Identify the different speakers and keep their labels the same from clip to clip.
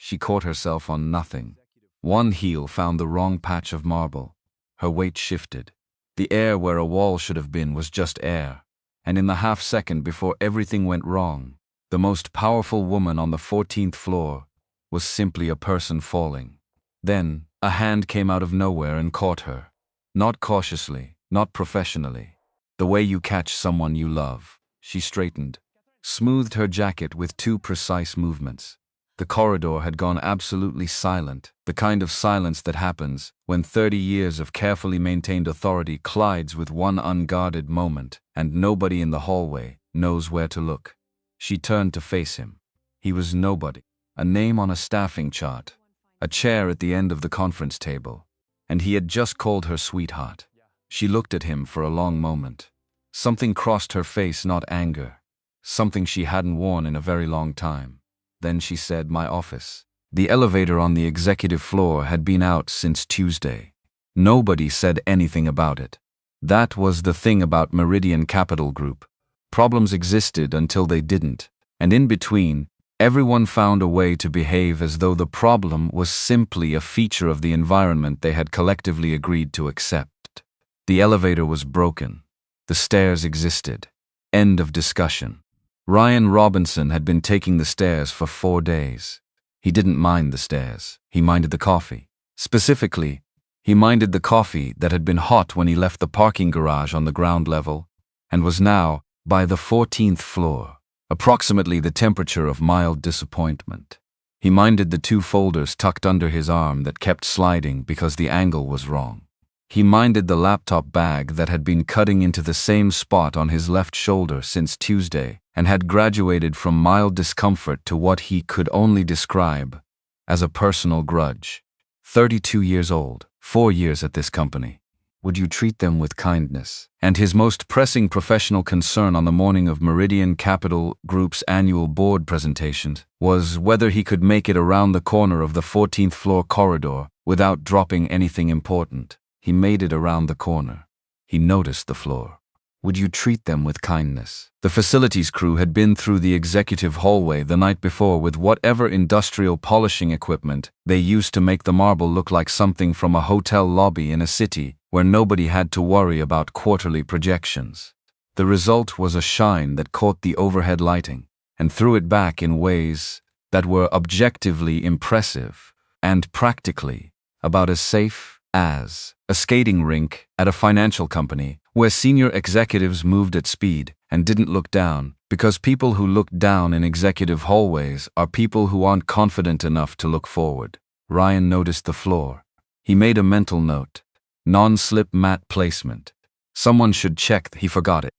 Speaker 1: she caught herself on nothing. One heel found the wrong patch of marble. Her weight shifted. The air where a wall should have been was just air. And in the half-second before everything went wrong, the most powerful woman on the 14th floor was simply a person falling. Then, a hand came out of nowhere and caught her. Not cautiously, not professionally. The way you catch someone you love. She straightened, smoothed her jacket with 2 precise movements. The corridor had gone absolutely silent, the kind of silence that happens when 30 years of carefully maintained authority collides with one unguarded moment, and nobody in the hallway knows where to look. She turned to face him. He was nobody, a name on a staffing chart, a chair at the end of the conference table, and he had just called her sweetheart. She looked at him for a long moment. Something crossed her face, not anger, something she hadn't worn in a very long time. Then she said, "My office." The elevator on the executive floor had been out since Tuesday. Nobody said anything about it. That was the thing about Meridian Capital Group. Problems existed until they didn't, and in between, everyone found a way to behave as though the problem was simply a feature of the environment they had collectively agreed to accept. The elevator was broken. The stairs existed. End of discussion. Ryan Robinson had been taking the stairs for 4 days. He didn't mind the stairs. He minded the coffee. Specifically, he minded the coffee that had been hot when he left the parking garage on the ground level and was now by the 14th floor, approximately the temperature of mild disappointment. He minded the 2 folders tucked under his arm that kept sliding because the angle was wrong. He minded the laptop bag that had been cutting into the same spot on his left shoulder since Tuesday and had graduated from mild discomfort to what he could only describe as a personal grudge. 32 years old, 4 years at this company. Would you treat them with kindness? And his most pressing professional concern on the morning of Meridian Capital Group's annual board presentation was whether he could make it around the corner of the 14th floor corridor without dropping anything important. He made it around the corner. He noticed the floor. Would you treat them with kindness? The facilities crew had been through the executive hallway the night before with whatever industrial polishing equipment they used to make the marble look like something from a hotel lobby in a city where nobody had to worry about quarterly projections. The result was a shine that caught the overhead lighting and threw it back in ways that were objectively impressive and practically about as safe as a skating rink at a financial company where senior executives moved at speed and didn't look down, because people who look down in executive hallways are people who aren't confident enough to look forward. Ryan noticed the floor. He made a mental note. Non-slip mat placement. Someone should check he forgot it.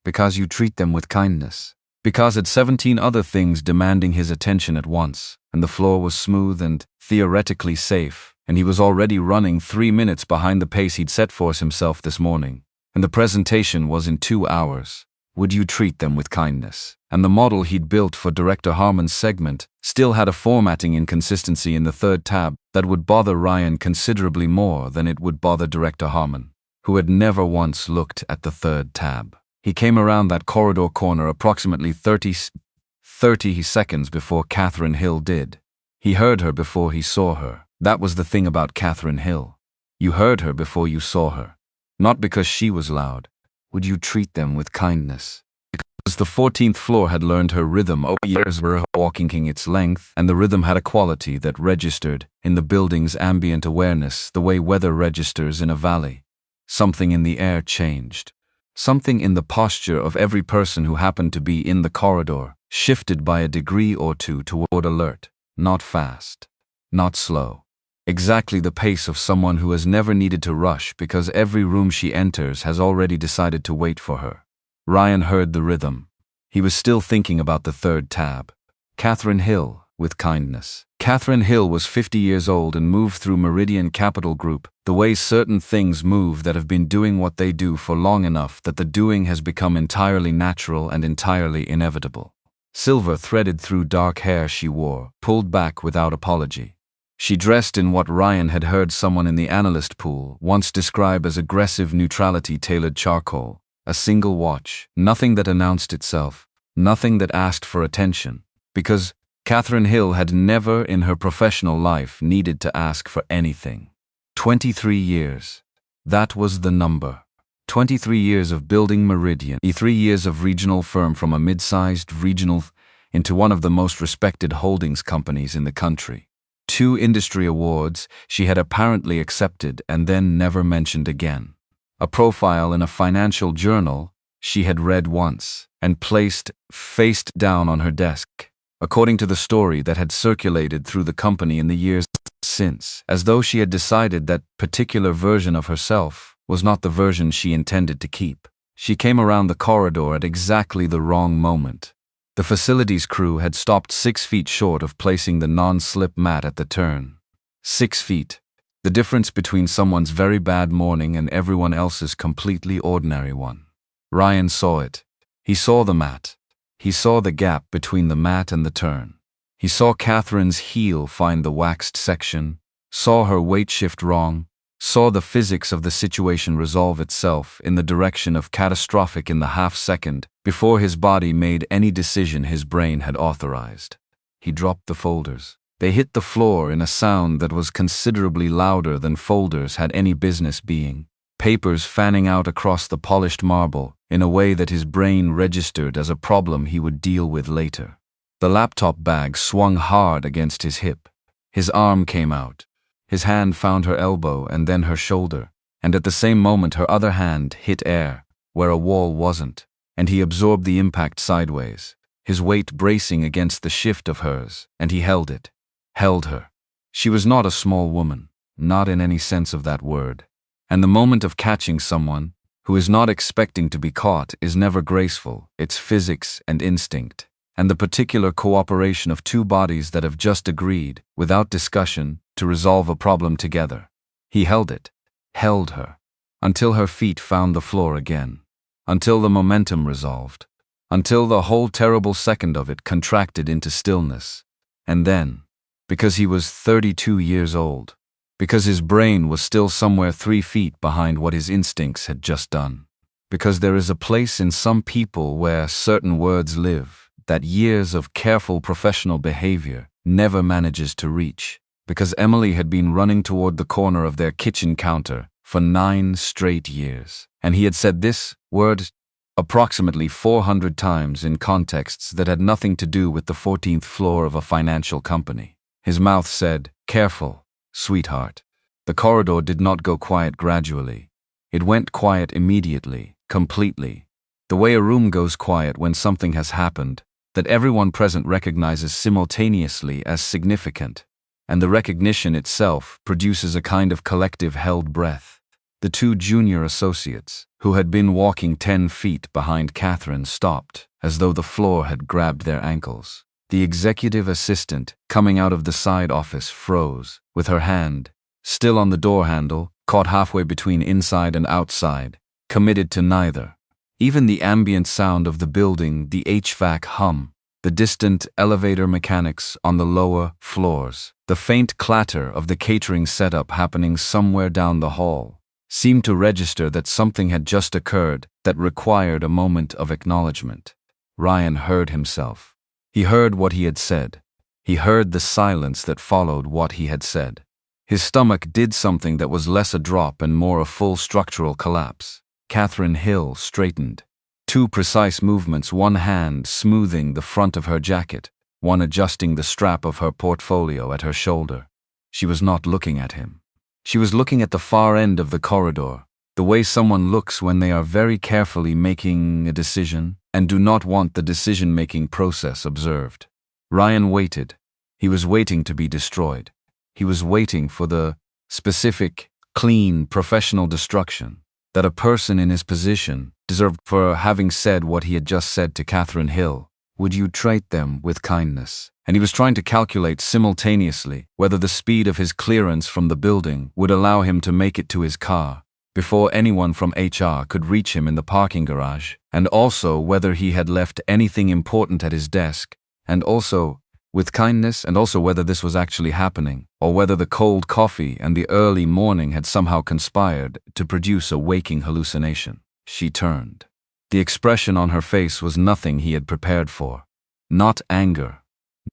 Speaker 1: Because you treat them with kindness. Because had 17 other things demanding his attention at once, and the floor was smooth and theoretically safe, and he was already running 3 minutes behind the pace he'd set for himself this morning, and the presentation was in 2 hours. Would you treat them with kindness? And the model he'd built for Director Harmon's segment still had a formatting inconsistency in the 3rd tab that would bother Ryan considerably more than it would bother Director Harmon, who had never once looked at the 3rd tab. He came around that corridor corner approximately 30 seconds before Katherine Hill did. He heard her before he saw her. That was the thing about Katherine Hill. You heard her before you saw her. Not because she was loud. Would you treat them with kindness? Because the 14th floor had learned her rhythm over years were walking its length, and the rhythm had a quality that registered in the building's ambient awareness the way weather registers in a valley. Something in the air changed. Something in the posture of every person who happened to be in the corridor shifted by a degree or two toward alert, not fast, not slow. Exactly the pace of someone who has never needed to rush because every room she enters has already decided to wait for her. Ryan heard the rhythm. He was still thinking about the 3rd tab. Katherine Hill, with kindness. Katherine Hill was 50 years old and moved through Meridian Capital Group the way certain things move that have been doing what they do for long enough that the doing has become entirely natural and entirely inevitable. Silver threaded through dark hair she wore, pulled back without apology. She dressed in what Ryan had heard someone in the analyst pool once describe as aggressive neutrality-tailored charcoal. A single watch, nothing that announced itself, nothing that asked for attention, because Katherine Hill had never in her professional life needed to ask for anything. 23 years. That was the number. 23 years of building Meridian, 3 years of regional firm from a mid-sized regional into one of the most respected holdings companies in the country. 2 industry awards she had apparently accepted and then never mentioned again. A profile in a financial journal she had read once and placed face down on her desk, according to the story that had circulated through the company in the years since, as though she had decided that particular version of herself was not the version she intended to keep. She came around the corridor at exactly the wrong moment. The facilities crew had stopped 6 feet short of placing the non-slip mat at the turn. 6 feet. The difference between someone's very bad morning and everyone else's completely ordinary one. Ryan saw it. He saw the mat. He saw the gap between the mat and the turn. He saw Katherine's heel find the waxed section, saw her weight shift wrong, saw the physics of the situation resolve itself in the direction of catastrophic in the half-second before his body made any decision his brain had authorized. He dropped the folders. They hit the floor in a sound that was considerably louder than folders had any business being, papers fanning out across the polished marble in a way that his brain registered as a problem he would deal with later. The laptop bag swung hard against his hip. His arm came out. His hand found her elbow and then her shoulder, and at the same moment her other hand hit air, where a wall wasn't, and he absorbed the impact sideways, his weight bracing against the shift of hers, and he held it. Held her. She was not a small woman, not in any sense of that word, and the moment of catching someone who is not expecting to be caught is never graceful. It's physics and instinct, and the particular cooperation of 2 bodies that have just agreed, without discussion, to resolve a problem together. He held it, held her, until her feet found the floor again, until the momentum resolved, until the whole terrible second of it contracted into stillness. And then, because he was 32 years old, because his brain was still somewhere 3 feet behind what his instincts had just done, because there is a place in some people where certain words live that years of careful professional behavior never manages to reach, because Emily had been running toward the corner of their kitchen counter for 9 straight years, and he had said this word approximately 400 times in contexts that had nothing to do with the 14th floor of a financial company. His mouth said, "Careful, sweetheart." The corridor did not go quiet gradually. It went quiet immediately, completely. The way a room goes quiet when something has happened that everyone present recognizes simultaneously as significant, and the recognition itself produces a kind of collective held breath. The 2 junior associates, who had been walking 10 feet behind Katherine, stopped, as though the floor had grabbed their ankles. The executive assistant, coming out of the side office, froze, with her hand, still on the door handle, caught halfway between inside and outside, committed to neither. Even the ambient sound of the building, the HVAC hum, the distant elevator mechanics on the lower floors, the faint clatter of the catering setup happening somewhere down the hall, seemed to register that something had just occurred that required a moment of acknowledgement. Ryan heard himself. He heard what he had said. He heard the silence that followed what he had said. His stomach did something that was less a drop and more a full structural collapse. Katherine Hill straightened. 2 precise movements, one hand smoothing the front of her jacket, one adjusting the strap of her portfolio at her shoulder. She was not looking at him. She was looking at the far end of the corridor, the way someone looks when they are very carefully making a decision and do not want the decision-making process observed. Ryan waited. He was waiting to be destroyed. He was waiting for the specific, clean, professional destruction that a person in his position deserved for having said what he had just said to Katherine Hill. Would you treat them with kindness? And he was trying to calculate simultaneously whether the speed of his clearance from the building would allow him to make it to his car before anyone from HR could reach him in the parking garage, and also whether he had left anything important at his desk, and also with kindness, and also whether this was actually happening, or whether the cold coffee and the early morning had somehow conspired to produce a waking hallucination. She turned. The expression on her face was nothing he had prepared for. Not anger,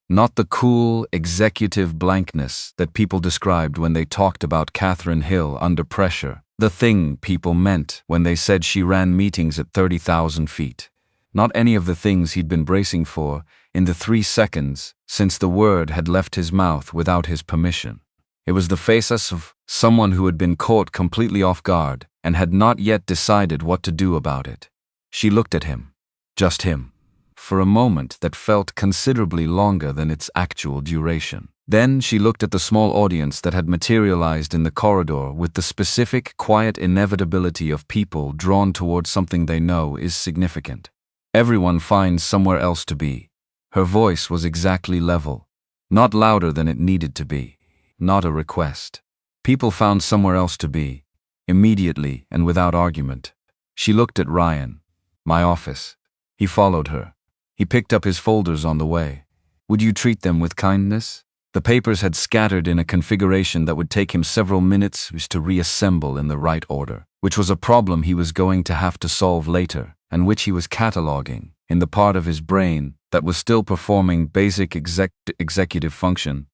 Speaker 1: Not the cool, executive blankness that people described when they talked about Katherine Hill under pressure. The thing people meant when they said she ran meetings at 30,000 feet. Not any of the things he'd been bracing for in the 3 seconds since the word had left his mouth without his permission. It was the face of someone who had been caught completely off guard and had not yet decided what to do about it. She looked at him. Just him. For a moment that felt considerably longer than its actual duration. Then she looked at the small audience that had materialized in the corridor with the specific, quiet inevitability of people drawn towards something they know is significant. Everyone finds somewhere else to be. Her voice was exactly level, not louder than it needed to be, not a request. People found somewhere else to be, immediately and without argument. She looked at Ryan. My office. He followed her. He picked up his folders on the way. Would you treat them with kindness? The papers had scattered in a configuration that would take him several minutes to reassemble in the right order, which was a problem he was going to have to solve later, and which he was cataloging in the part of his brain that was still performing basic executive function,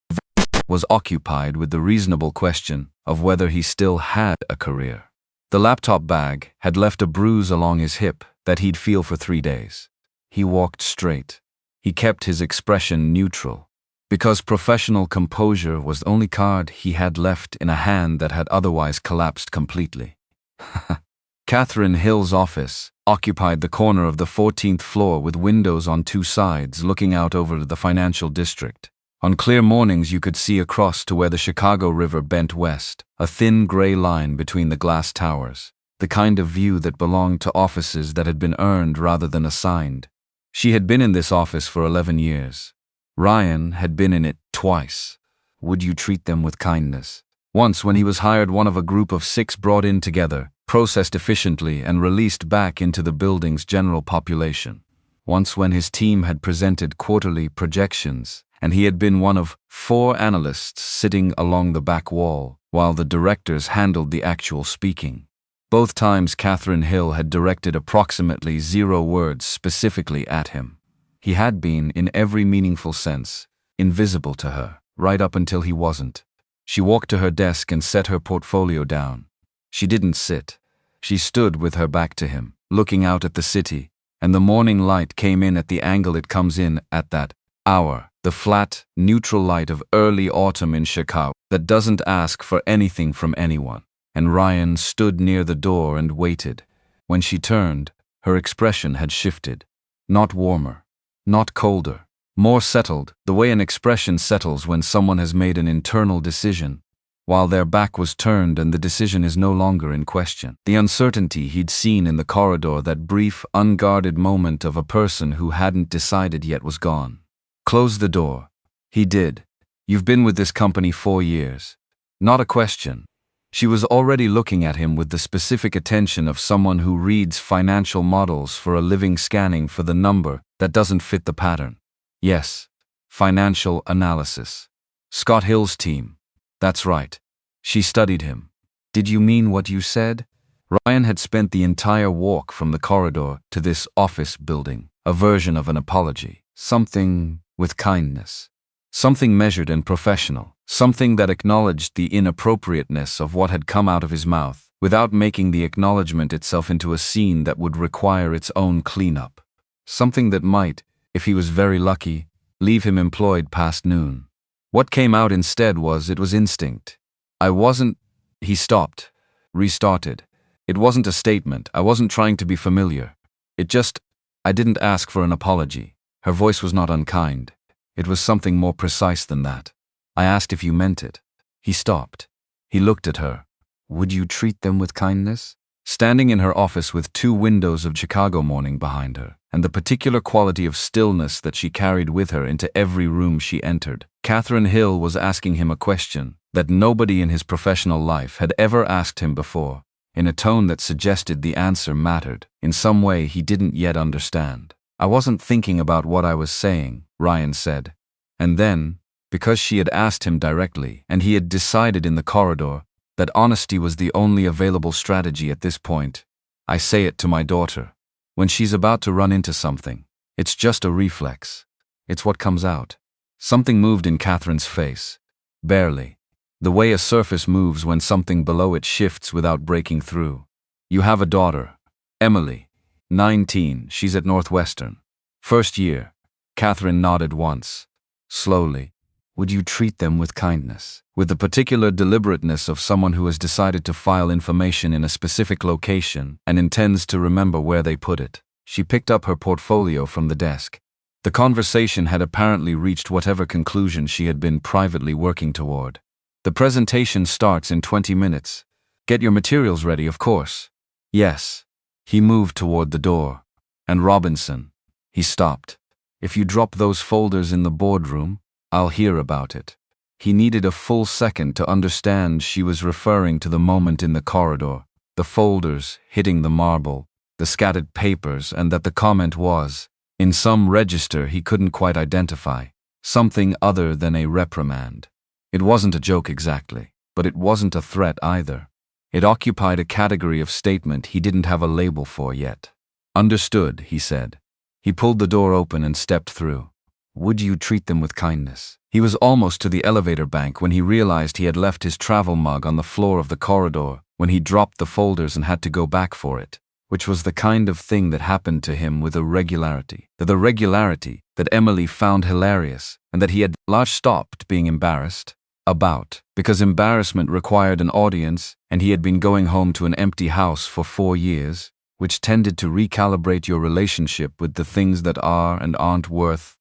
Speaker 1: was occupied with the reasonable question of whether he still had a career. The laptop bag had left a bruise along his hip that he'd feel for 3 days. He walked straight. He kept his expression neutral, because professional composure was the only card he had left in a hand that had otherwise collapsed completely. Katherine Hill's office occupied the corner of the 14th floor with windows on 2 sides looking out over the financial district. On clear mornings you could see across to where the Chicago River bent west, a thin gray line between the glass towers, the kind of view that belonged to offices that had been earned rather than assigned. She had been in this office for 11 years. Ryan had been in it twice. Would you treat them with kindness? Once when he was hired one of a group of 6 brought in together, processed efficiently and released back into the building's general population. Once when his team had presented quarterly projections, and he had been one of 4 analysts sitting along the back wall, while the directors handled the actual speaking. Both times Katherine Hill had directed approximately 0 words specifically at him. He had been, in every meaningful sense, invisible to her, right up until he wasn't. She walked to her desk and set her portfolio down. She didn't sit. She stood with her back to him, looking out at the city, and the morning light came in at the angle it comes in at that hour, the flat, neutral light of early autumn in Chicago that doesn't ask for anything from anyone. And Ryan stood near the door and waited. When she turned, her expression had shifted. Not warmer, not colder, more settled, the way an expression settles when someone has made an internal decision, while their back was turned and the decision is no longer in question. The uncertainty he'd seen in the corridor, that brief, unguarded moment of a person who hadn't decided yet, was gone. Close the door. He did. You've been with this company 4 years. Not a question. She was already looking at him with the specific attention of someone who reads financial models for a living, scanning for the number that doesn't fit the pattern. Yes, financial analysis. Scott Hill's team. That's right. She studied him. Did you mean what you said? Ryan had spent the entire walk from the corridor to this office building, a version of an apology. Something with kindness. Something measured and professional. Something that acknowledged the inappropriateness of what had come out of his mouth, without making the acknowledgement itself into a scene that would require its own cleanup. Something that might, if he was very lucky, leave him employed past noon. What came out instead was instinct. He stopped, restarted. It wasn't a statement. I wasn't trying to be familiar. I didn't ask for an apology. Her voice was not unkind. It was something more precise than that. I asked if you meant it. He stopped. He looked at her. Would you treat them with kindness? Standing in her office with 2 windows of Chicago morning behind her, and the particular quality of stillness that she carried with her into every room she entered, Katherine Hill was asking him a question that nobody in his professional life had ever asked him before, in a tone that suggested the answer mattered in some way he didn't yet understand. I wasn't thinking about what I was saying, Ryan said. And then, because she had asked him directly, and he had decided in the corridor that honesty was the only available strategy at this point, I say it to my daughter. When she's about to run into something, it's just a reflex. It's what comes out. Something moved in Katherine's face. Barely. The way a surface moves when something below it shifts without breaking through. You have a daughter, Emily, 19, she's at Northwestern. First year. Katherine nodded once. Slowly. Would you treat them with kindness? With the particular deliberateness of someone who has decided to file information in a specific location and intends to remember where they put it. She picked up her portfolio from the desk. The conversation had apparently reached whatever conclusion she had been privately working toward. The presentation starts in 20 minutes. Get your materials ready, of course. Yes. He moved toward the door. And Robinson. He stopped. If you drop those folders in the boardroom, I'll hear about it. He needed a full second to understand she was referring to the moment in the corridor, the folders hitting the marble, the scattered papers, and that the comment was, in some register he couldn't quite identify, something other than a reprimand. It wasn't a joke exactly, but it wasn't a threat either. It occupied a category of statement he didn't have a label for yet. Understood, he said. He pulled the door open and stepped through. Would you treat them with kindness? He was almost to the elevator bank when he realized he had left his travel mug on the floor of the corridor when he dropped the folders and had to go back for it, which was the kind of thing that happened to him with irregularity. The regularity that Emily found hilarious and that he had stopped being embarrassed about, because embarrassment required an audience and he had been going home to an empty house for 4 years, which tended to recalibrate your relationship with the things that are and aren't worth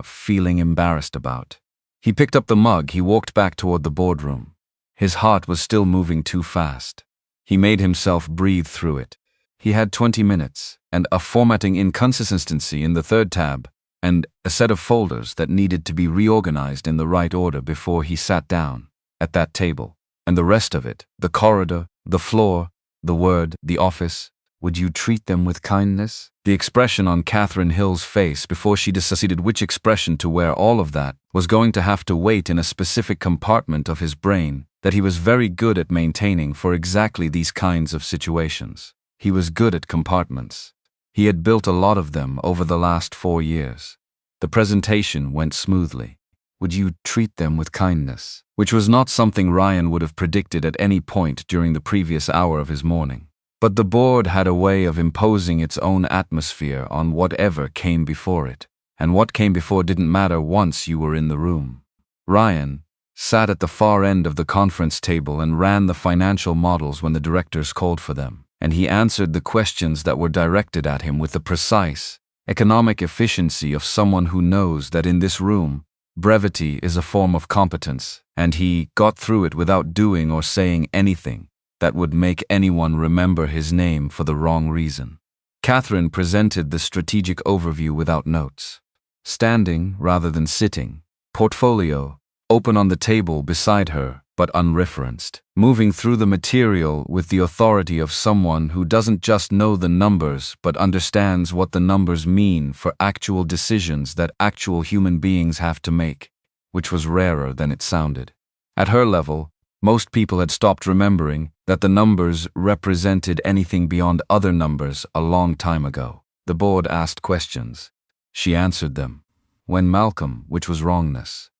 Speaker 1: feeling embarrassed about. He picked up the mug. He walked back toward the boardroom. His heart was still moving too fast. He made himself breathe through it. He had 20 minutes, and a formatting inconsistency in the third tab, and a set of folders that needed to be reorganized in the right order before he sat down at that table. And the rest of it, the corridor, the floor, the word, the office. Would you treat them with kindness? The expression on Katherine Hill's face before she decided which expression to wear, all of that was going to have to wait in a specific compartment of his brain that he was very good at maintaining for exactly these kinds of situations. He was good at compartments. He had built a lot of them over the last 4 years. The presentation went smoothly. Would you treat them with kindness? Which was not something Ryan would have predicted at any point during the previous hour of his morning. But the board had a way of imposing its own atmosphere on whatever came before it, and what came before didn't matter once you were in the room. Ryan sat at the far end of the conference table and ran the financial models when the directors called for them, and he answered the questions that were directed at him with the precise, economic efficiency of someone who knows that in this room, brevity is a form of competence, and he got through it without doing or saying anything that would make anyone remember his name for the wrong reason. Katherine presented the strategic overview without notes. Standing rather than sitting, portfolio open on the table beside her, but unreferenced, moving through the material with the authority of someone who doesn't just know the numbers but understands what the numbers mean for actual decisions that actual human beings have to make, which was rarer than it sounded. At her level, most people had stopped remembering that the numbers represented anything beyond other numbers a long time ago. The board asked questions. She answered them. When Malcolm, which was wrongness.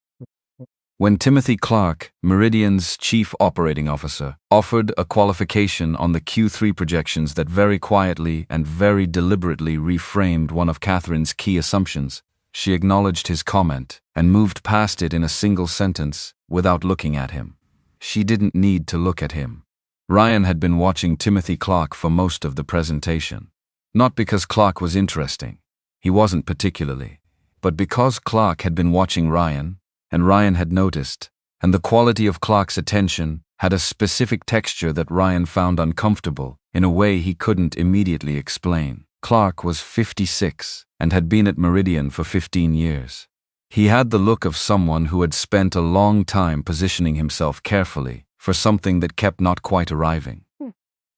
Speaker 1: When Timothy Clark, Meridian's chief operating officer, offered a qualification on the Q3 projections that very quietly and very deliberately reframed one of Katherine's key assumptions, she acknowledged his comment and moved past it in a single sentence without looking at him. She didn't need to look at him. Ryan had been watching Timothy Clark for most of the presentation. Not because Clark was interesting. He wasn't particularly. But because Clark had been watching Ryan, and Ryan had noticed, and the quality of Clark's attention had a specific texture that Ryan found uncomfortable in a way he couldn't immediately explain. Clark was 56 and had been at Meridian for 15 years. He had the look of someone who had spent a long time positioning himself carefully for something that kept not quite arriving.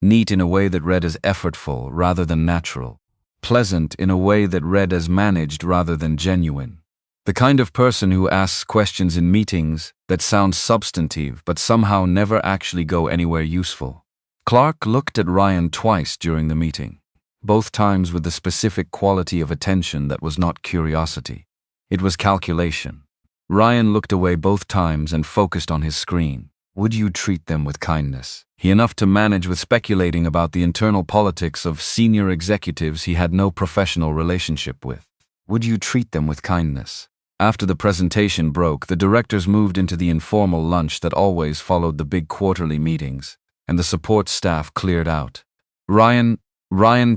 Speaker 1: Neat in a way that read as effortful rather than natural. Pleasant in a way that read as managed rather than genuine. The kind of person who asks questions in meetings that sound substantive but somehow never actually go anywhere useful. Clark looked at Ryan twice during the meeting, both times with the specific quality of attention that was not curiosity. It was calculation. Ryan looked away both times and focused on his screen. Would you treat them with kindness? He enough to manage with speculating about the internal politics of senior executives he had no professional relationship with. Would you treat them with kindness? After the presentation broke, the directors moved into the informal lunch that always followed the big quarterly meetings, and the support staff cleared out. Ryan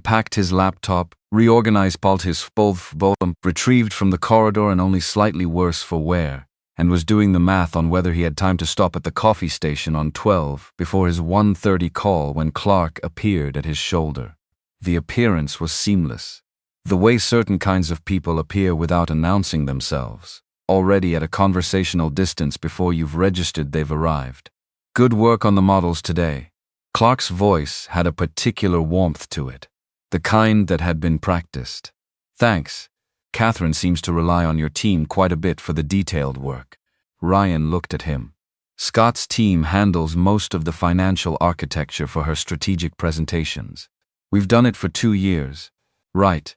Speaker 1: packed his laptop, reorganized his phone, retrieved from the corridor and only slightly worse for wear, and was doing the math on whether he had time to stop at the coffee station on 12 before his 1:30 call when Clark appeared at his shoulder. The appearance was seamless. The way certain kinds of people appear without announcing themselves, already at a conversational distance before you've registered they've arrived. Good work on the models today. Clark's voice had a particular warmth to it, the kind that had been practiced. Thanks. Katherine seems to rely on your team quite a bit for the detailed work. Ryan looked at him. Scott's team handles most of the financial architecture for her strategic presentations. We've done it for 2 years. Right.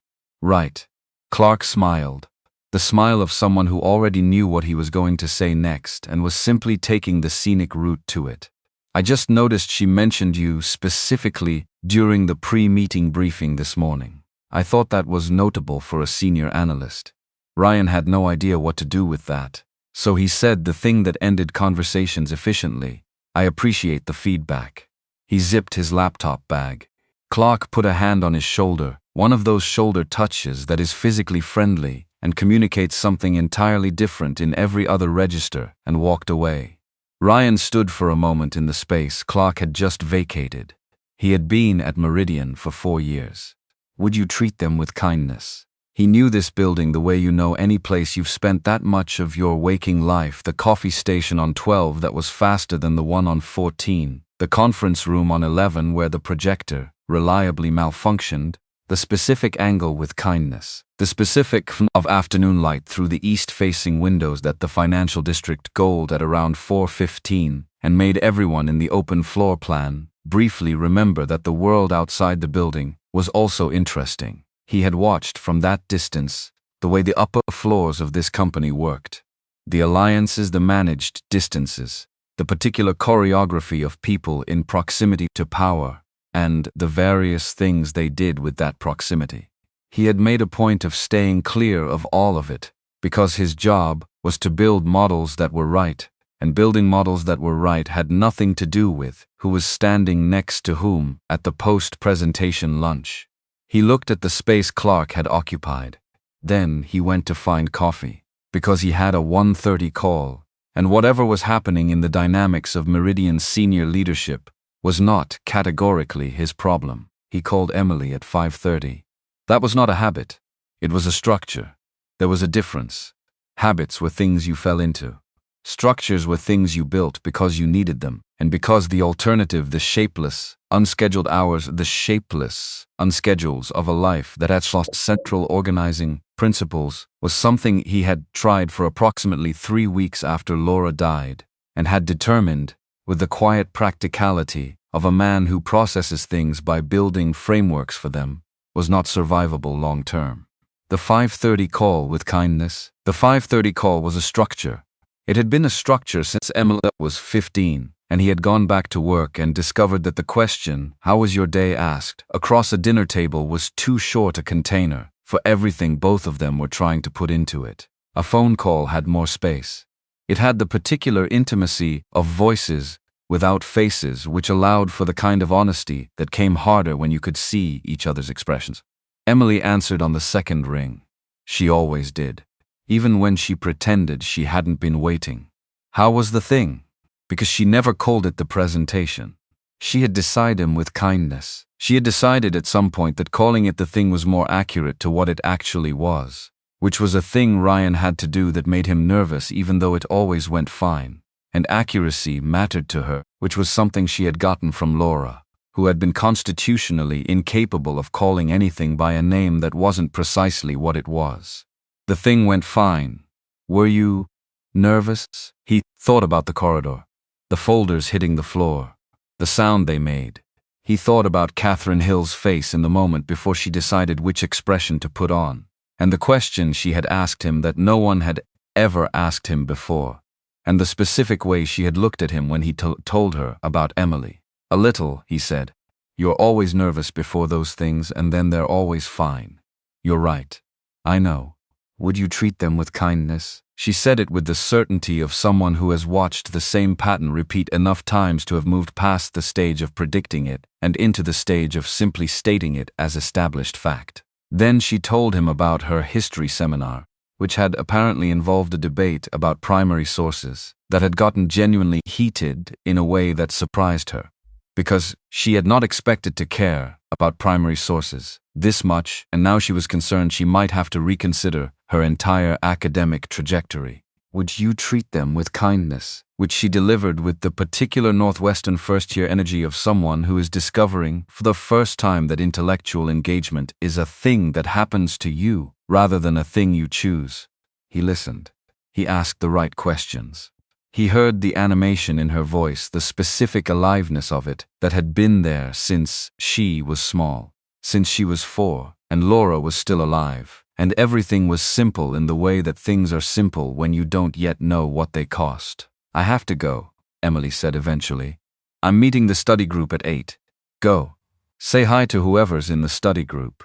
Speaker 1: Clark smiled. The smile of someone who already knew what he was going to say next and was simply taking the scenic route to it. I just noticed she mentioned you specifically during the pre-meeting briefing this morning. I thought that was notable for a senior analyst. Ryan had no idea what to do with that, so he said the thing that ended conversations efficiently. I appreciate the feedback. He zipped his laptop bag. Clark put a hand on his shoulder, one of those shoulder touches that is physically friendly and communicates something entirely different in every other register, and walked away. Ryan stood for a moment in the space Clark had just vacated. He had been at Meridian for 4 years. Would you treat them with kindness? He knew this building the way you know any place you've spent that much of your waking life, the coffee station on 12 that was faster than the one on 14, the conference room on 11 where the projector reliably malfunctioned, the specific angle with kindness, the specific of afternoon light through the east-facing windows that the financial district gold at around 4:15 and made everyone in the open floor plan briefly remember that the world outside the building was also interesting. He had watched from that distance the way the upper floors of this company worked. The alliances, the managed distances, the particular choreography of people in proximity to power, and the various things they did with that proximity. He had made a point of staying clear of all of it, because his job was to build models that were right, and building models that were right had nothing to do with who was standing next to whom at the post-presentation lunch. He looked at the space Clark had occupied. Then he went to find coffee, because he had a 1:30 call, and whatever was happening in the dynamics of Meridian's senior leadership was not categorically his problem. He called Emily at 5:30. That was not a habit. It was a structure. There was a difference. Habits were things you fell into. Structures were things you built because you needed them, and because the alternative, the shapeless, unscheduled hours, the shapeless unschedules of a life that had lost central organizing principles, was something he had tried for approximately 3 weeks after Laura died, and had determined, with the quiet practicality of a man who processes things by building frameworks for them, was not survivable long-term. The 5:30 call with kindness. The 5:30 call was a structure. It had been a structure since Emily was 15, and he had gone back to work and discovered that the question, "How was your day?" asked across a dinner table was too short a container for everything both of them were trying to put into it. A phone call had more space. It had the particular intimacy of voices without faces, which allowed for the kind of honesty that came harder when you could see each other's expressions. Emily answered on the second ring. She always did, even when she pretended she hadn't been waiting. How was the thing? Because she never called it the presentation. She had decided him with kindness. She had decided at some point that calling it the thing was more accurate to what it actually was, which was a thing Ryan had to do that made him nervous even though it always went fine. And accuracy mattered to her, which was something she had gotten from Laura, who had been constitutionally incapable of calling anything by a name that wasn't precisely what it was. The thing went fine. Were you nervous? He thought about the corridor, the folders hitting the floor, the sound they made. He thought about Katherine Hill's face in the moment before she decided which expression to put on, and the question she had asked him that no one had ever asked him before, and the specific way she had looked at him when he told her about Emily. "A little," he said. "You're always nervous before those things, and then they're always fine." "You're right. I know. Would you treat them with kindness?" She said it with the certainty of someone who has watched the same pattern repeat enough times to have moved past the stage of predicting it and into the stage of simply stating it as established fact. Then she told him about her history seminar, which had apparently involved a debate about primary sources that had gotten genuinely heated in a way that surprised her, because she had not expected to care about primary sources this much, and now she was concerned she might have to reconsider her entire academic trajectory. "Would you treat them with kindness?" which she delivered with the particular Northwestern first-year energy of someone who is discovering for the first time that intellectual engagement is a thing that happens to you rather than a thing you choose. He listened. He asked the right questions. He heard the animation in her voice, the specific aliveness of it that had been there since she was small, since she was 4, and Laura was still alive, and everything was simple in the way that things are simple when you don't yet know what they cost. "I have to go," Emily said eventually. "I'm meeting the study group at 8. Go. Say hi to whoever's in the study group.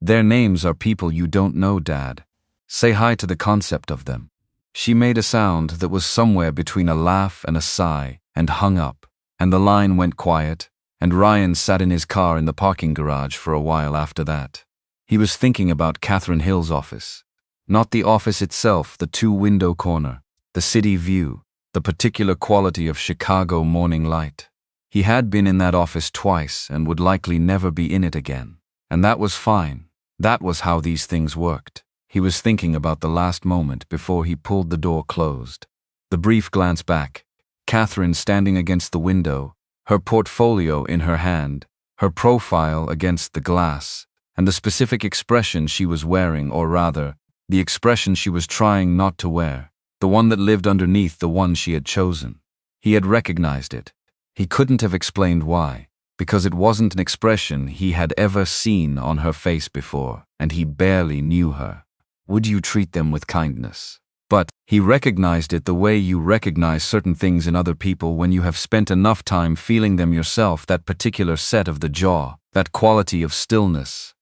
Speaker 1: Their names are people you don't know, Dad. Say hi to the concept of them." She made a sound that was somewhere between a laugh and a sigh, and hung up, and the line went quiet, and Ryan sat in his car in the parking garage for a while after that. He was thinking about Katherine Hill's office. Not the office itself, the 2-window corner, the city view, the particular quality of Chicago morning light. He had been in that office twice and would likely never be in it again. And that was fine. That was how these things worked. He was thinking about the last moment before he pulled the door closed. The brief glance back, Katherine standing against the window, her portfolio in her hand, her profile against the glass, and the specific expression she was wearing, or rather, the expression she was trying not to wear, the one that lived underneath the one she had chosen. He had recognized it. He couldn't have explained why, because it wasn't an expression he had ever seen on her face before, and he barely knew her. Would you treat them with kindness? But he recognized it the way you recognize certain things in other people when you have spent enough time feeling them yourself, that particular set of the jaw, that quality of stillness.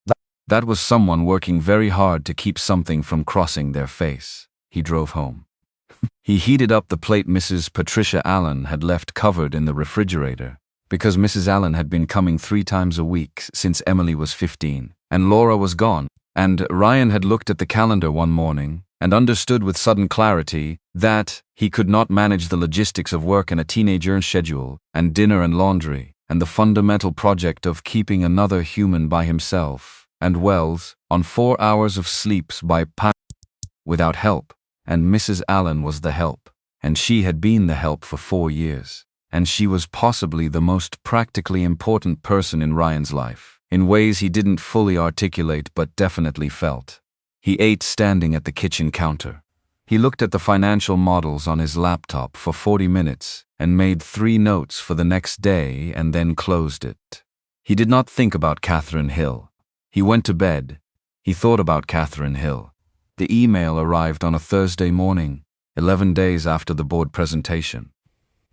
Speaker 1: That was someone working very hard to keep something from crossing their face. He drove home. He heated up the plate Mrs. Patricia Allen had left covered in the refrigerator, because Mrs. Allen had been coming 3 times a week since Emily was 15, and Laura was gone. And Ryan had looked at the calendar one morning and understood with sudden clarity that he could not manage the logistics of work and a teenager's schedule and dinner and laundry and the fundamental project of keeping another human by himself and Wells on 4 hours of sleeps without help. And Mrs. Allen was the help, and she had been the help for 4 years, and she was possibly the most practically important person in Ryan's life, in ways he didn't fully articulate but definitely felt. He ate standing at the kitchen counter. He looked at the financial models on his laptop for 40 minutes and made 3 notes for the next day and then closed it. He did not think about Katherine Hill. He went to bed. He thought about Katherine Hill. The email arrived on a Thursday morning, 11 days after the board presentation.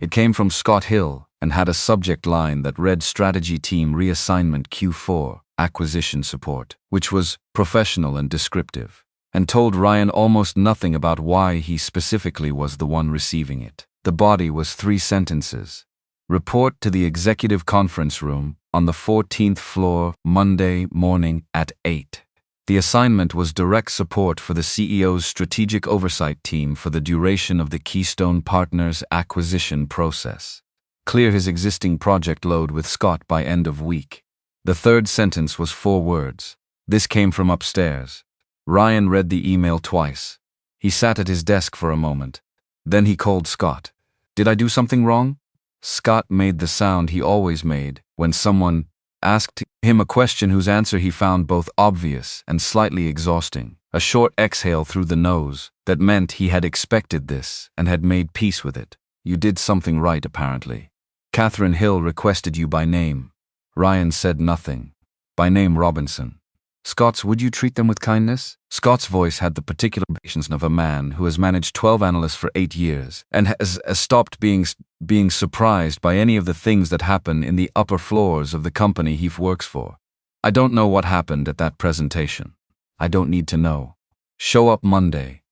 Speaker 1: It came from Scott Hill and had a subject line that read Strategy Team Reassignment Q4, Acquisition Support, which was professional and descriptive, and told Ryan almost nothing about why he specifically was the one receiving it. The body was 3 sentences. Report to the executive conference room on the 14th floor Monday morning at 8. The assignment was direct support for the CEO's strategic oversight team for the duration of the Keystone Partners acquisition process. Clear his existing project load with Scott by end of week. The 3rd sentence was 4 words. This came from upstairs. Ryan read the email twice. He sat at his desk for a moment. Then he called Scott. "Did I do something wrong?" Scott made the sound he always made when someone asked him a question whose answer he found both obvious and slightly exhausting. A short exhale through the nose that meant he had expected this and had made peace with it. "You did something right, apparently. Katherine Hill requested you by name." Ryan said nothing. "By name Robinson." Scott's, would you treat them with kindness? Scott's voice had the particular patience of a man who has managed 12 analysts for 8 years and has stopped being surprised by any of the things that happen in the upper floors of the company he works for. I don't know what happened at that presentation. I don't need to know. Show up Monday.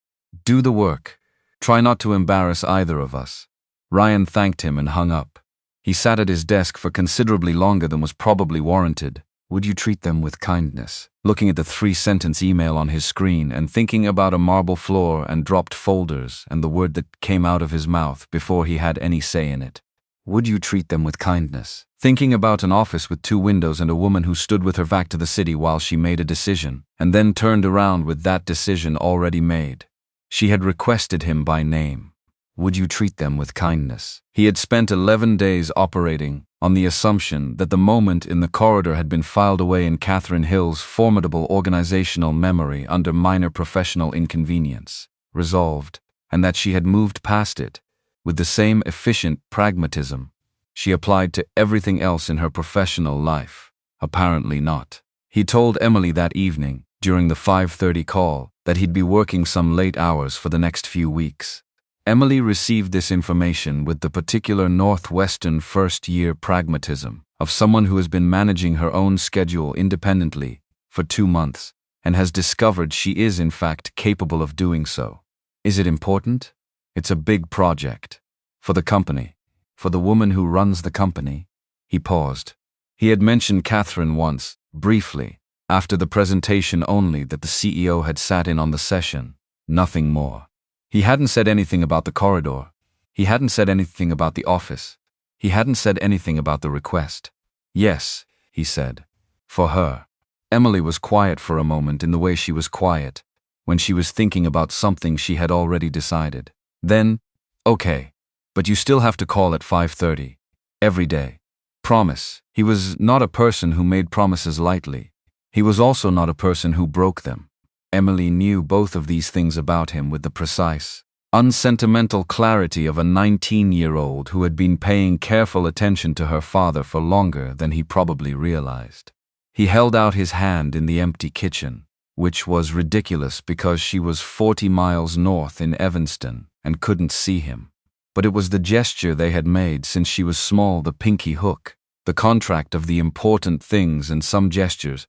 Speaker 1: Do the work. Try not to embarrass either of us. Ryan thanked him and hung up. He sat at his desk for considerably longer than was probably warranted. Would you treat them with kindness? Looking at the 3-sentence email on his screen and thinking about a marble floor and dropped folders and the word that came out of his mouth before he had any say in it. Would you treat them with kindness? Thinking about an office with 2 windows and a woman who stood with her back to the city while she made a decision, and then turned around with that decision already made. She had requested him by name. Would you treat them with kindness? He had spent 11 days operating on the assumption that the moment in the corridor had been filed away in Katherine Hill's formidable organizational memory under minor professional inconvenience, resolved, and that she had moved past it. With the same efficient pragmatism she applied to everything else in her professional life. Apparently not. He told Emily that evening, during the 5:30 call, that he'd be working some late hours for the next few weeks. Emily received this information with the particular Northwestern first-year pragmatism of someone who has been managing her own schedule independently for 2 months and has discovered she is in fact capable of doing so. Is it important? It's a big project. For the company. For the woman who runs the company. He paused. He had mentioned Katherine once, briefly, after the presentation only, that the CEO had sat in on the session. Nothing more. He hadn't said anything about the corridor. He hadn't said anything about the office. He hadn't said anything about the request. Yes, he said. For her. Emily was quiet for a moment in the way she was quiet when she was thinking about something she had already decided. Then, okay, but you still have to call at 5:30. Every day. Promise. He was not a person who made promises lightly. He was also not a person who broke them. Emily knew both of these things about him with the precise, unsentimental clarity of a 19-year-old who had been paying careful attention to her father for longer than he probably realized. He held out his hand in the empty kitchen, which was ridiculous because she was 40 miles north in Evanston and couldn't see him. But it was the gesture they had made since she was small, the pinky hook, the contract of the important things, and some gestures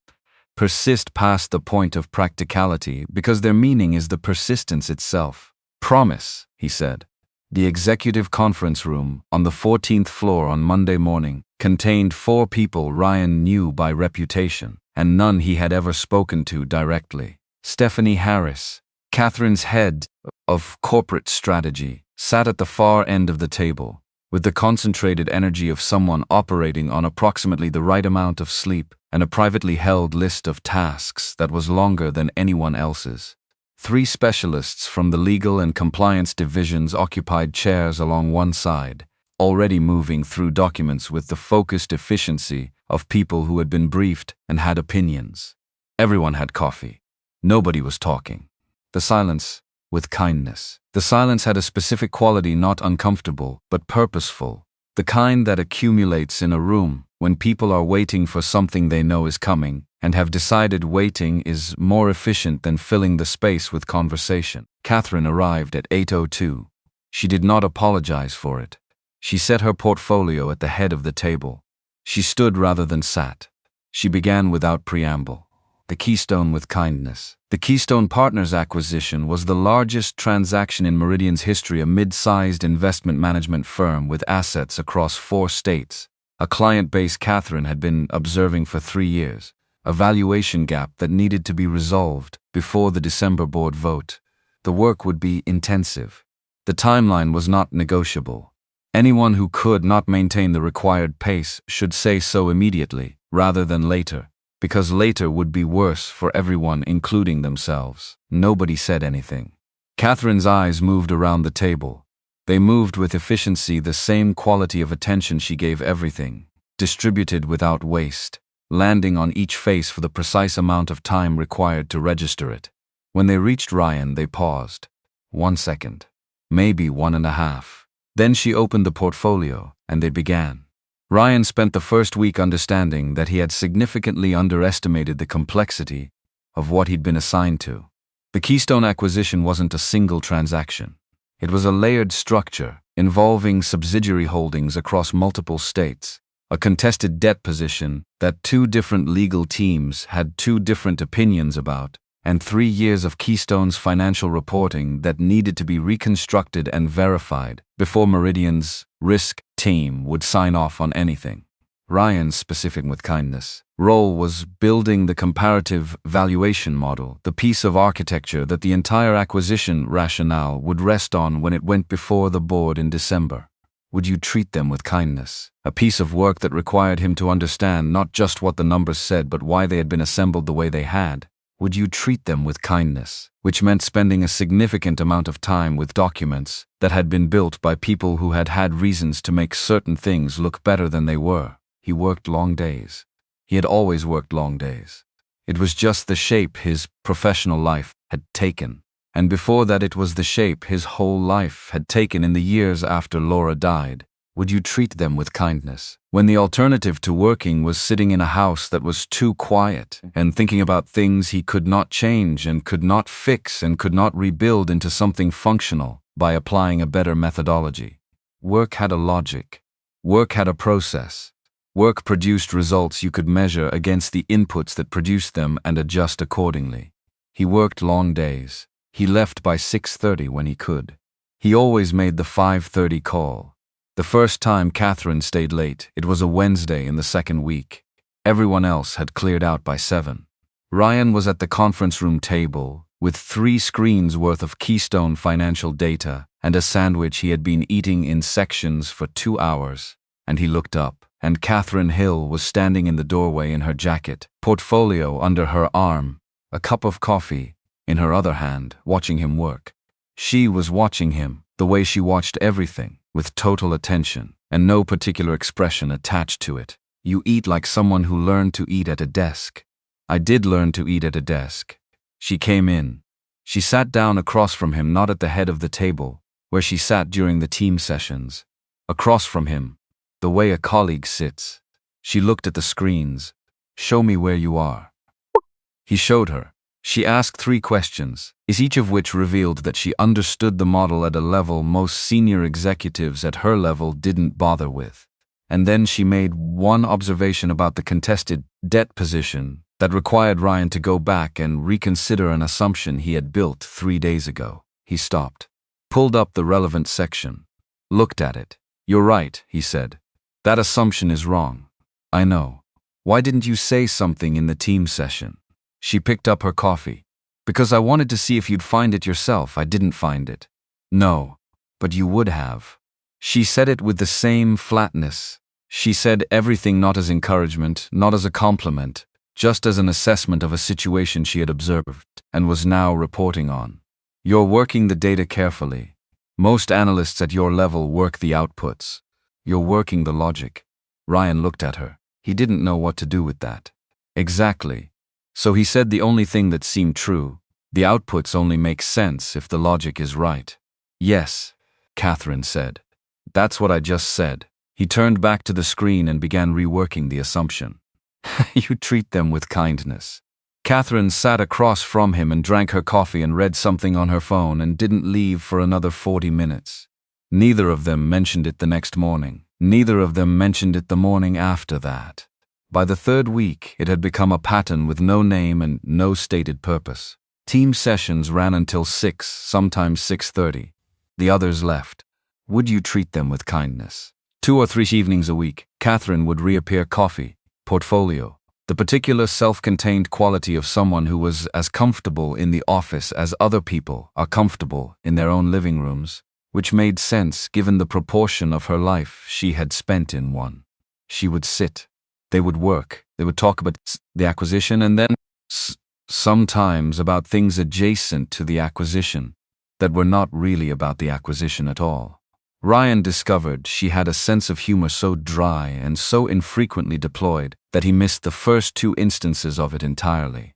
Speaker 1: persist past the point of practicality because their meaning is the persistence itself. Promise, he said. The executive conference room on the 14th floor on Monday morning contained 4 people Ryan knew by reputation, and none he had ever spoken to directly. Stephanie Harris, Katherine's head of corporate strategy, sat at the far end of the table, with the concentrated energy of someone operating on approximately the right amount of sleep and a privately held list of tasks that was longer than anyone else's. 3 specialists from the legal and compliance divisions occupied chairs along one side, already moving through documents with the focused efficiency of people who had been briefed and had opinions. Everyone had coffee. Nobody was talking. The silence, with kindness. The silence had a specific quality, not uncomfortable, but purposeful, the kind that accumulates in a room when people are waiting for something they know is coming and have decided waiting is more efficient than filling the space with conversation. Katherine arrived at 8:02. She did not apologize for it. She set her portfolio at the head of the table. She stood rather than sat. She began without preamble. The Keystone with kindness. The Keystone Partners acquisition was the largest transaction in Meridian's history, a mid-sized investment management firm with assets across 4 states, a client base Katherine had been observing for 3 years, a valuation gap that needed to be resolved before the December board vote. The work would be intensive. The timeline was not negotiable. Anyone who could not maintain the required pace should say so immediately, rather than later, because later would be worse for everyone, including themselves. Nobody said anything. Katherine's eyes moved around the table. They moved with efficiency, the same quality of attention she gave everything, distributed without waste, landing on each face for the precise amount of time required to register it. When they reached Ryan, they paused. 1 second. Maybe 1.5. Then she opened the portfolio, and they began. Ryan spent the first week understanding that he had significantly underestimated the complexity of what he'd been assigned to. The Keystone acquisition wasn't a single transaction. It was a layered structure involving subsidiary holdings across multiple states, a contested debt position that two different legal teams had two different opinions about, and 3 years of Keystone's financial reporting that needed to be reconstructed and verified before Meridian's risk team would sign off on anything. Ryan's, specific with kindness, role was building the comparative valuation model, the piece of architecture that the entire acquisition rationale would rest on when it went before the board in December. Would you treat them with kindness? A piece of work that required him to understand not just what the numbers said but why they had been assembled the way they had. Would you treat them with kindness? Which meant spending a significant amount of time with documents that had been built by people who had had reasons to make certain things look better than they were. He worked long days. He had always worked long days. It was just the shape his professional life had taken. And before that it was the shape his whole life had taken in the years after Laura died. Would you treat them with kindness? When the alternative to working was sitting in a house that was too quiet and thinking about things he could not change and could not fix and could not rebuild into something functional by applying a better methodology. Work had a logic. Work had a process. Work produced results you could measure against the inputs that produced them and adjust accordingly. He worked long days. He left by 6:30 when he could. He always made the 5:30 call. The first time Katherine stayed late, it was a Wednesday in the second week. Everyone else had cleared out by 7. Ryan was at the conference room table with 3 screens worth of Keystone financial data and a sandwich he had been eating in sections for 2 hours, and he looked up, and Katherine Hill was standing in the doorway in her jacket, portfolio under her arm, a cup of coffee in her other hand, watching him work. She was watching him the way she watched everything, with total attention and no particular expression attached to it. You eat like someone who learned to eat at a desk. I did learn to eat at a desk. She came in. She sat down across from him, not at the head of the table, where she sat during the team sessions. Across from him, the way a colleague sits. She looked at the screens. Show me where you are. He showed her. She asked 3 questions, each of which revealed that she understood the model at a level most senior executives at her level didn't bother with. And then she made one observation about the contested debt position that required Ryan to go back and reconsider an assumption he had built 3 days ago. He stopped, pulled up the relevant section, looked at it. You're right, he said. That assumption is wrong. I know. Why didn't you say something in the team session? She picked up her coffee. Because I wanted to see if you'd find it yourself. I didn't find it. No, but you would have. She said it with the same flatness. She said everything not as encouragement, not as a compliment, just as an assessment of a situation she had observed and was now reporting on. You're working the data carefully. Most analysts at your level work the outputs. You're working the logic. Ryan looked at her. He didn't know what to do with that. Exactly. So he said the only thing that seemed true. The outputs only make sense if the logic is right. Yes, Katherine said. That's what I just said. He turned back to the screen and began reworking the assumption. You treat them with kindness. Katherine sat across from him and drank her coffee and read something on her phone and didn't leave for another 40 minutes. Neither of them mentioned it the next morning. Neither of them mentioned it the morning after that. By the 3rd week, it had become a pattern with no name and no stated purpose. Team sessions ran until 6, sometimes 6:30. The others left. Would you treat them with kindness? 2 or 3 evenings a week, Katherine would reappear, coffee, portfolio, the particular self-contained quality of someone who was as comfortable in the office as other people are comfortable in their own living rooms, which made sense given the proportion of her life she had spent in one. She would sit. They would work. They would talk about the acquisition and then sometimes about things adjacent to the acquisition that were not really about the acquisition at all. Ryan discovered she had a sense of humor so dry and so infrequently deployed that he missed the first 2 instances of it entirely.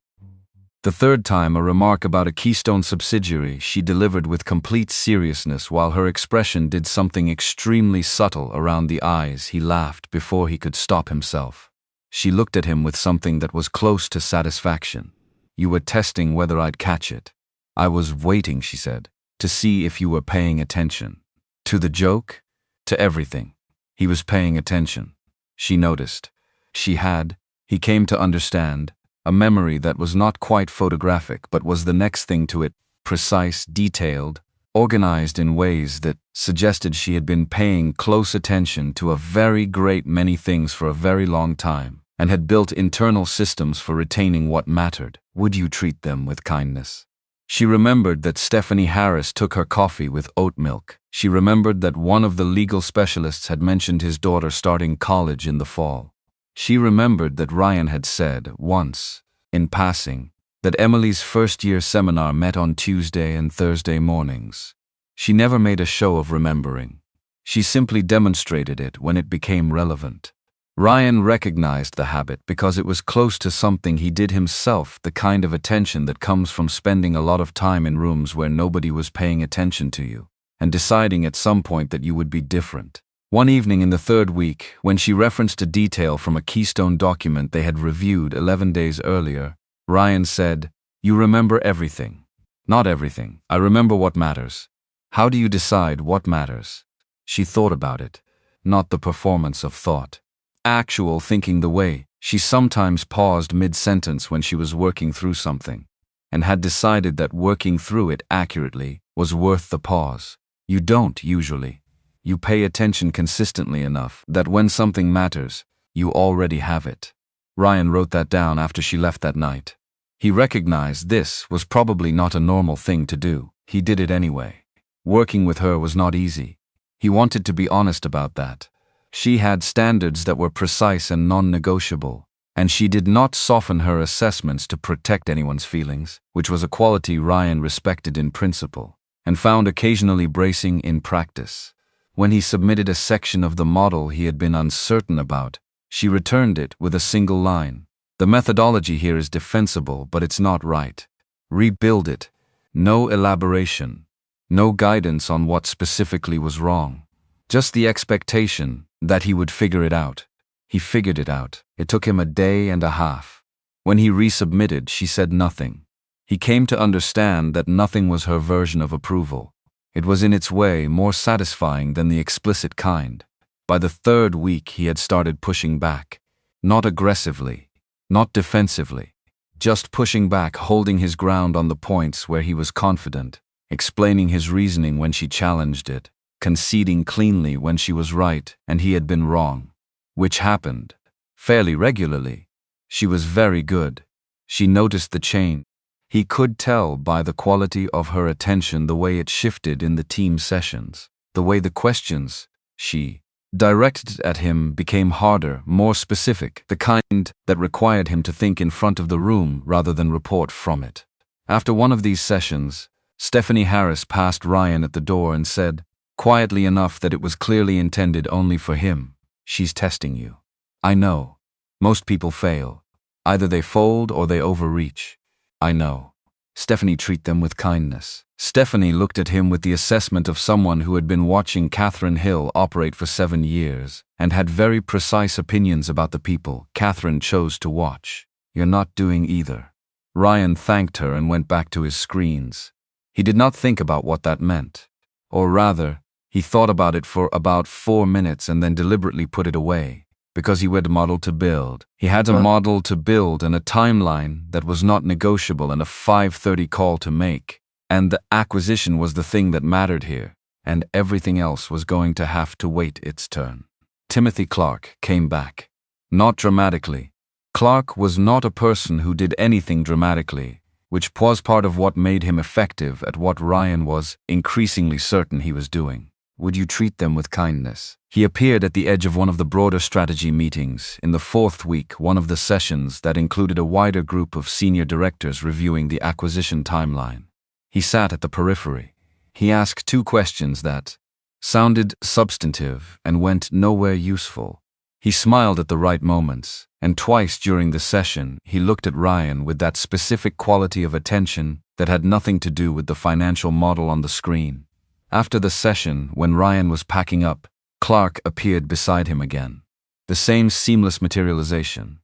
Speaker 1: The 3rd time, a remark about a Keystone subsidiary she delivered with complete seriousness while her expression did something extremely subtle around the eyes. He laughed before he could stop himself. She looked at him with something that was close to satisfaction. You were testing whether I'd catch it. I was waiting, she said, to see if you were paying attention. To the joke? To everything. He was paying attention. She noticed. She had, he came to understand, a memory that was not quite photographic but was the next thing to it, precise, detailed, organized in ways that suggested she had been paying close attention to a very great many things for a very long time, and had built internal systems for retaining what mattered. Would you treat them with kindness? She remembered that Stephanie Harris took her coffee with oat milk. She remembered that one of the legal specialists had mentioned his daughter starting college in the fall. She remembered that Ryan had said, once, in passing, that Emily's first-year seminar met on Tuesday and Thursday mornings. She never made a show of remembering. She simply demonstrated it when it became relevant. Ryan recognized the habit because it was close to something he did himself, the kind of attention that comes from spending a lot of time in rooms where nobody was paying attention to you, and deciding at some point that you would be different. One evening in the third week, when she referenced a detail from a Keystone document they had reviewed 11 days earlier, Ryan said, "You remember everything." "Not everything. I remember what matters." "How do you decide what matters?" She thought about it. Not the performance of thought. Actual thinking, the way she sometimes paused mid-sentence when she was working through something, and had decided that working through it accurately was worth the pause. You don't, usually. You pay attention consistently enough that when something matters, you already have it. Ryan wrote that down after she left that night. He recognized this was probably not a normal thing to do. He did it anyway. Working with her was not easy. He wanted to be honest about that. She had standards that were precise and non-negotiable, and she did not soften her assessments to protect anyone's feelings, which was a quality Ryan respected in principle, and found occasionally bracing in practice. When he submitted a section of the model he had been uncertain about, she returned it with a single line. "The methodology here is defensible, but it's not right. Rebuild it." No elaboration. No guidance on what specifically was wrong. Just the expectation that he would figure it out. He figured it out. It took him a day and a half. When he resubmitted, she said nothing. He came to understand that nothing was her version of approval. It was in its way more satisfying than the explicit kind. By the third week, he had started pushing back. Not aggressively, not defensively. Just pushing back, holding his ground on the points where he was confident, explaining his reasoning when she challenged it, conceding cleanly when she was right and he had been wrong. Which happened fairly regularly. She was very good. She noticed the change. He could tell by the quality of her attention, the way it shifted in the team sessions, the way the questions she directed at him became harder, more specific, the kind that required him to think in front of the room rather than report from it. After one of these sessions, Stephanie Harris passed Ryan at the door and said, quietly enough that it was clearly intended only for him, "She's testing you. I know. Most people fail. Either they fold or they overreach. I know. Stephanie, treat them with kindness." Stephanie looked at him with the assessment of someone who had been watching Katherine Hill operate for 7 years and had very precise opinions about the people Katherine chose to watch. "You're not doing either." Ryan thanked her and went back to his screens. He did not think about what that meant. Or rather, he thought about it for about 4 minutes and then deliberately put it away. Because he had a model to build. He had a model to build and a timeline that was not negotiable and a 5:30 call to make. And the acquisition was the thing that mattered here, and everything else was going to have to wait its turn. Timothy Clark came back. Not dramatically. Clark was not a person who did anything dramatically, which was part of what made him effective at what Ryan was increasingly certain he was doing. Would you treat them with kindness? He appeared at the edge of one of the broader strategy meetings, in the 4th week, one of the sessions that included a wider group of senior directors reviewing the acquisition timeline. He sat at the periphery. He asked 2 questions that sounded substantive and went nowhere useful. He smiled at the right moments, and twice during the session he looked at Ryan with that specific quality of attention that had nothing to do with the financial model on the screen. After the session, when Ryan was packing up, Clark appeared beside him again. The same seamless materialization.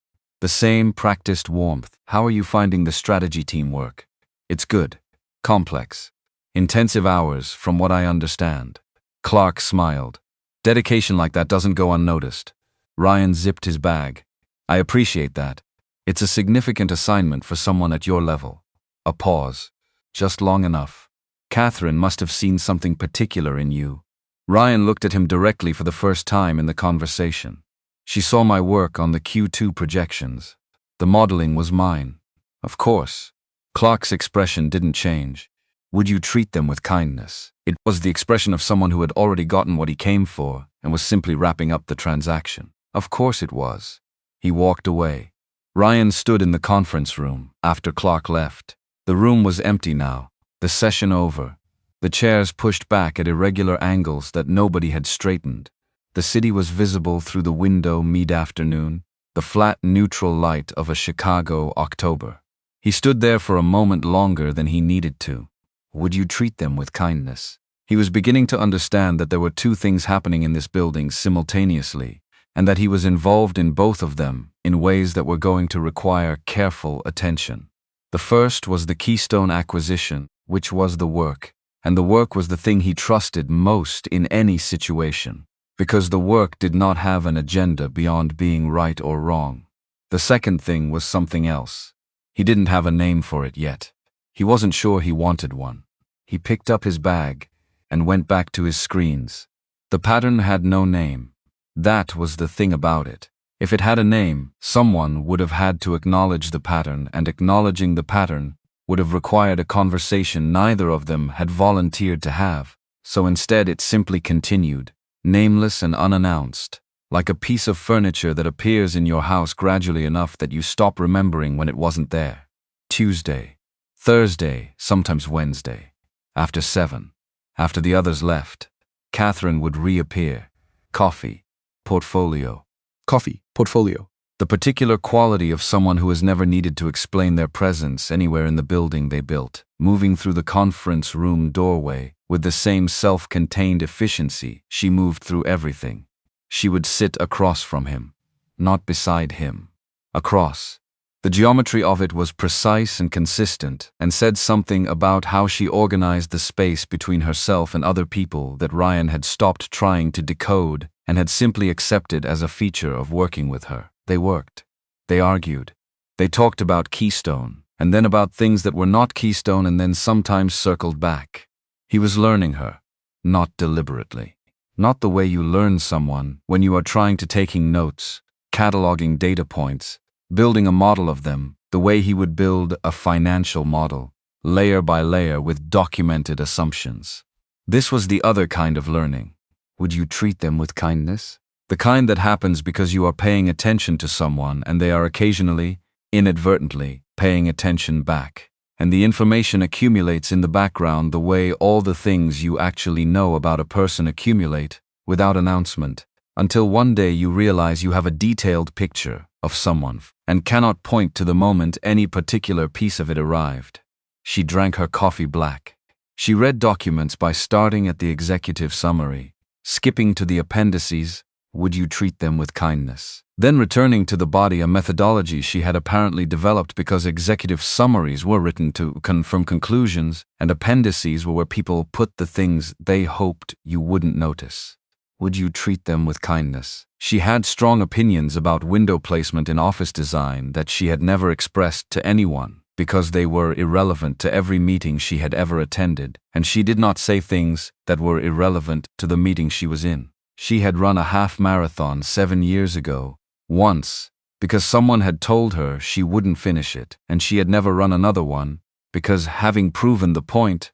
Speaker 1: The same practiced warmth. How are you finding the strategy team work? It's good. Complex. Intensive hours, from what I understand. Clark smiled. Dedication like that doesn't go unnoticed. Ryan zipped his bag. I appreciate that. It's a significant assignment for someone at your level. A pause. Just long enough. Katherine must have seen something particular in you. Ryan looked at him directly for the first time in the conversation. She saw my work on the Q2 projections. The modeling was mine. Of course. Clark's expression didn't change. Would you treat them with kindness? It was the expression of someone who had already gotten what he came for and was simply wrapping up the transaction. Of course it was. He walked away. Ryan stood in the conference room after Clark left. The room was empty now, the session over. The chairs pushed back at irregular angles that nobody had straightened. The city was visible through the window mid-afternoon, the flat neutral light of a Chicago October. He stood there for a moment longer than he needed to. Would you treat them with kindness? He was beginning to understand that there were two things happening in this building simultaneously, and that he was involved in both of them in ways that were going to require careful attention. The first was the Keystone acquisition, which was the work, and the work was the thing he trusted most in any situation, because the work did not have an agenda beyond being right or wrong. The second thing was something else. He didn't have a name for it yet. He wasn't sure he wanted one. He picked up his bag and went back to his screens. The pattern had no name. That was the thing about it. If it had a name, someone would have had to acknowledge the pattern, and acknowledging the pattern would have required a conversation neither of them had volunteered to have. So instead it simply continued, nameless and unannounced, like a piece of furniture that appears in your house gradually enough that you stop remembering when it wasn't there. Tuesday, Thursday, sometimes Wednesday. After 7. After the others left, Katherine would reappear. Coffee, portfolio.
Speaker 2: Coffee, portfolio.
Speaker 1: The particular quality of someone who has never needed to explain their presence anywhere in the building they built, moving through the conference room doorway with the same self-contained efficiency she moved through everything. She would sit across from him, not beside him. Across. The geometry of it was precise and consistent, and said something about how she organized the space between herself and other people that Ryan had stopped trying to decode and had simply accepted as a feature of working with her. They worked. They argued. They talked about Keystone, and then about things that were not Keystone, and then sometimes circled back. He was learning her, not deliberately. Not the way you learn someone when you are trying to taking notes, cataloging data points, building a model of them, the way he would build a financial model, layer by layer with documented assumptions. This was the other kind of learning. Would you treat them with kindness? The kind that happens because you are paying attention to someone and they are occasionally, inadvertently, paying attention back. And the information accumulates in the background the way all the things you actually know about a person accumulate, without announcement, until one day you realize you have a detailed picture of someone and cannot point to the moment any particular piece of it arrived. She drank her coffee black. She read documents by starting at the executive summary, skipping to the appendices, would you treat them with kindness, then returning to the body, a methodology she had apparently developed because executive summaries were written to confirm conclusions and appendices were where people put the things they hoped you wouldn't notice. Would you treat them with kindness? She had strong opinions about window placement in office design that she had never expressed to anyone because they were irrelevant to every meeting she had ever attended, and she did not say things that were irrelevant to the meeting she was in. She had run a half marathon 7 years ago, once, because someone had told her she wouldn't finish it, and she had never run another one, because having proven the point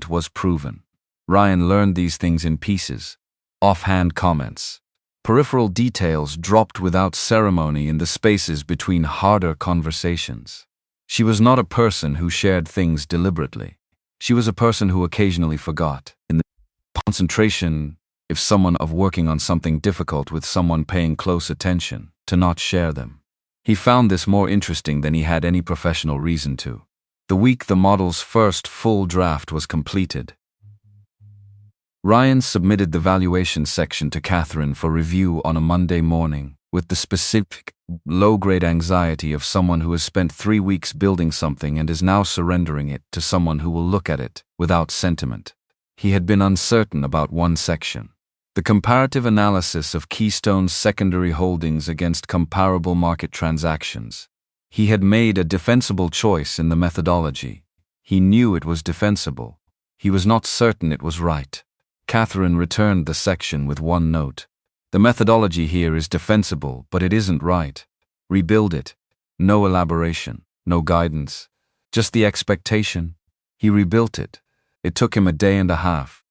Speaker 1: was proven. Ryan learned these things in pieces. Offhand comments. Peripheral details dropped without ceremony in the spaces between harder conversations. She was not a person who shared things deliberately. She was a person who occasionally forgot. In the concentration, if someone of working on something difficult with someone paying close attention, to not share them. He found this more interesting than he had any professional reason to. The week the model's first full draft was completed, Ryan submitted the valuation section to Katherine for review on a Monday morning, with the specific low-grade anxiety of someone who has spent 3 weeks building something and is now surrendering it to someone who will look at it without sentiment. He had been uncertain about one section: the comparative analysis of Keystone's secondary holdings against comparable market transactions. He had made a defensible choice in the methodology. He knew it was defensible. He was not certain it was right. Katherine returned the section with one note: the methodology here is defensible, but it isn't right. Rebuild it. No elaboration, no guidance, just the expectation. He rebuilt it. It took him a day and a half.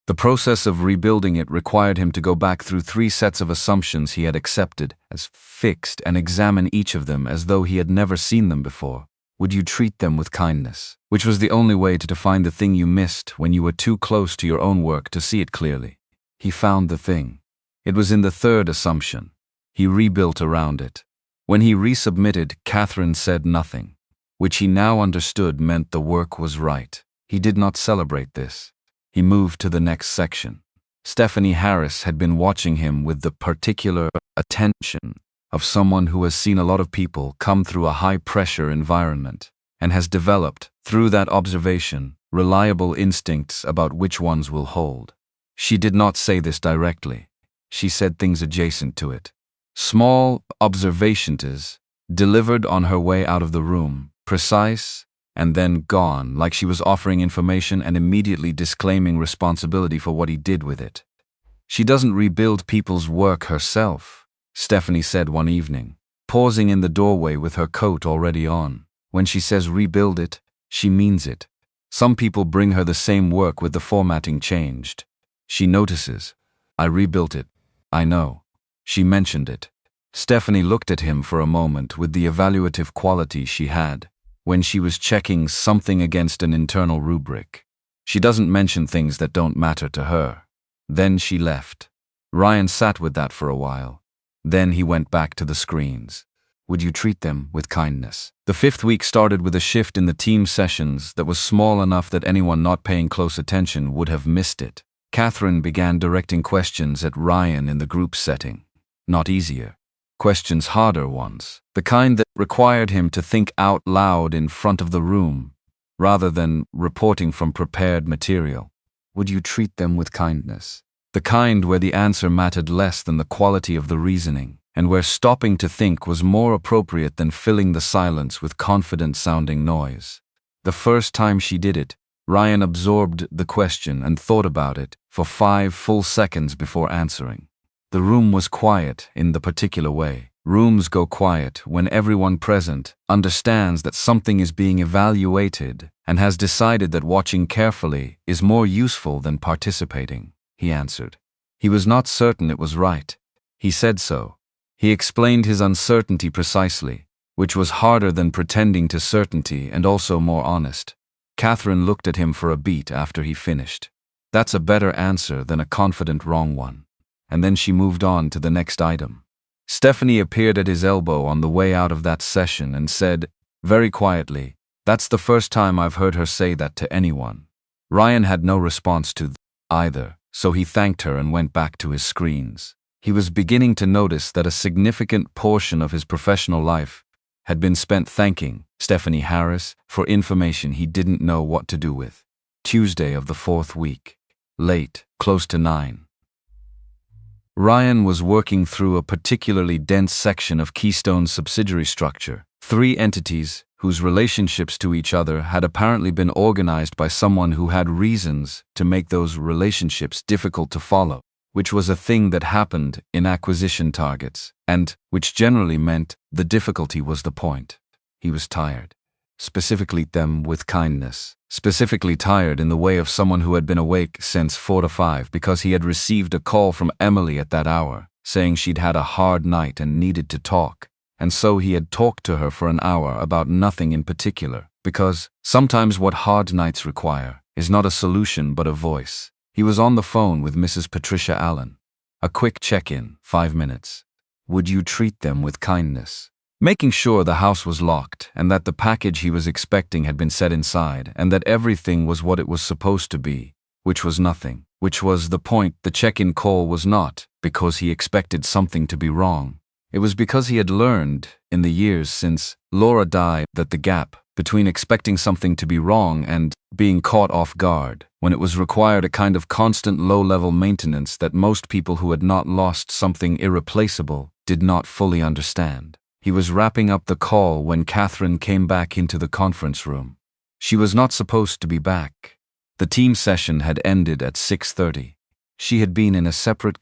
Speaker 1: The process of rebuilding it required him to go back through 3 sets of assumptions he had accepted as fixed and examine each of them as though he had never seen them before. Would you treat them with kindness? Which was the only way to define the thing you missed when you were too close to your own work to see it clearly. He found the thing. It was in the 3rd assumption. He rebuilt around it. When he resubmitted, Katherine said nothing, which he now understood meant the work was right. He did not celebrate this. He moved to the next section. Stephanie Harris had been watching him with the particular attention of someone who has seen a lot of people come through a high-pressure environment and has developed, through that observation, reliable instincts about which ones will hold. She did not say this directly. She said things adjacent to it. Small observations, delivered on her way out of the room, precise, and then gone, like she was offering information and immediately disclaiming responsibility for what he did with it. She doesn't rebuild people's work herself, Stephanie said one evening, pausing in the doorway with her coat already on. When she says rebuild it, she means it. Some people bring her the same work with the formatting changed. She notices. I rebuilt it. I know. She mentioned it. Stephanie looked at him for a moment with the evaluative quality she had when she was checking something against an internal rubric. She doesn't mention things that don't matter to her. Then she left. Ryan sat with that for a while. Then he went back to the screens. Would you treat them with kindness? The 5th week started with a shift in the team sessions that was small enough that anyone not paying close attention would have missed it. Katherine began directing questions at Ryan in the group setting. Not easier. Questions, harder ones. The kind that required him to think out loud in front of the room, rather than reporting from prepared material. Would you treat them with kindness? The kind where the answer mattered less than the quality of the reasoning, and where stopping to think was more appropriate than filling the silence with confident-sounding noise. The first time she did it, Ryan absorbed the question and thought about it for 5 full seconds before answering. The room was quiet in the particular way. Rooms go quiet when everyone present understands that something is being evaluated and has decided that watching carefully is more useful than participating, he answered. He was not certain it was right. He said so. He explained his uncertainty precisely, which was harder than pretending to certainty and also more honest. Katherine looked at him for a beat after he finished. That's a better answer than a confident wrong one. And then she moved on to the next item. Stephanie appeared at his elbow on the way out of that session and said, very quietly, that's the first time I've heard her say that to anyone. Ryan had no response to either, so he thanked her and went back to his screens. He was beginning to notice that a significant portion of his professional life had been spent thanking Stephanie Harris for information he didn't know what to do with. Tuesday of the 4th week. Late, close to 9. Ryan was working through a particularly dense section of Keystone's subsidiary structure. 3 entities whose relationships to each other had apparently been organized by someone who had reasons to make those relationships difficult to follow, which was a thing that happened in acquisition targets, and which generally meant the difficulty was the point. He was tired. Specifically them with kindness. Specifically tired in the way of someone who had been awake since 4 to 5 because he had received a call from Emily at that hour, saying she'd had a hard night and needed to talk. And so he had talked to her for an hour about nothing in particular, because sometimes what hard nights require is not a solution but a voice. He was on the phone with Mrs. Patricia Allen. A quick check-in, 5 minutes. Would you treat them with kindness? Making sure the house was locked and that the package he was expecting had been set inside and that everything was what it was supposed to be, which was nothing, which was the point the check-in call was not, because he expected something to be wrong. It was because he had learned, in the years since Laura died, that the gap between expecting something to be wrong and being caught off guard, when it was required a kind of constant low-level maintenance that most people who had not lost something irreplaceable did not fully understand. He was wrapping up the call when Katherine came back into the conference room. She was not supposed to be back. The team session had ended at 6:30. She had been in a separate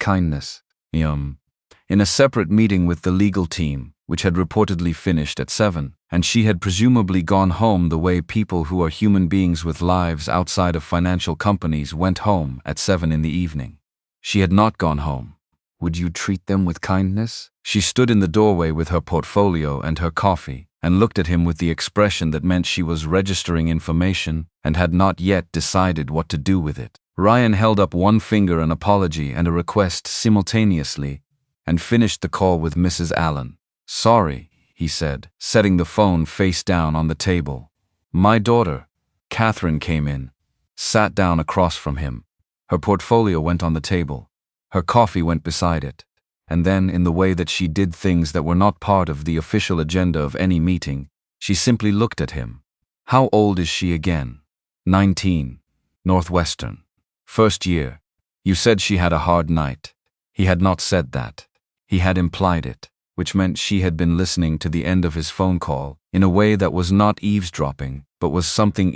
Speaker 1: in a separate meeting with the legal team, which had reportedly finished at 7, and she had presumably gone home the way people who are human beings with lives outside of financial companies went home at 7 in the evening. She had not gone home. Would you treat them with kindness? She stood in the doorway with her portfolio and her coffee, and looked at him with the expression that meant she was registering information and had not yet decided what to do with it. Ryan held up one finger, an apology and a request simultaneously, and finished the call with Mrs. Allen. "Sorry," he said, setting the phone face down on the table. "My daughter." Katherine came in, sat down across from him. Her portfolio went on the table. Her coffee went beside it. And then, in the way that she did things that were not part of the official agenda of any meeting, she simply looked at him. "How old is she again?" 19. Northwestern. First year. You said she had a hard night." He had not said that. He had implied it, which meant she had been listening to the end of his phone call in a way that was not eavesdropping, but was something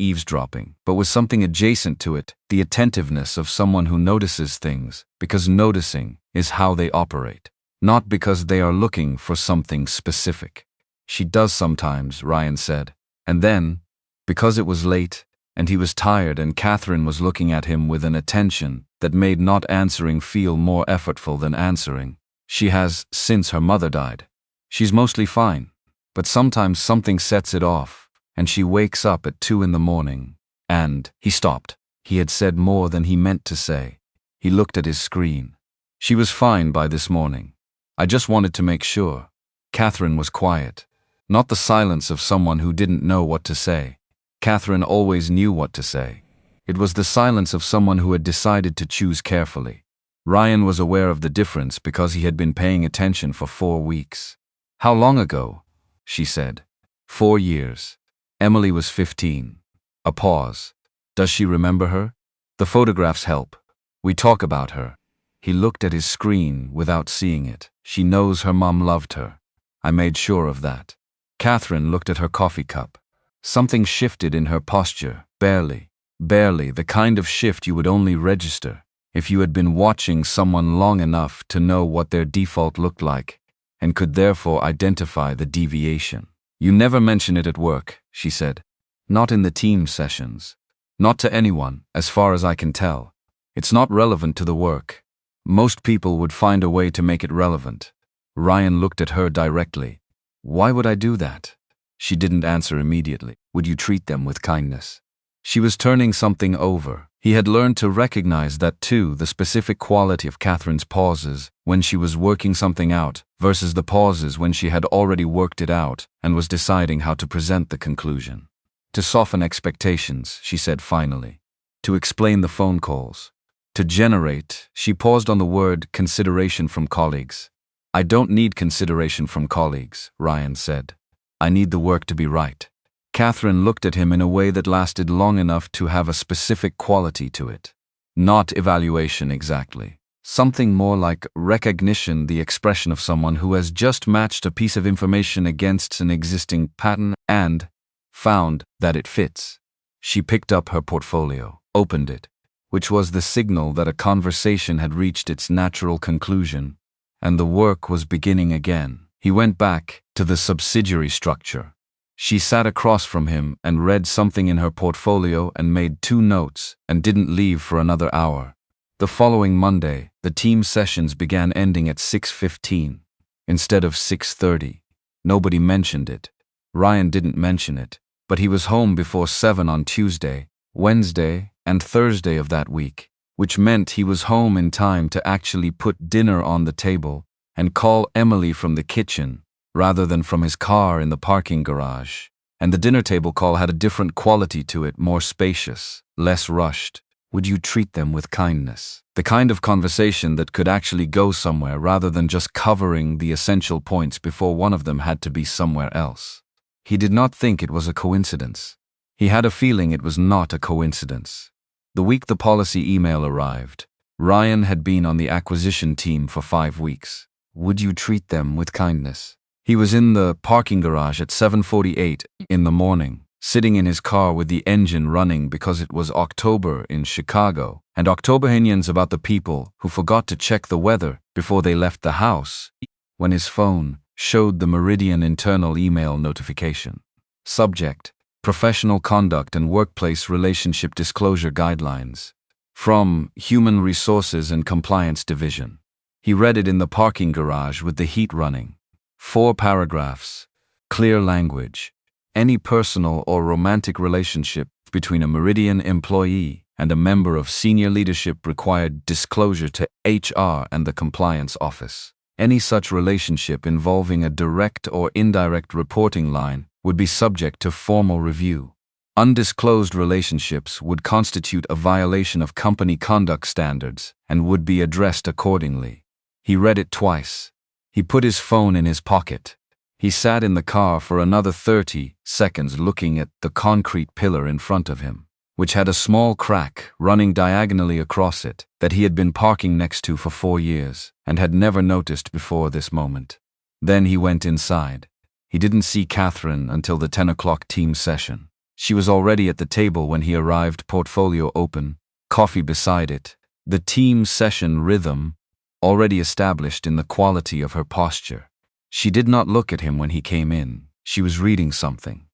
Speaker 1: adjacent to it, the attentiveness of someone who notices things, because noticing is how they operate, not because they are looking for something specific. "She does sometimes," Ryan said. And then, because it was late, and he was tired and Katherine was looking at him with an attention that made not answering feel more effortful than answering, "She has, since her mother died. She's mostly fine, but sometimes something sets it off, and she wakes up at 2 in the morning, and..." He stopped. He had said more than he meant to say. He looked at his screen. "She was fine by this morning. I just wanted to make sure." Katherine was quiet. Not the silence of someone who didn't know what to say. Katherine always knew what to say. It was the silence of someone who had decided to choose carefully. Ryan was aware of the difference because he had been paying attention for 4 weeks. "How long ago?" she said. 4 years. Emily was 15. A pause. "Does she remember her?" "The photographs help. We talk about her." He looked at his screen without seeing it. "She knows her mom loved her. I made sure of that." Katherine looked at her coffee cup. Something shifted in her posture, barely, the kind of shift you would only register if you had been watching someone long enough to know what their default looked like, and could therefore identify the deviation. "You never mention it at work," she said. "Not in the team sessions. Not to anyone, as far as I can tell. It's not relevant to the work. Most people would find a way to make it relevant." Ryan looked at her directly. "Why would I do that?" She didn't answer immediately. "Would you treat them with kindness?" She was turning something over. He had learned to recognize that too, the specific quality of Katherine's pauses when she was working something out versus the pauses when she had already worked it out and was deciding how to present the conclusion. "To soften expectations," she said finally. "To explain the phone calls. To generate," she paused on the word, "consideration from colleagues." "I don't need consideration from colleagues," Ryan said. "I need the work to be right." Katherine looked at him in a way that lasted long enough to have a specific quality to it. Not evaluation exactly. Something more like recognition, the expression of someone who has just matched a piece of information against an existing pattern and found that it fits. She picked up her portfolio, opened it, which was the signal that a conversation had reached its natural conclusion, and the work was beginning again. He went back to the subsidiary structure. She sat across from him and read something in her portfolio and made 2 notes and didn't leave for another hour. The following Monday, the team sessions began ending at 6:15 instead of 6:30. Nobody mentioned it. Ryan didn't mention it, but he was home before 7 on Tuesday, Wednesday, and Thursday of that week, which meant he was home in time to actually put dinner on the table and call Emily from the kitchen rather than from his car in the parking garage. And the dinner table call had a different quality to it, more spacious, less rushed. Would you treat them with kindness? The kind of conversation that could actually go somewhere rather than just covering the essential points before one of them had to be somewhere else. He did not think it was a coincidence. He had a feeling it was not a coincidence. The week the policy email arrived, Ryan had been on the acquisition team for 5 weeks. Would you treat them with kindness? He was in the parking garage at 7:48 in the morning, sitting in his car with the engine running because it was October in Chicago, and Octoberhenians about the people who forgot to check the weather before they left the house, when his phone showed the Meridian internal email notification. Subject: Professional Conduct and Workplace Relationship Disclosure Guidelines. From Human Resources and Compliance Division. He read it in the parking garage with the heat running. 4 paragraphs. Clear language. Any personal or romantic relationship between a Meridian employee and a member of senior leadership required disclosure to HR and the compliance office. Any such relationship involving a direct or indirect reporting line would be subject to formal review. Undisclosed relationships would constitute a violation of company conduct standards and would be addressed accordingly. He read it twice. He put his phone in his pocket. He sat in the car for another 30 seconds looking at the concrete pillar in front of him, which had a small crack running diagonally across it that he had been parking next to for 4 years and had never noticed before this moment. Then he went inside. He didn't see Katherine until the 10 o'clock team session. She was already at the table when he arrived, portfolio open, coffee beside it, the team session rhythm already established in the quality of her posture. She did not look at him when he came in. She was reading something.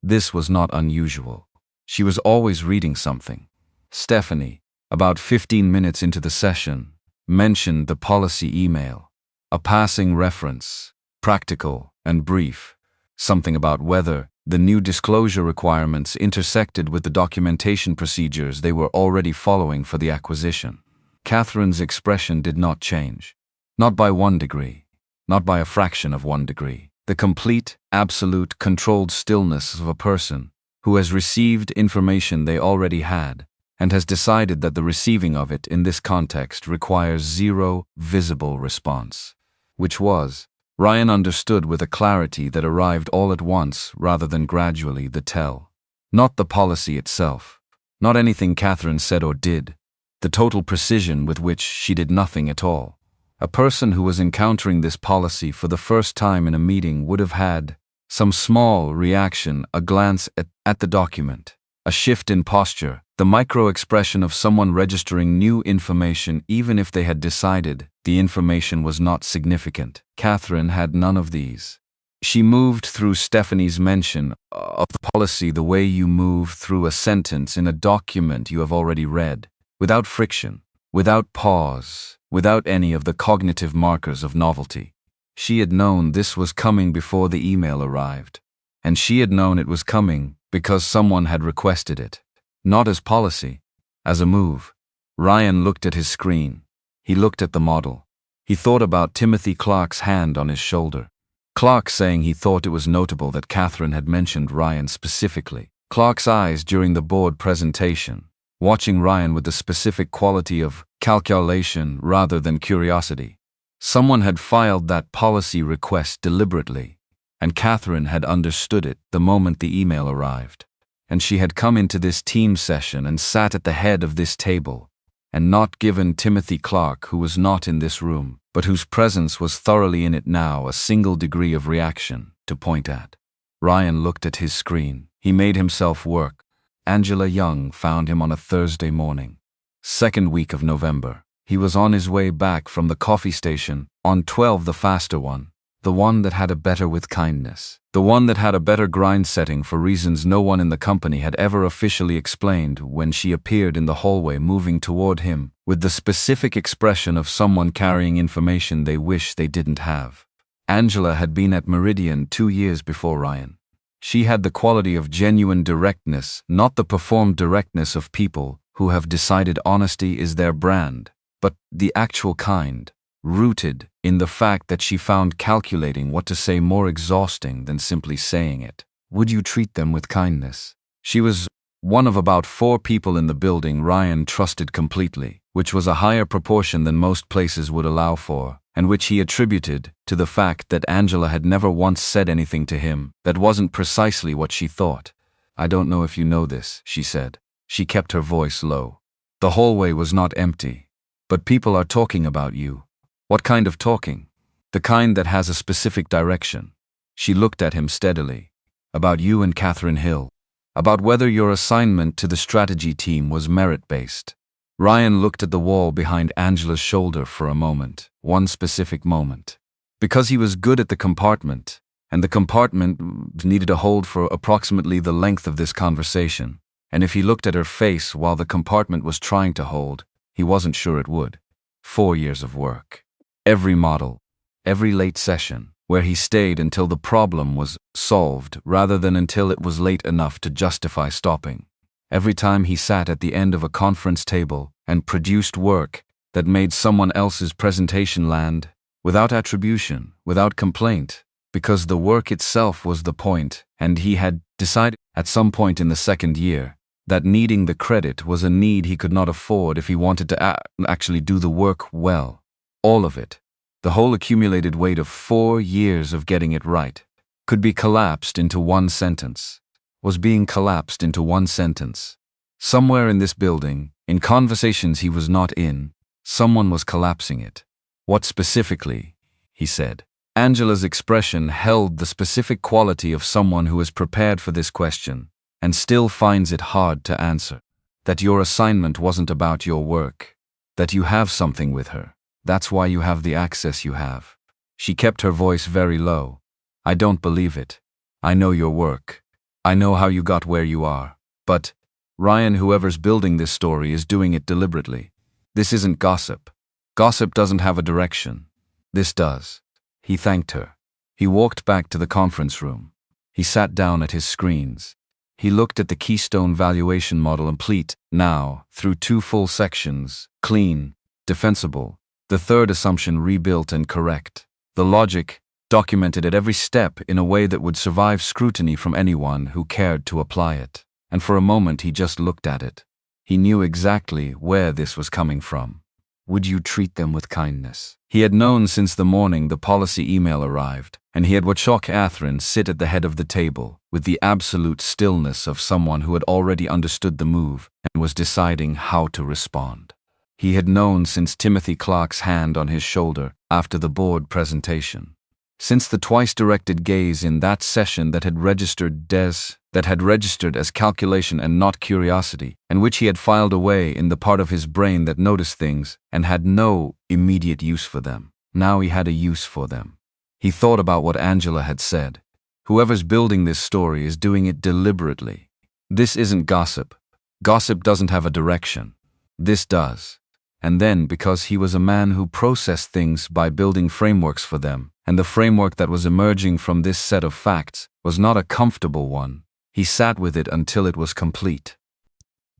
Speaker 1: This was not unusual. She was always reading something. Stephanie, about 15 minutes into the session, mentioned the policy email. A passing reference, practical and brief. Something about whether the new disclosure requirements intersected with the documentation procedures they were already following for the acquisition. Katherine's expression did not change. Not by 1 degree. Not by a fraction of 1 degree. The complete, absolute, controlled stillness of a person who has received information they already had and has decided that the receiving of it in this context requires 0 visible response. Which was, Ryan understood with a clarity that arrived all at once rather than gradually, the tell. Not the policy itself. Not anything Katherine said or did. The total precision with which she did nothing at all. A person who was encountering this policy for the first time in a meeting would have had some small reaction, a glance at the document, a shift in posture, the micro-expression of someone registering new information even if they had decided the information was not significant. Katherine had none of these. She moved through Stephanie's mention of the policy the way you move through a sentence in a document you have already read, without friction, without pause, without any of the cognitive markers of novelty. She had known this was coming before the email arrived, and she had known it was coming because someone had requested it. Not as policy, as a move. Ryan looked at his screen. He looked at the model. He thought about Timothy Clark's hand on his shoulder. Clark saying he thought it was notable that Katherine had mentioned Ryan specifically. Clark's eyes during the board presentation, watching Ryan with the specific quality of calculation rather than curiosity. Someone had filed that policy request deliberately, and Katherine had understood it the moment the email arrived. And she had come into this team session and sat at the head of this table, and not given Timothy Clark, who was not in this room, but whose presence was thoroughly in it now, a single degree of reaction to point at. Ryan looked at his screen. He made himself work. Angela Young found him on a Thursday morning. 2nd week of November. He was on his way back from the coffee station, on 12, the faster one. The one that had a better with kindness. The one that had a better grind setting for reasons no one in the company had ever officially explained, when she appeared in the hallway moving toward him with the specific expression of someone carrying information they wish they didn't have. Angela had been at Meridian 2 years before Ryan. She had the quality of genuine directness, not the performed directness of people who have decided honesty is their brand, but the actual kind. Rooted in the fact that she found calculating what to say more exhausting than simply saying it. Would you treat them with kindness? She was One of about 4 people in the building Ryan trusted completely, which was a higher proportion than most places would allow for, and which he attributed to the fact that Angela had never once said anything to him that wasn't precisely what she thought. "I don't know if you know this," she said. She kept her voice low. "The hallway was not empty. But people are talking about you." "What kind of talking?" "The kind that has a specific direction." She looked at him steadily. "About you and Katherine Hill. About whether your assignment to the strategy team was merit-based." Ryan looked at the wall behind Angela's shoulder for a moment, one specific moment. Because he was good at the compartment, and the compartment needed to hold for approximately the length of this conversation, and if he looked at her face while the compartment was trying to hold, he wasn't sure it would. 4 years of work. Every model, every late session, where he stayed until the problem was solved rather than until it was late enough to justify stopping. Every time he sat at the end of a conference table and produced work that made someone else's presentation land, without attribution, without complaint, because the work itself was the point, and he had decided at some point in the second year that needing the credit was a need he could not afford if he wanted to actually do the work well. All of it, the whole accumulated weight of 4 years of getting it right, could be collapsed into one sentence. Was being collapsed into one sentence. Somewhere in this building, in conversations he was not in, someone was collapsing it. "What specifically?" he said. Angela's expression held the specific quality of someone who is prepared for this question and still finds it hard to answer. That your assignment wasn't about your work. That you have something with her. That's why you have the access you have. She kept her voice very low. "I don't believe it. I know your work. I know how you got where you are. But, Ryan, whoever's building this story is doing it deliberately. This isn't gossip. Gossip doesn't have a direction. This does." He thanked her. He walked back to the conference room. He sat down at his screens. He looked at the Keystone valuation model complete, now, through 2 full sections, clean, defensible, the third assumption rebuilt and correct. The logic, documented at every step in a way that would survive scrutiny from anyone who cared to apply it. And for a moment he just looked at it. He knew exactly where this was coming from. Would you treat them with kindness? He had known since the morning the policy email arrived, and he had watched Katherine sit at the head of the table, with the absolute stillness of someone who had already understood the move and was deciding how to respond. He had known since Timothy Clark's hand on his shoulder after the board presentation. Since the twice-directed gaze in that session that had registered as calculation and not curiosity, and which he had filed away in the part of his brain that noticed things and had no immediate use for them. Now he had a use for them. He thought about what Angela had said. Whoever's building this story is doing it deliberately. This isn't gossip. Gossip doesn't have a direction. This does. And then, because he was a man who processed things by building frameworks for them, and the framework that was emerging from this set of facts was not a comfortable one, he sat with it until it was complete.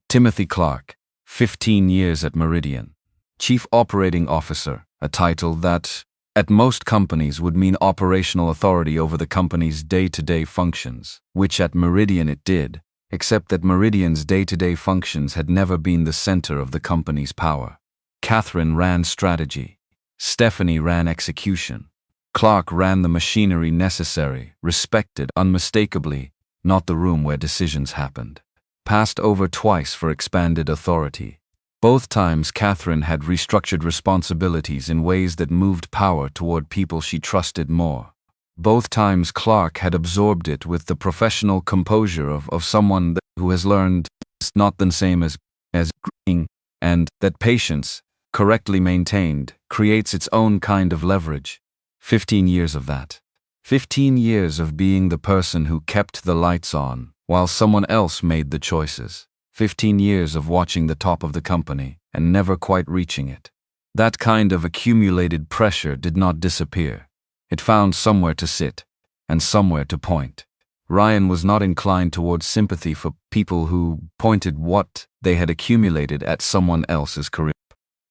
Speaker 1: Timothy Clark, 15 years at Meridian. Chief Operating Officer, a title that, at most companies, would mean operational authority over the company's day-to-day functions, which at Meridian it did, except that Meridian's day-to-day functions had never been the center of the company's power. Katherine ran strategy. Stephanie ran execution. Clark ran the machinery necessary, respected unmistakably, not the room where decisions happened. Passed over twice for expanded authority. Both times Katherine had restructured responsibilities in ways that moved power toward people she trusted more. Both times Clark had absorbed it with the professional composure of someone who has learned it's not the same as agreeing, and that patience, correctly maintained, creates its own kind of leverage. 15 years of that. 15 years of being the person who kept the lights on while someone else made the choices. 15 years of watching the top of the company and never quite reaching it. That kind of accumulated pressure did not disappear. It found somewhere to sit and somewhere to point. Ryan was not inclined towards sympathy for people who pointed what they had accumulated at someone else's career.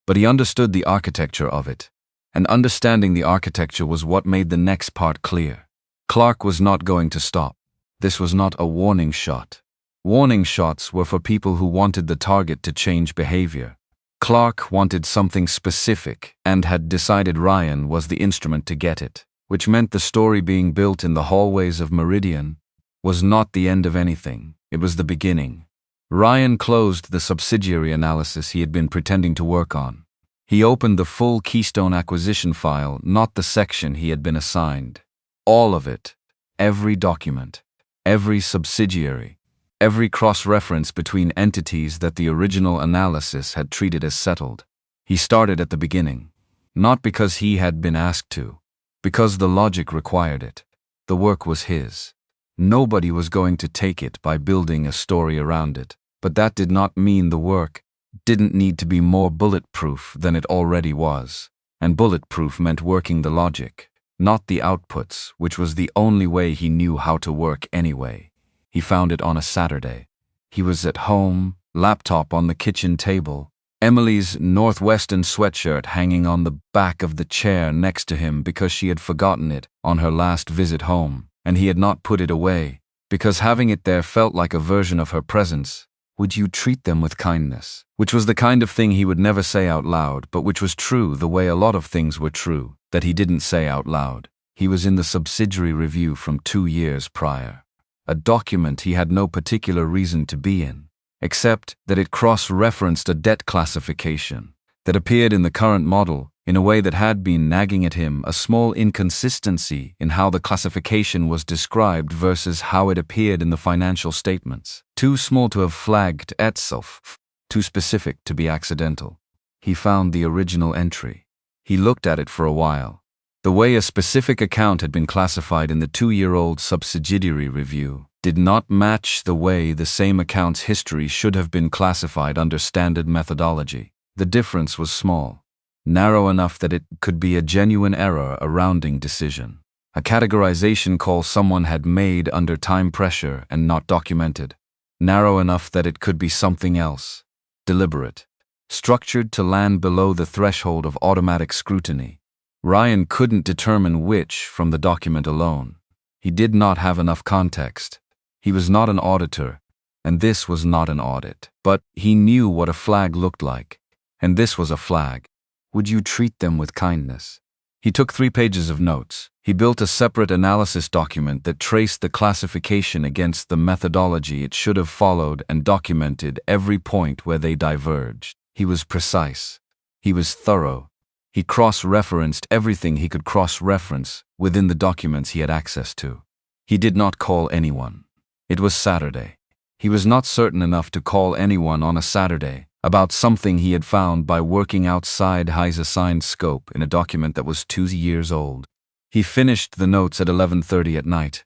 Speaker 1: But he understood the architecture of it, and understanding the architecture was what made the next part clear. Clark was not going to stop. This was not a warning shot. Warning shots were for people who wanted the target to change behavior. Clark wanted something specific and had decided Ryan was the instrument to get it, which meant the story being built in the hallways of Meridian was not the end of anything. It was the beginning. Ryan closed the subsidiary analysis he had been pretending to work on. He opened the full Keystone acquisition file, not the section he had been assigned. All of it. Every document. Every subsidiary. Every cross-reference between entities that the original analysis had treated as settled. He started at the beginning. Not because he had been asked to. Because the logic required it. The work was his. Nobody was going to take it by building a story around it. But that did not mean the work didn't need to be more bulletproof than it already was. And bulletproof meant working the logic, not the outputs, which was the only way he knew how to work anyway. He found it on a Saturday. He was at home, laptop on the kitchen table, Emily's Northwestern sweatshirt hanging on the back of the chair next to him because she had forgotten it on her last visit home, and he had not put it away, because having it there felt like a version of her presence. Would you treat them with kindness? Which was the kind of thing he would never say out loud, but which was true the way a lot of things were true, that he didn't say out loud. He was in the subsidiary review from 2 years prior. A document he had no particular reason to be in, except that it cross-referenced a debt classification that appeared in the current model in a way that had been nagging at him, a small inconsistency in how the classification was described versus how it appeared in the financial statements. Too small to have flagged itself, too specific to be accidental. He found the original entry. He looked at it for a while. The way a specific account had been classified in the 2-year-old subsidiary review did not match the way the same account's history should have been classified under standard methodology. The difference was small, narrow enough that it could be a genuine error, a rounding decision, a categorization call someone had made under time pressure and not documented, narrow enough that it could be something else, deliberate, structured to land below the threshold of automatic scrutiny. Ryan couldn't determine which from the document alone. He did not have enough context. He was not an auditor, and this was not an audit. But he knew what a flag looked like, and this was a flag. Would you treat them with kindness? He took 3 pages of notes. He built a separate analysis document that traced the classification against the methodology it should have followed and documented every point where they diverged. He was precise. He was thorough. He cross-referenced everything he could cross-reference within the documents he had access to. He did not call anyone. It was Saturday. He was not certain enough to call anyone on a Saturday about something he had found by working outside his assigned scope in a document that was 2 years old. He finished the notes at 11:30 at night.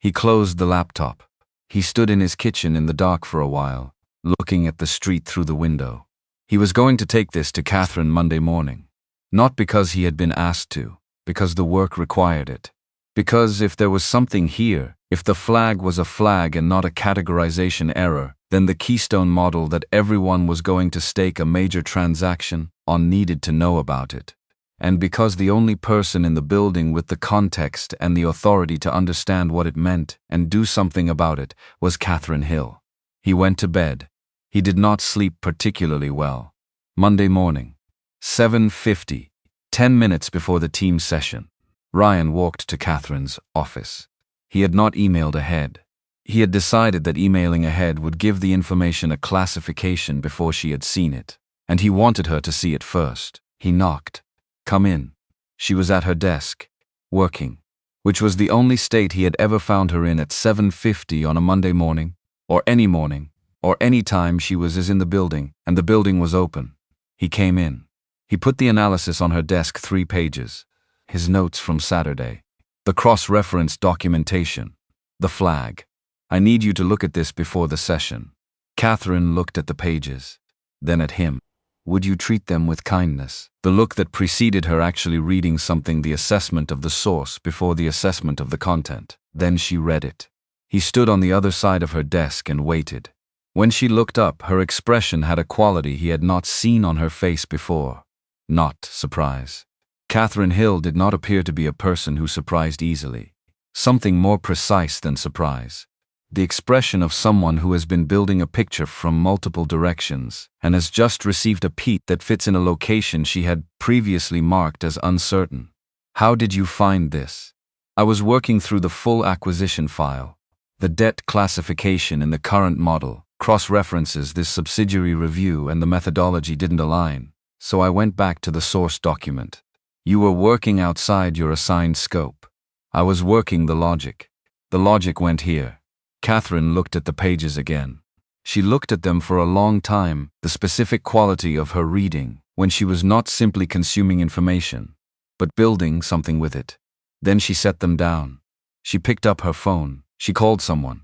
Speaker 1: He closed the laptop. He stood in his kitchen in the dark for a while, looking at the street through the window. He was going to take this to Katherine Monday morning. Not because he had been asked to, because the work required it. Because if there was something here, if the flag was a flag and not a categorization error, then the Keystone model that everyone was going to stake a major transaction on needed to know about it. And because the only person in the building with the context and the authority to understand what it meant and do something about it was Katherine Hill. He went to bed. He did not sleep particularly well. Monday morning, 7:50, 10 minutes before the team session, Ryan walked to Katherine's office. He had not emailed ahead. He had decided that emailing ahead would give the information a classification before she had seen it, and he wanted her to see it first. He knocked. "Come in." She was at her desk, working, which was the only state he had ever found her in at 7:50 on a Monday morning, or any time she was in the building, and the building was open. He came in. He put the analysis on her desk, 3 pages. His notes from Saturday. The cross-reference documentation. The flag. "I need you to look at this before the session." Katherine looked at the pages, then at him. Would you treat them with kindness? The look that preceded her actually reading something, the assessment of the source before the assessment of the content. Then she read it. He stood on the other side of her desk and waited. When she looked up, her expression had a quality he had not seen on her face before. Not surprise. Katherine Hill did not appear to be a person who surprised easily. Something more precise than surprise. the expression of someone who has been building a picture from multiple directions and has just received a piece that fits in a location she had previously marked as uncertain. How did you find this? I was working through the full acquisition file. The debt classification in the current model cross-references this subsidiary review and the methodology didn't align, so I went back to the source document. You were working outside your assigned scope. I was working the logic. The logic went here. Katherine looked at the pages again. She looked at them for a long time, the specific quality of her reading, when she was not simply consuming information, but building something with it. Then she set them down. She picked up her phone. She called someone.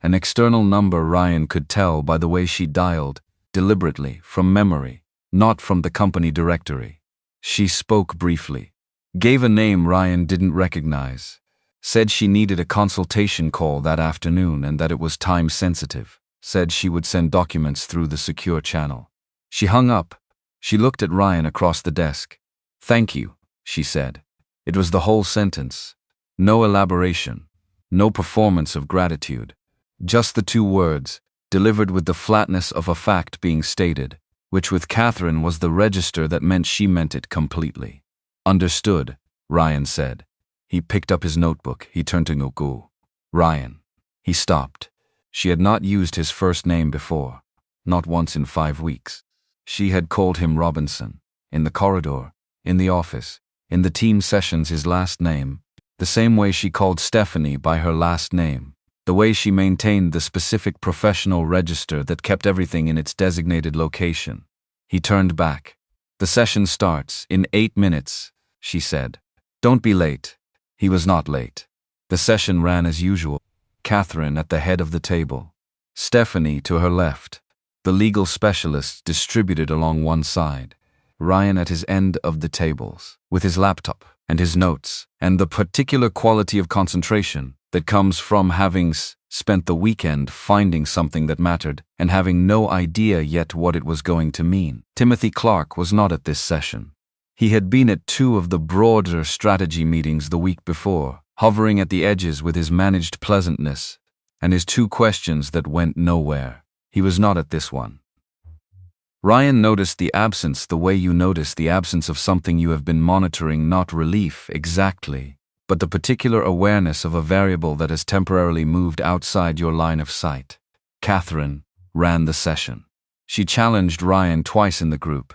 Speaker 1: An external number Ryan could tell by the way she dialed, deliberately, from memory, not from the company directory. She spoke briefly. Gave a name Ryan didn't recognize. Said she needed a consultation call that afternoon and that it was time-sensitive. Said she would send documents through the secure channel. She hung up. She looked at Ryan across the desk. "Thank you," she said. It was the whole sentence. No elaboration. No performance of gratitude. Just the two words, delivered with the flatness of a fact being stated, which with Katherine was the register that meant she meant it completely. "Understood," Ryan said. He picked up his notebook. He turned to Ngoku. "Ryan." He stopped. She had not used his first name before. Not once in 5 weeks. She had called him Robinson. In the corridor, in the office, in the team sessions his last name, the same way she called Stephanie by her last name, the way she maintained the specific professional register that kept everything in its designated location. He turned back. "The session starts in 8 minutes, she said. "Don't be late." He was not late. The session ran as usual. Katherine at the head of the table. Stephanie to her left. The legal specialists distributed along one side. Ryan at his end of the tables, with his laptop and his notes, and the particular quality of concentration that comes from having spent the weekend finding something that mattered and having no idea yet what it was going to mean. Timothy Clark was not at this session. He had been at 2 of the broader strategy meetings the week before, hovering at the edges with his managed pleasantness and his 2 questions that went nowhere. He was not at this one. Ryan noticed the absence the way you notice the absence of something you have been monitoring, not relief exactly, but the particular awareness of a variable that has temporarily moved outside your line of sight. Katherine ran the session. She challenged Ryan twice in the group.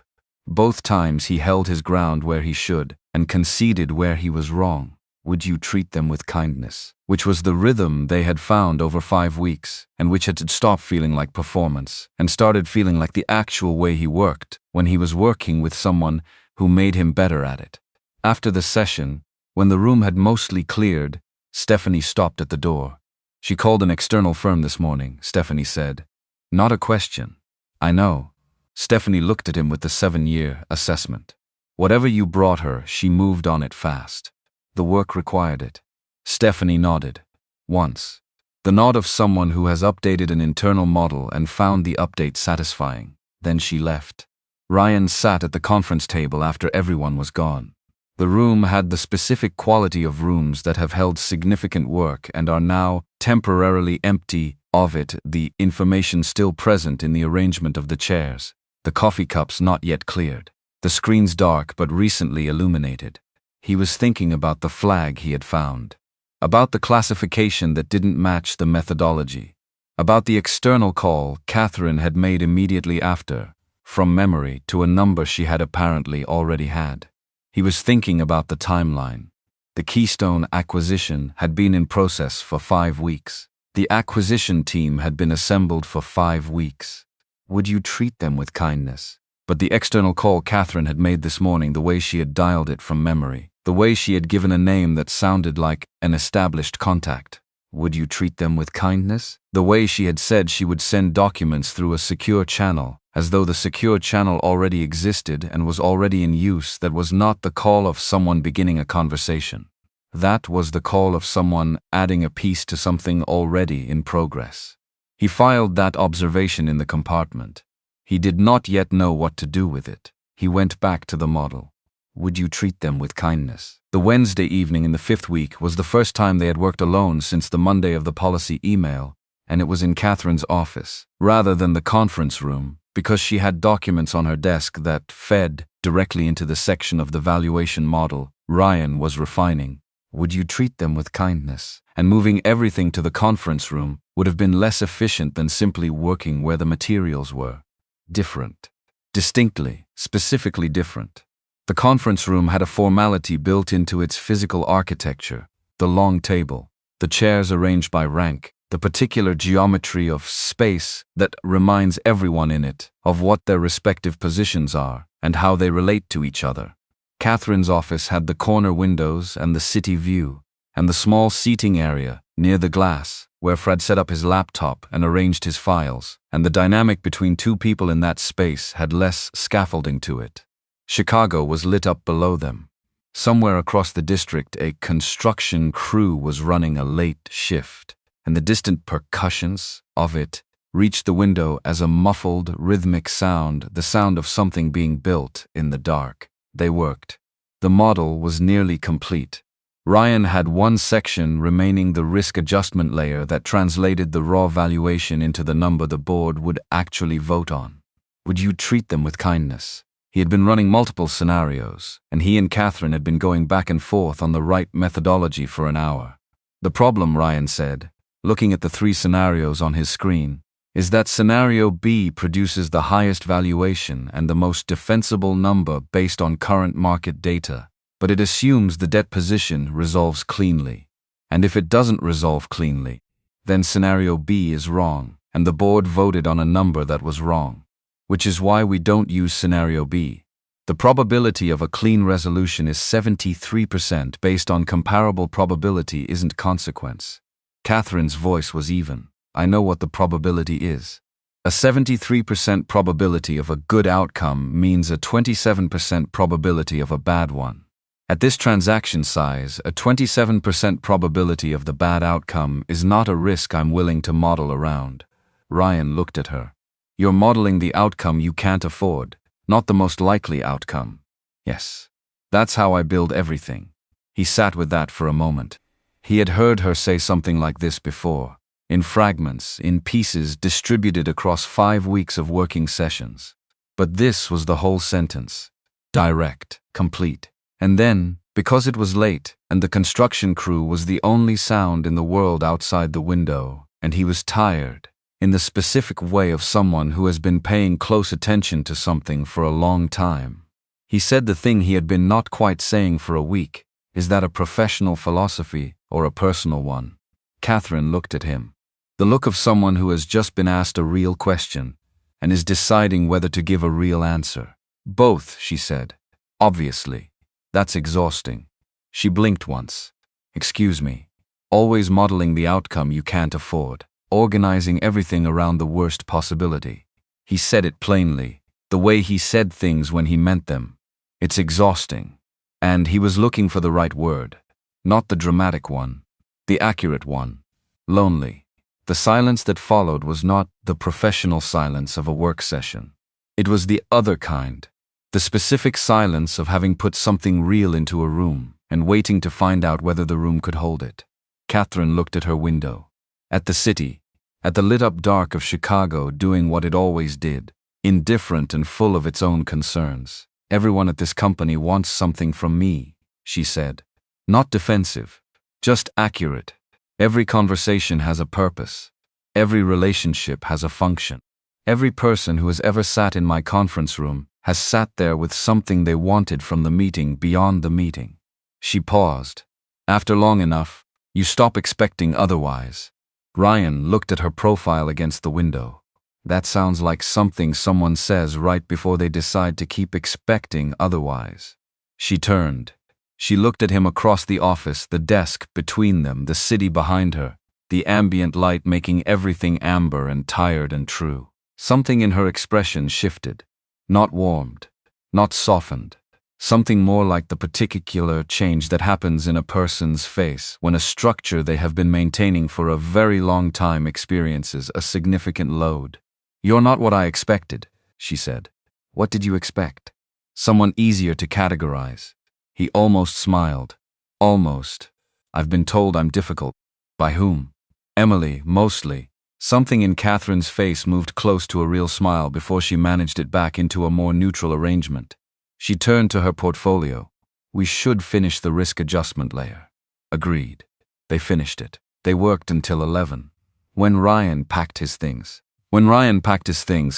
Speaker 1: Both times he held his ground where he should and conceded where he was wrong. Would you treat them with kindness? Which was the rhythm they had found over 5 weeks, and which had stopped feeling like performance and started feeling like the actual way he worked when he was working with someone who made him better at it. After the session, when the room had mostly cleared, Stephanie stopped at the door. "She called an external firm this morning," Stephanie said. "Not a question." "I know." Stephanie looked at him with the 7-year assessment. "Whatever you brought her, she moved on it fast. The work required it." Stephanie nodded. Once. The nod of someone who has updated an internal model and found the update satisfying. Then she left. Ryan sat at the conference table after everyone was gone. The room had the specific quality of rooms that have held significant work and are now temporarily empty of it, the information still present in the arrangement of the chairs, the coffee cups not yet cleared, the screens dark but recently illuminated. He was thinking about the flag he had found, about the classification that didn't match the methodology, about the external call Katherine had made immediately after, from memory to a number she had apparently already had. He was thinking about the timeline. The Keystone acquisition had been in process for 5 weeks. The acquisition team had been assembled for 5 weeks. Would you treat them with kindness? But the external call Katherine had made this morning, the way she had dialed it from memory, the way she had given a name that sounded like an established contact. Would you treat them with kindness? The way she had said she would send documents through a secure channel, as though the secure channel already existed and was already in use. That was not the call of someone beginning a conversation. That was the call of someone adding a piece to something already in progress. He filed that observation in the compartment. He did not yet know what to do with it. He went back to the model. Would you treat them with kindness? The Wednesday evening in the 5th week was the first time they had worked alone since the Monday of the policy email, and it was in Katherine's office, rather than the conference room, because she had documents on her desk that fed directly into the section of the valuation model Ryan was refining. Would you treat them with kindness? And moving everything to the conference room would have been less efficient than simply working where the materials were. Different. Distinctly, specifically different. The conference room had a formality built into its physical architecture, the long table, the chairs arranged by rank, the particular geometry of space that reminds everyone in it of what their respective positions are and how they relate to each other. Katherine's office had the corner windows and the city view, and the small seating area near the glass where Fred set up his laptop and arranged his files, and the dynamic between two people in that space had less scaffolding to it. Chicago was lit up below them. Somewhere across the district, a construction crew was running a late shift, and the distant percussions of it reached the window as a muffled, rhythmic sound, the sound of something being built in the dark. They worked. The model was nearly complete. Ryan had one section remaining, the risk adjustment layer that translated the raw valuation into the number the board would actually vote on. Would you treat them with kindness? He had been running multiple scenarios, and he and Katherine had been going back and forth on the right methodology for an hour. The problem, Ryan said, looking at the 3 scenarios on his screen, is that scenario B produces the highest valuation and the most defensible number based on current market data, but it assumes the debt position resolves cleanly. And if it doesn't resolve cleanly, then scenario B is wrong, and the board voted on a number that was wrong. Which is why we don't use scenario B. The probability of a clean resolution is 73% based on comparable probability isn't consequence. Katherine's voice was even. I know what the probability is. A 73% probability of a good outcome means a 27% probability of a bad one. At this transaction size, a 27% probability of the bad outcome is not a risk I'm willing to model around. Ryan looked at her. You're modeling the outcome you can't afford, not the most likely outcome. Yes. That's how I build everything. He sat with that for a moment. He had heard her say something like this before, in fragments, in pieces distributed across 5 weeks of working sessions. But this was the whole sentence. Direct, complete. And then, because it was late, and the construction crew was the only sound in the world outside the window, and he was tired, in the specific way of someone who has been paying close attention to something for a long time, he said the thing he had been not quite saying for a week. Is that a professional philosophy or a personal one? Katherine looked at him. The look of someone who has just been asked a real question and is deciding whether to give a real answer. Both, she said. Obviously. That's exhausting. She blinked once. Excuse me. Always modeling the outcome you can't afford. Organizing everything around the worst possibility. He said it plainly, the way he said things when he meant them. It's exhausting. And he was looking for the right word. Not the dramatic one. The accurate one. Lonely. The silence that followed was not the professional silence of a work session. It was the other kind. The specific silence of having put something real into a room and waiting to find out whether the room could hold it. Katherine looked at her window. At the city, at the lit-up dark of Chicago doing what it always did, indifferent and full of its own concerns. Everyone at this company wants something from me, she said. Not defensive, just accurate. Every conversation has a purpose. Every relationship has a function. Every person who has ever sat in my conference room has sat there with something they wanted from the meeting beyond the meeting. She paused. After long enough, you stop expecting otherwise. Ryan looked at her profile against the window. That sounds like something someone says right before they decide to keep expecting otherwise. She turned. She looked at him across the office, the desk between them, the city behind her, the ambient light making everything amber and tired and true. Something in her expression shifted. Not warmed. Not softened. Something more like the particular change that happens in a person's face when a structure they have been maintaining for a very long time experiences a significant load. You're not what I expected, she said. What did you expect? Someone easier to categorize. He almost smiled. Almost. I've been told I'm difficult. By whom? Emily, mostly. Something in Katherine's face moved close to a real smile before she managed it back into a more neutral arrangement. She turned to her portfolio. We should finish the risk adjustment layer. Agreed. They finished it. They worked until 11. When Ryan packed his things,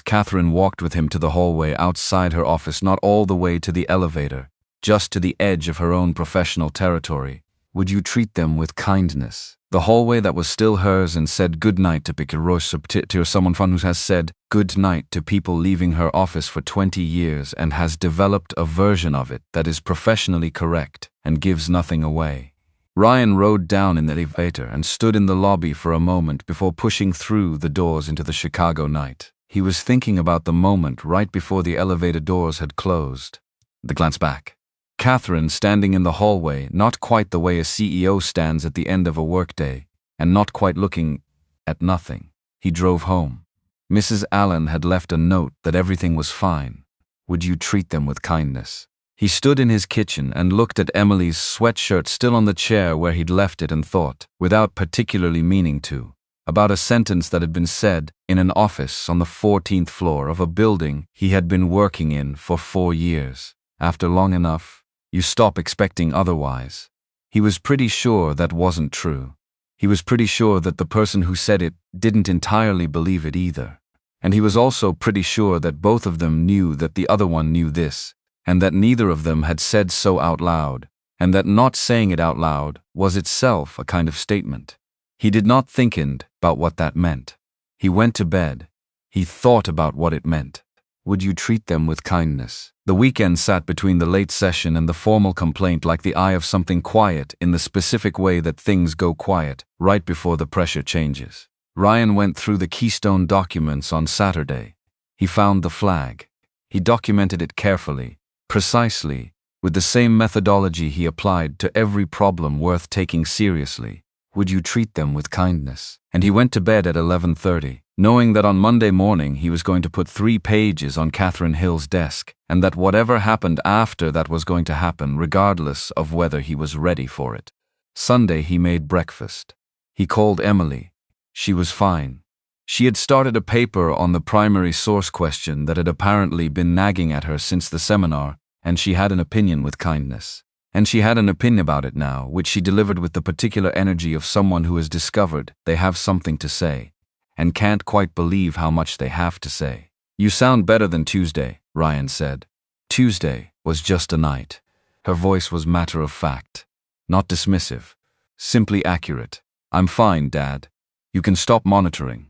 Speaker 1: Katherine walked with him to the hallway outside her office, not all the way to the elevator, just to the edge of her own professional territory. Would you treat them with kindness? The hallway that was still hers and said good night to someone who has said good night to people leaving her office for 20 years and has developed a version of it that is professionally correct and gives nothing away. Ryan rode down in the elevator and stood in the lobby for a moment before pushing through the doors into the Chicago night. He was thinking about the moment right before the elevator doors had closed. The glance back. Katherine standing in the hallway, not quite the way a CEO stands at the end of a workday, and not quite looking at nothing. He drove home. Mrs. Allen had left a note that everything was fine. Would you treat them with kindness? He stood in his kitchen and looked at Emily's sweatshirt still on the chair where he'd left it and thought, without particularly meaning to, about a sentence that had been said in an office on the 14th floor of a building he had been working in for 4 years. After long enough, you stop expecting otherwise. He was pretty sure that wasn't true. He was pretty sure that the person who said it didn't entirely believe it either. And he was also pretty sure that both of them knew that the other one knew this, and that neither of them had said so out loud, and that not saying it out loud was itself a kind of statement. He did not think about what that meant. He went to bed. He thought about what it meant. Would you treat them with kindness? The weekend sat between the late session and the formal complaint like the eye of something quiet in the specific way that things go quiet right before the pressure changes. Ryan went through the Keystone documents on Saturday. He found the flag. He documented it carefully, precisely, with the same methodology he applied to every problem worth taking seriously. Would you treat them with kindness? And he went to bed at 11:30, knowing that on Monday morning he was going to put 3 pages on Katherine Hill's desk, and that whatever happened after that was going to happen regardless of whether he was ready for it. Sunday he made breakfast. He called Emily. She was fine. She had started a paper on the primary source question that had apparently been nagging at her since the seminar, and she had an opinion with kindness. And she had an opinion about it now, which she delivered with the particular energy of someone who has discovered they have something to say, and can't quite believe how much they have to say. You sound better than Tuesday, Ryan said. Tuesday was just a night. Her voice was matter of fact, not dismissive, simply accurate. I'm fine, Dad. You can stop monitoring.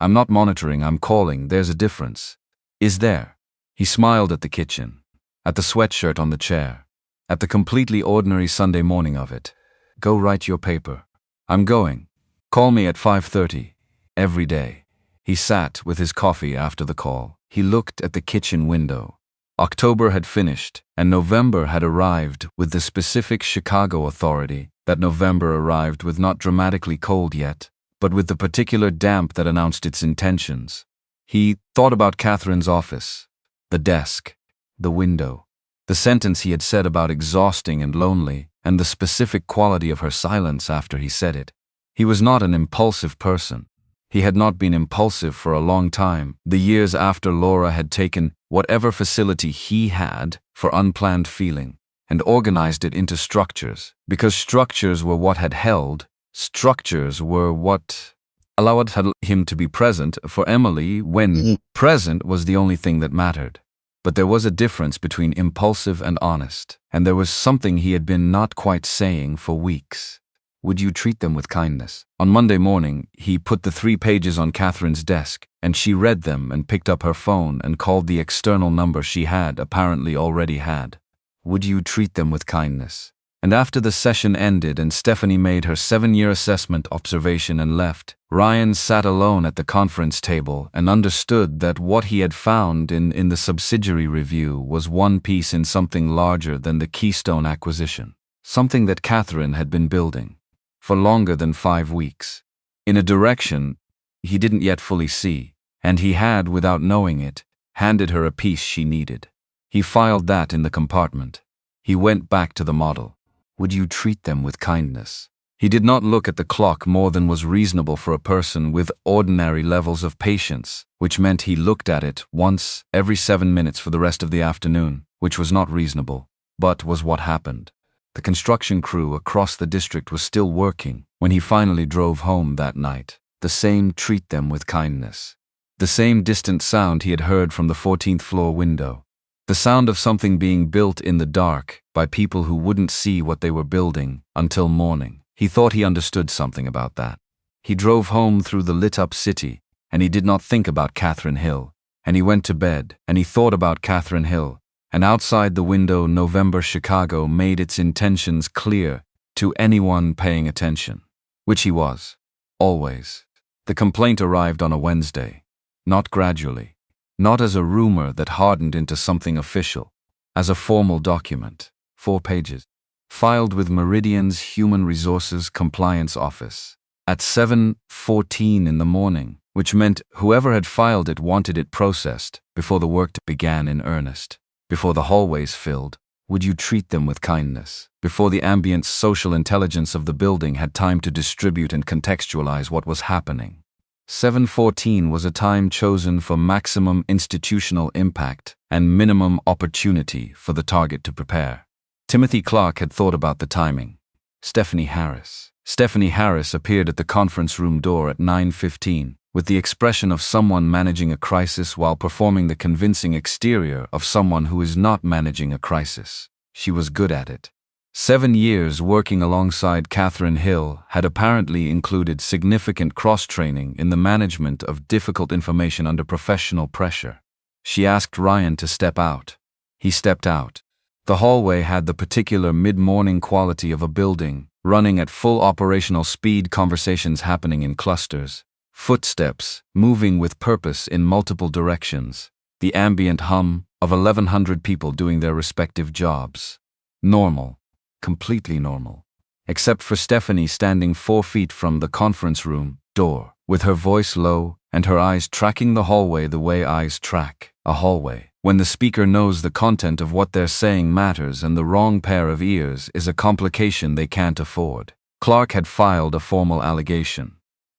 Speaker 1: I'm not monitoring, I'm calling, there's a difference. Is there? He smiled at the kitchen, at the sweatshirt on the chair, at the completely ordinary Sunday morning of it. Go write your paper. I'm going. Call me at 5:30. Every day. He sat with his coffee after the call. He looked at the kitchen window. October had finished, and November had arrived with the specific Chicago authority that November arrived with, not dramatically cold yet, but with the particular damp that announced its intentions. He thought about Katherine's office, the desk, the window, the sentence he had said about exhausting and lonely, and the specific quality of her silence after he said it. He was not an impulsive person. He had not been impulsive for a long time, the years after Laura had taken whatever facility he had for unplanned feeling and organized it into structures, because structures were what had held, structures were what allowed him to be present for Emily when present was the only thing that mattered. But there was a difference between impulsive and honest, and there was something he had been not quite saying for weeks. Would you treat them with kindness? On Monday morning, he put the 3 pages on Katherine's desk, and she read them and picked up her phone and called the external number she had apparently already had. Would you treat them with kindness? And after the session ended and Stephanie made her 7-year assessment observation and left, Ryan sat alone at the conference table and understood that what he had found in the subsidiary review was one piece in something larger than the Keystone acquisition, something that Katherine had been building for longer than 5 weeks, in a direction he didn't yet fully see, and he had, without knowing it, handed her a piece she needed. He filed that in the compartment. He went back to the model. Would you treat them with kindness? He did not look at the clock more than was reasonable for a person with ordinary levels of patience, which meant he looked at it once every 7 minutes for the rest of the afternoon, which was not reasonable, but was what happened. The construction crew across the district was still working when he finally drove home that night. The same treat them with kindness. The same distant sound he had heard from the 14th floor window. The sound of something being built in the dark by people who wouldn't see what they were building until morning. He thought he understood something about that. He drove home through the lit-up city, and he did not think about Katherine Hill. And he went to bed, and he thought about Katherine Hill. And outside the window, November Chicago made its intentions clear to anyone paying attention. Which he was. Always. The complaint arrived on a Wednesday. Not gradually. Not as a rumor that hardened into something official. As a formal document. 4 pages. Filed with Meridian's Human Resources Compliance Office. At 7:14 in the morning, which meant whoever had filed it wanted it processed before the work began in earnest. Before the hallways filled, would you treat them with kindness? Before the ambient social intelligence of the building had time to distribute and contextualize what was happening. 7:14 was a time chosen for maximum institutional impact and minimum opportunity for the target to prepare. Timothy Clark had thought about the timing. Stephanie Harris appeared at the conference room door at 9:15, with the expression of someone managing a crisis while performing the convincing exterior of someone who is not managing a crisis. She was good at it. 7 years working alongside Katherine Hill had apparently included significant cross-training in the management of difficult information under professional pressure. She asked Ryan to step out. He stepped out. The hallway had the particular mid-morning quality of a building, running at full operational speed, conversations happening in clusters, footsteps moving with purpose in multiple directions, the ambient hum of 1,100 people doing their respective jobs. Normal. Completely normal. Except for Stephanie standing 4 feet from the conference room door, with her voice low and her eyes tracking the hallway the way eyes track a hallway. When the speaker knows the content of what they're saying matters and the wrong pair of ears is a complication they can't afford. Clark had filed a formal allegation.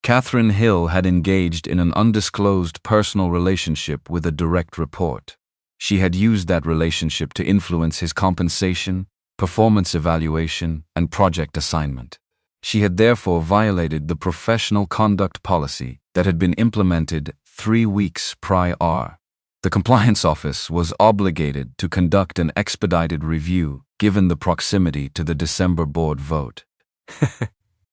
Speaker 1: Katherine Hill had engaged in an undisclosed personal relationship with a direct report. She had used that relationship to influence his compensation, performance evaluation, and project assignment. She had therefore violated the professional conduct policy that had been implemented 3 weeks prior. The compliance office was obligated to conduct an expedited review given the proximity to the December board vote.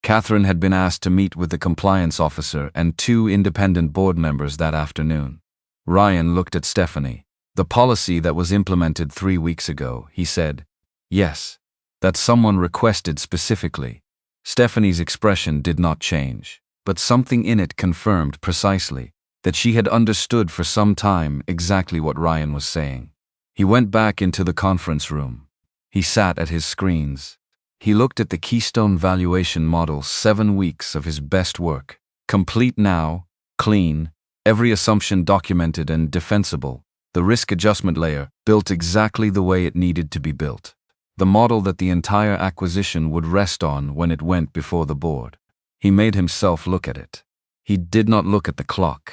Speaker 1: Katherine had been asked to meet with the compliance officer and 2 independent board members that afternoon. Ryan looked at Stephanie. The policy that was implemented 3 weeks ago, he said. Yes, that someone requested specifically. Stephanie's expression did not change, but something in it confirmed precisely that she had understood for some time exactly what Ryan was saying. He went back into the conference room. He sat at his screens. He looked at the Keystone valuation model, 7 weeks of his best work. Complete now, clean, every assumption documented and defensible. The risk adjustment layer built exactly the way it needed to be built. The model that the entire acquisition would rest on when it went before the board. He made himself look at it. He did not look at the clock.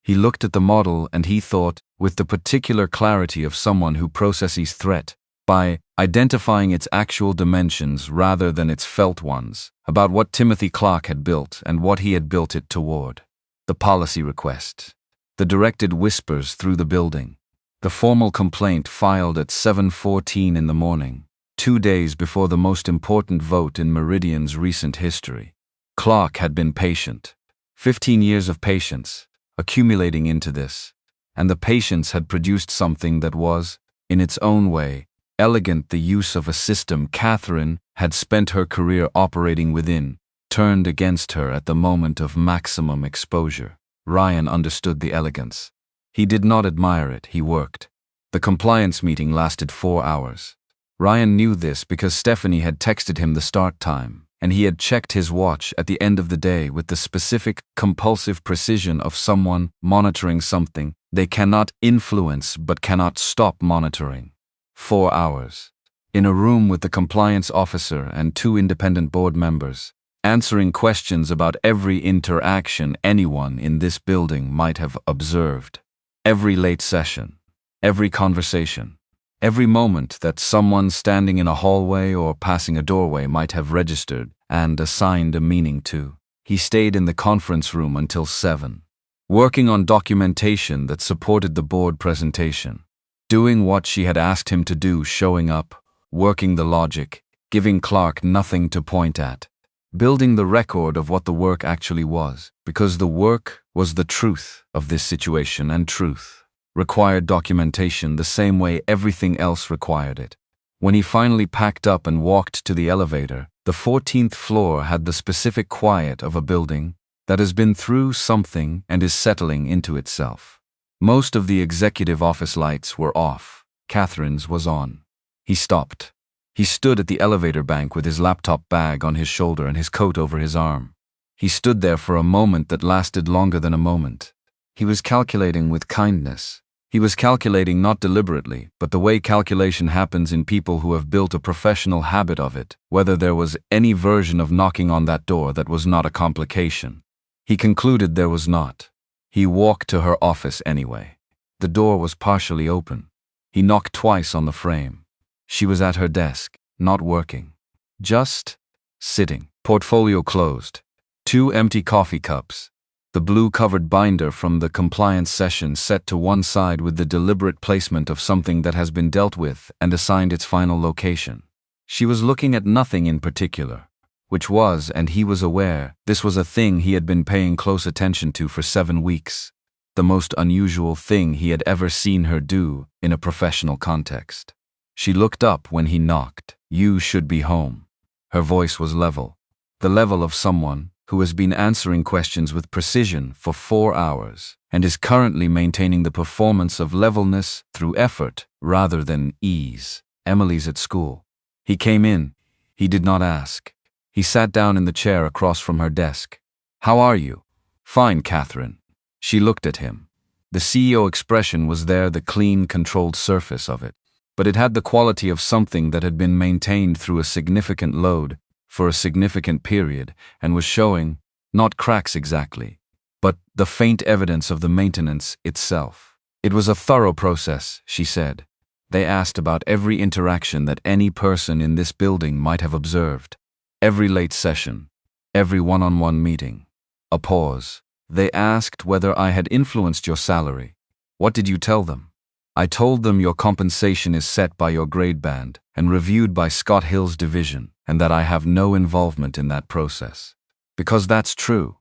Speaker 1: He looked at the model and he thought, with the particular clarity of someone who processes threat, by identifying its actual dimensions rather than its felt ones, about what Timothy Clark had built and what he had built it toward. The policy request. The directed whispers through the building. The formal complaint filed at 7:14 in the morning, 2 days before the most important vote in Meridian's recent history. Clark had been patient. 15 years of patience, accumulating into this, and the patience had produced something that was, in its own way, elegant. The use of a system Katherine had spent her career operating within, turned against her at the moment of maximum exposure. Ryan understood the elegance. He did not admire it, he worked. The compliance meeting lasted 4 hours. Ryan knew this because Stephanie had texted him the start time, and he had checked his watch at the end of the day with the specific, compulsive precision of someone monitoring something they cannot influence but cannot stop monitoring. 4 hours. In a room with the compliance officer and 2 independent board members, answering questions about every interaction anyone in this building might have observed, every late session, every conversation, every moment that someone standing in a hallway or passing a doorway might have registered and assigned a meaning to. He stayed in the conference room until 7, working on documentation that supported the board presentation, doing what she had asked him to do, showing up, working the logic, giving Clark nothing to point at, building the record of what the work actually was, because the work was the truth of this situation, and truth required documentation the same way everything else required it. When he finally packed up and walked to the elevator, the 14th floor had the specific quiet of a building that has been through something and is settling into itself. Most of the executive office lights were off. Katherine's was on. He stopped. He stood at the elevator bank with his laptop bag on his shoulder and his coat over his arm. He stood there for a moment that lasted longer than a moment. He was calculating with kindness. He was calculating not deliberately, but the way calculation happens in people who have built a professional habit of it, whether there was any version of knocking on that door that was not a complication. He concluded there was not. He walked to her office anyway. The door was partially open. He knocked twice on the frame. She was at her desk, not working. Just sitting. Portfolio closed. 2 empty coffee cups. The blue-covered binder from the compliance session set to one side with the deliberate placement of something that has been dealt with and assigned its final location. She was looking at nothing in particular, which was, and he was aware, this was a thing he had been paying close attention to for 7 weeks, the most unusual thing he had ever seen her do in a professional context. She looked up when he knocked. "You should be home." Her voice was level, the level of someone who has been answering questions with precision for 4 hours and is currently maintaining the performance of levelness through effort rather than ease. Emily's at school. He came in. He did not ask. He sat down in the chair across from her desk. "How are you?" "Fine, Katherine." She looked at him. The CEO expression was there, the clean, controlled surface of it, but it had the quality of something that had been maintained through a significant load for a significant period and was showing, not cracks exactly, but the faint evidence of the maintenance itself. It was a thorough process, she said. They asked about every interaction that any person in this building might have observed. Every late session, every one-on-one meeting. A pause. They asked whether I had influenced your salary. What did you tell them? I told them your compensation is set by your grade band and reviewed by Scott Hill's division, and that I have no involvement in that process. Because that's true,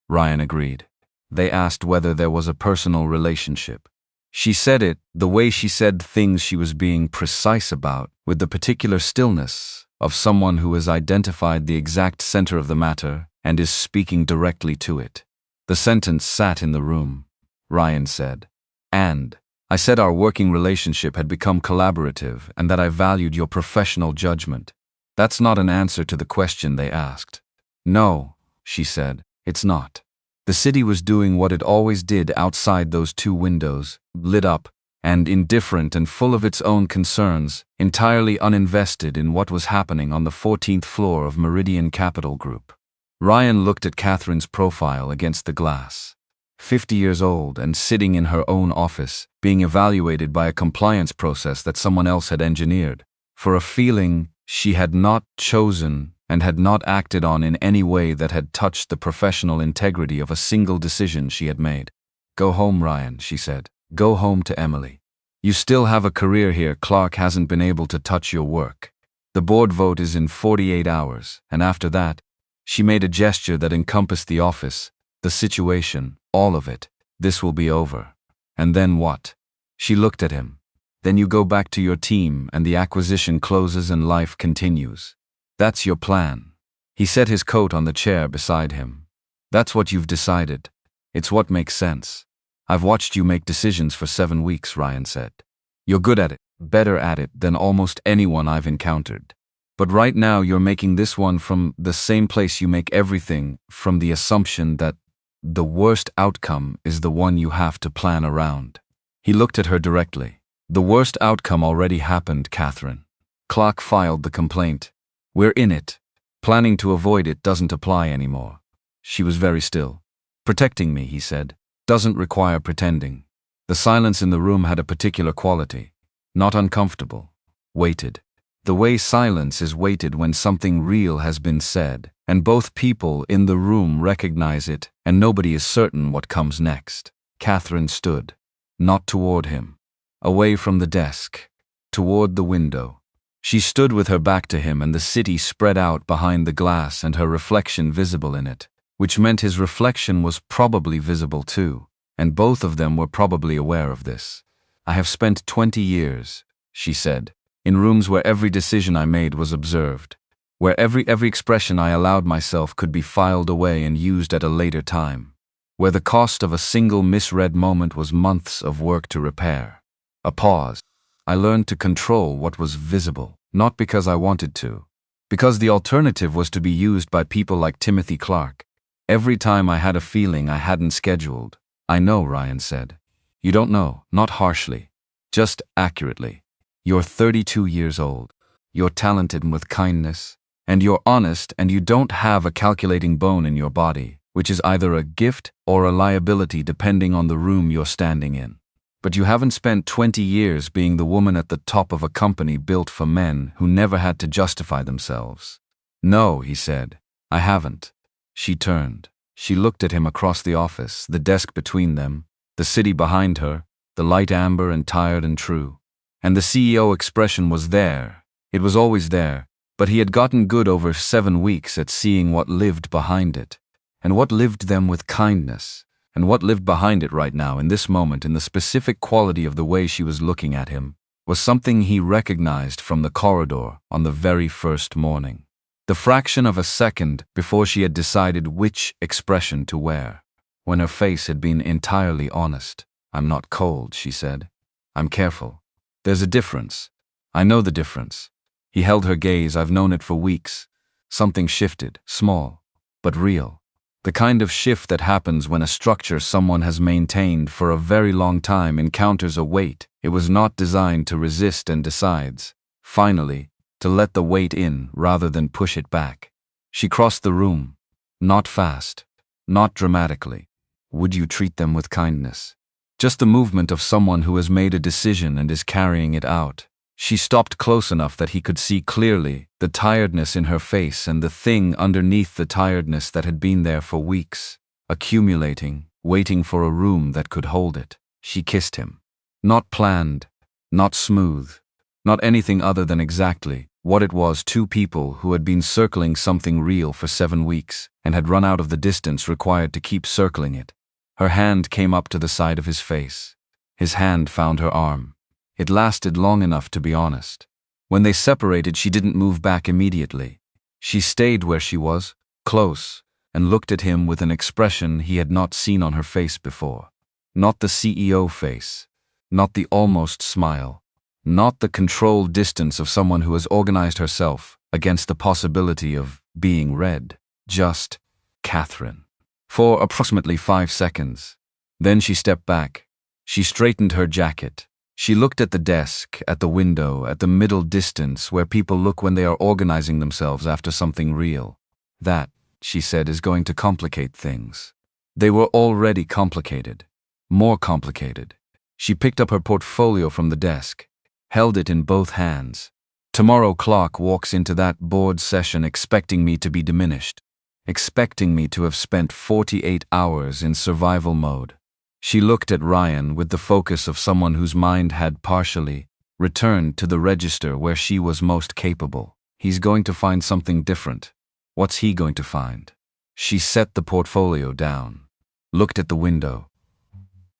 Speaker 1: Ryan agreed. They asked whether there was a personal relationship. She said it, the way she said things she was being precise about, with the particular stillness of someone who has identified the exact center of the matter and is speaking directly to it. The sentence sat in the room. Ryan said, "And I said our working relationship had become collaborative and that I valued your professional judgment." That's not an answer to the question they asked. "No," she said, "it's not." The city was doing what it always did outside those 2 windows, lit up, and indifferent and full of its own concerns, entirely uninvested in what was happening on the 14th floor of Meridian Capital Group. Ryan looked at Katherine's profile against the glass. 50 years old and sitting in her own office, being evaluated by a compliance process that someone else had engineered, for a feeling she had not chosen and had not acted on in any way that had touched the professional integrity of a single decision she had made. "Go home, Ryan," she said. "Go home to Emily. You still have a career here. Clark hasn't been able to touch your work. The board vote is in 48 hours, and after that," she made a gesture that encompassed the office, the situation, all of it. "This will be over." "And then what?" She looked at him. "Then you go back to your team and the acquisition closes and life continues. That's your plan." He set his coat on the chair beside him. "That's what you've decided. It's what makes sense. I've watched you make decisions for 7 weeks," Ryan said. "You're good at it, better at it than almost anyone I've encountered. But right now you're making this one from the same place you make everything, from the assumption that the worst outcome is the one you have to plan around." He looked at her directly. "The worst outcome already happened, Katherine." Clark filed the complaint. "We're in it. Planning to avoid it doesn't apply anymore. She was very still. Protecting me, he said, doesn't require pretending. The silence in the room had a particular quality. Not uncomfortable. Weighted. The way silence is weighted when something real has been said, and both people in the room recognize it, and nobody is certain what comes next. Katherine stood. Not toward him. Away from the desk. Toward the window. She stood with her back to him and the city spread out behind the glass and her reflection visible in it, which meant his reflection was probably visible too, and both of them were probably aware of this. I have spent 20 years, she said, in rooms where every decision I made was observed, where every expression I allowed myself could be filed away and used at a later time, where the cost of a single misread moment was months of work to repair. A pause. I learned to control what was visible, not because I wanted to, because the alternative was to be used by people like Timothy Clark. Every time I had a feeling I hadn't scheduled. I know, Ryan said. You don't know, not harshly, just accurately. You're 32 years old. You're talented and with kindness, and you're honest, and you don't have a calculating bone in your body, which is either a gift or a liability depending on the room you're standing in. But you haven't spent 20 years being the woman at the top of a company built for men who never had to justify themselves. No, he said, I haven't. She turned. She looked at him across the office, the desk between them, the city behind her, the light amber and tired and true. And the CEO expression was there. It was always there, but he had gotten good over 7 weeks at seeing what lived behind it, and what lived them with kindness. And what lived behind it right now, in this moment, in the specific quality of the way she was looking at him, was something he recognized from the corridor on the very first morning. The fraction of a second before she had decided which expression to wear, when her face had been entirely honest. I'm not cold, she said. I'm careful. There's a difference. I know the difference. He held her gaze. I've known it for weeks. Something shifted, small, but real. The kind of shift that happens when a structure someone has maintained for a very long time encounters a weight it was not designed to resist and decides, finally, to let the weight in rather than push it back. She crossed the room. Not fast. Not dramatically. Would you treat them with kindness? Just the movement of someone who has made a decision and is carrying it out. She stopped close enough that he could see clearly the tiredness in her face and the thing underneath the tiredness that had been there for weeks, accumulating, waiting for a room that could hold it. She kissed him. Not planned, not smooth, not anything other than exactly what it was. Two people who had been circling something real for 7 weeks and had run out of the distance required to keep circling it. Her hand came up to the side of his face. His hand found her arm. It lasted long enough to be honest. When they separated, she didn't move back immediately. She stayed where she was, close, and looked at him with an expression he had not seen on her face before. Not the CEO face. Not the almost smile. Not the controlled distance of someone who has organized herself against the possibility of being read. Just Katherine. For approximately 5 seconds. Then she stepped back. She straightened her jacket. She looked at the desk, at the window, at the middle distance where people look when they are organizing themselves after something real. That, she said, is going to complicate things. They were already complicated. More complicated. She picked up her portfolio from the desk, held it in both hands. Tomorrow Clark walks into that board session expecting me to be diminished, expecting me to have spent 48 hours in survival mode. She looked at Ryan with the focus of someone whose mind had partially returned to the register where she was most capable. He's going to find something different. What's he going to find? She set the portfolio down, looked at the window,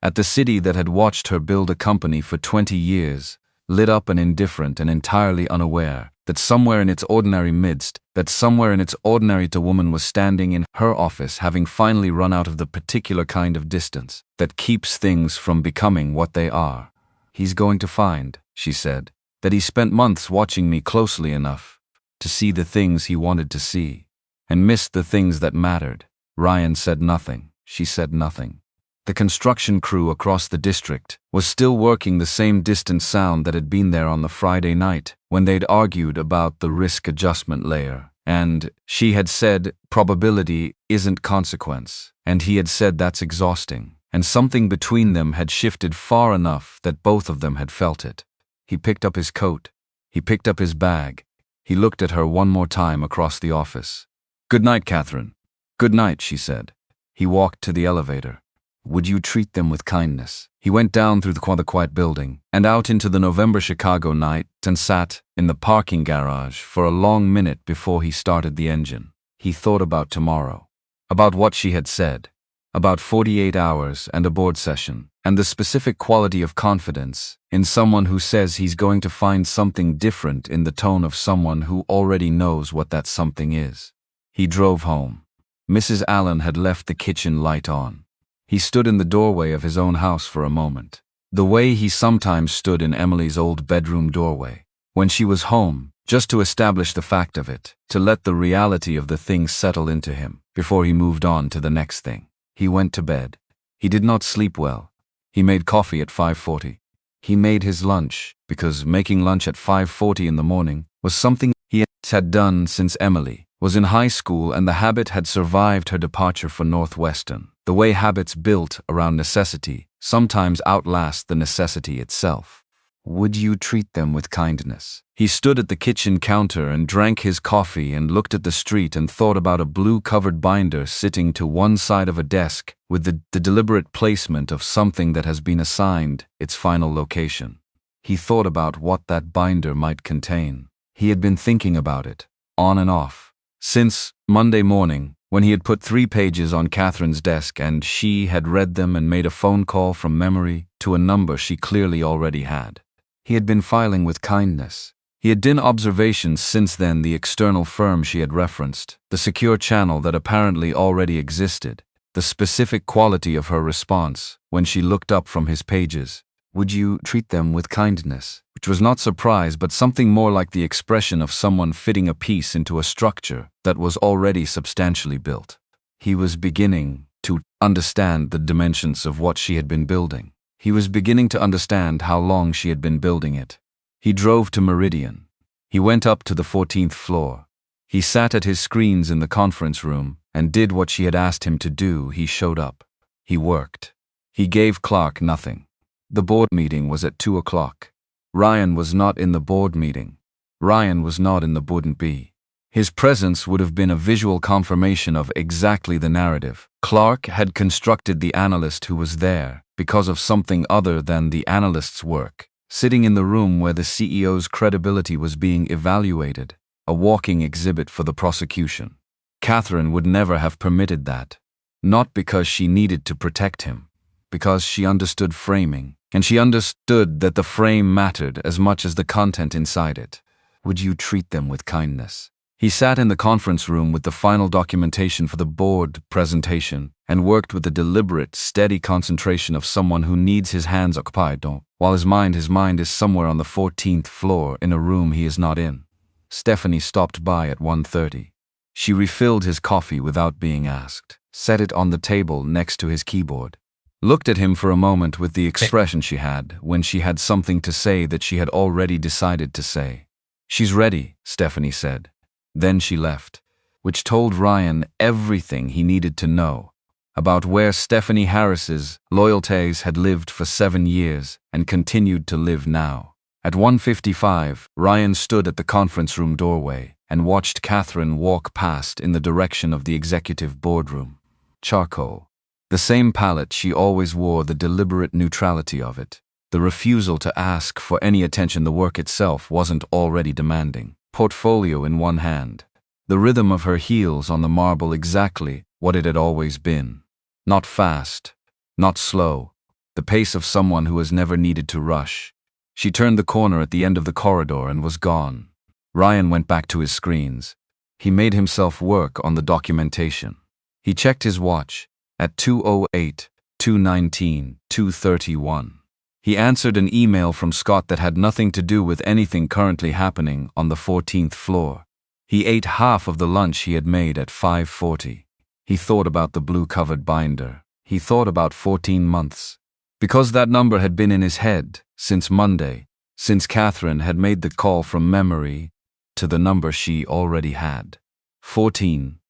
Speaker 1: at the city that had watched her build a company for 20 years, lit up and indifferent and entirely unaware that somewhere in its ordinary midst, that somewhere in its ordinary woman was standing in her office having finally run out of the particular kind of distance that keeps things from becoming what they are. He's going to find, she said, that he spent months watching me closely enough to see the things he wanted to see, and missed the things that mattered. Ryan said nothing. She said nothing. The construction crew across the district was still working the same distant sound that had been there on the Friday night when they'd argued about the risk adjustment layer And she had said, probability isn't consequence. And he had said that's exhausting. And something between them had shifted far enough that both of them had felt it. He picked up his coat. He picked up his bag. He looked at her one more time across the office. "Good night, Katherine." "Good night," she said. He walked to the elevator. Would you treat them with kindness? He went down through the quiet building and out into the November Chicago night and sat in the parking garage for a long minute before he started the engine. He thought about tomorrow, about what she had said, about 48 hours and a board session, and the specific quality of confidence in someone who says he's going to find something different in the tone of someone who already knows what that something is. He drove home. Mrs. Allen had left the kitchen light on. He stood in the doorway of his own house for a moment, the way he sometimes stood in Emily's old bedroom doorway, when she was home, just to establish the fact of it, to let the reality of the thing settle into him, before he moved on to the next thing. He went to bed. He did not sleep well. He made coffee at 5:40. He made his lunch, because making lunch at 5:40 in the morning was something he had done since Emily was in high school, and the habit had survived her departure for Northwestern. The way habits built around necessity sometimes outlast the necessity itself. Would you treat them with kindness? He stood at the kitchen counter and drank his coffee and looked at the street and thought about a blue-covered binder sitting to one side of a desk with the deliberate placement of something that has been assigned its final location. He thought about what that binder might contain. He had been thinking about it, on and off, since Monday morning, when he had put 3 pages on Katherine's desk and she had read them and made a phone call from memory to a number she clearly already had. He had been filing with kindness. He had done observations since then, the external firm she had referenced, the secure channel that apparently already existed, the specific quality of her response when she looked up from his pages. Would you treat them with kindness? Which was not surprise, but something more like the expression of someone fitting a piece into a structure that was already substantially built. He was beginning to understand the dimensions of what she had been building. He was beginning to understand how long she had been building it. He drove to Meridian. He went up to the 14th floor. He sat at his screens in the conference room and did what she had asked him to do. He showed up. He worked. He gave Clark nothing. The board meeting was at 2 o'clock. Ryan was not in the board meeting. Ryan was not in the wouldn't be. His presence would have been a visual confirmation of exactly the narrative. Clark had constructed the analyst who was there because of something other than the analyst's work, sitting in the room where the CEO's credibility was being evaluated, a walking exhibit for the prosecution. Katherine would never have permitted that, not because she needed to protect him, because she understood framing, and she understood that the frame mattered as much as the content inside it. Would you treat them with kindness? He sat in the conference room with the final documentation for the board presentation and worked with the deliberate, steady concentration of someone who needs his hands occupied, while his mind is somewhere on the 14th floor in a room he is not in. Stephanie stopped by at 1:30. She refilled his coffee without being asked, set it on the table next to his keyboard, looked at him for a moment with the expression she had when she had something to say that she had already decided to say. "She's ready," Stephanie said. Then she left, which told Ryan everything he needed to know about where Stephanie Harris's loyalties had lived for 7 years and continued to live now. At 1:55, Ryan stood at the conference room doorway and watched Katherine walk past in the direction of the executive boardroom. Charcoal. The same palette she always wore, the deliberate neutrality of it, the refusal to ask for any attention the work itself wasn't already demanding. Portfolio in one hand. The rhythm of her heels on the marble, exactly what it had always been. Not fast, not slow, the pace of someone who has never needed to rush. She turned the corner at the end of the corridor and was gone. Ryan went back to his screens. He made himself work on the documentation. He checked his watch. At 2:08, 2:19, 2:31. He answered an email from Scott that had nothing to do with anything currently happening on the 14th floor. He ate half of the lunch he had made at 5:40. He thought about the blue-covered binder. He thought about 14 months. Because that number had been in his head since Monday, since Katherine had made the call from memory to the number she already had. 14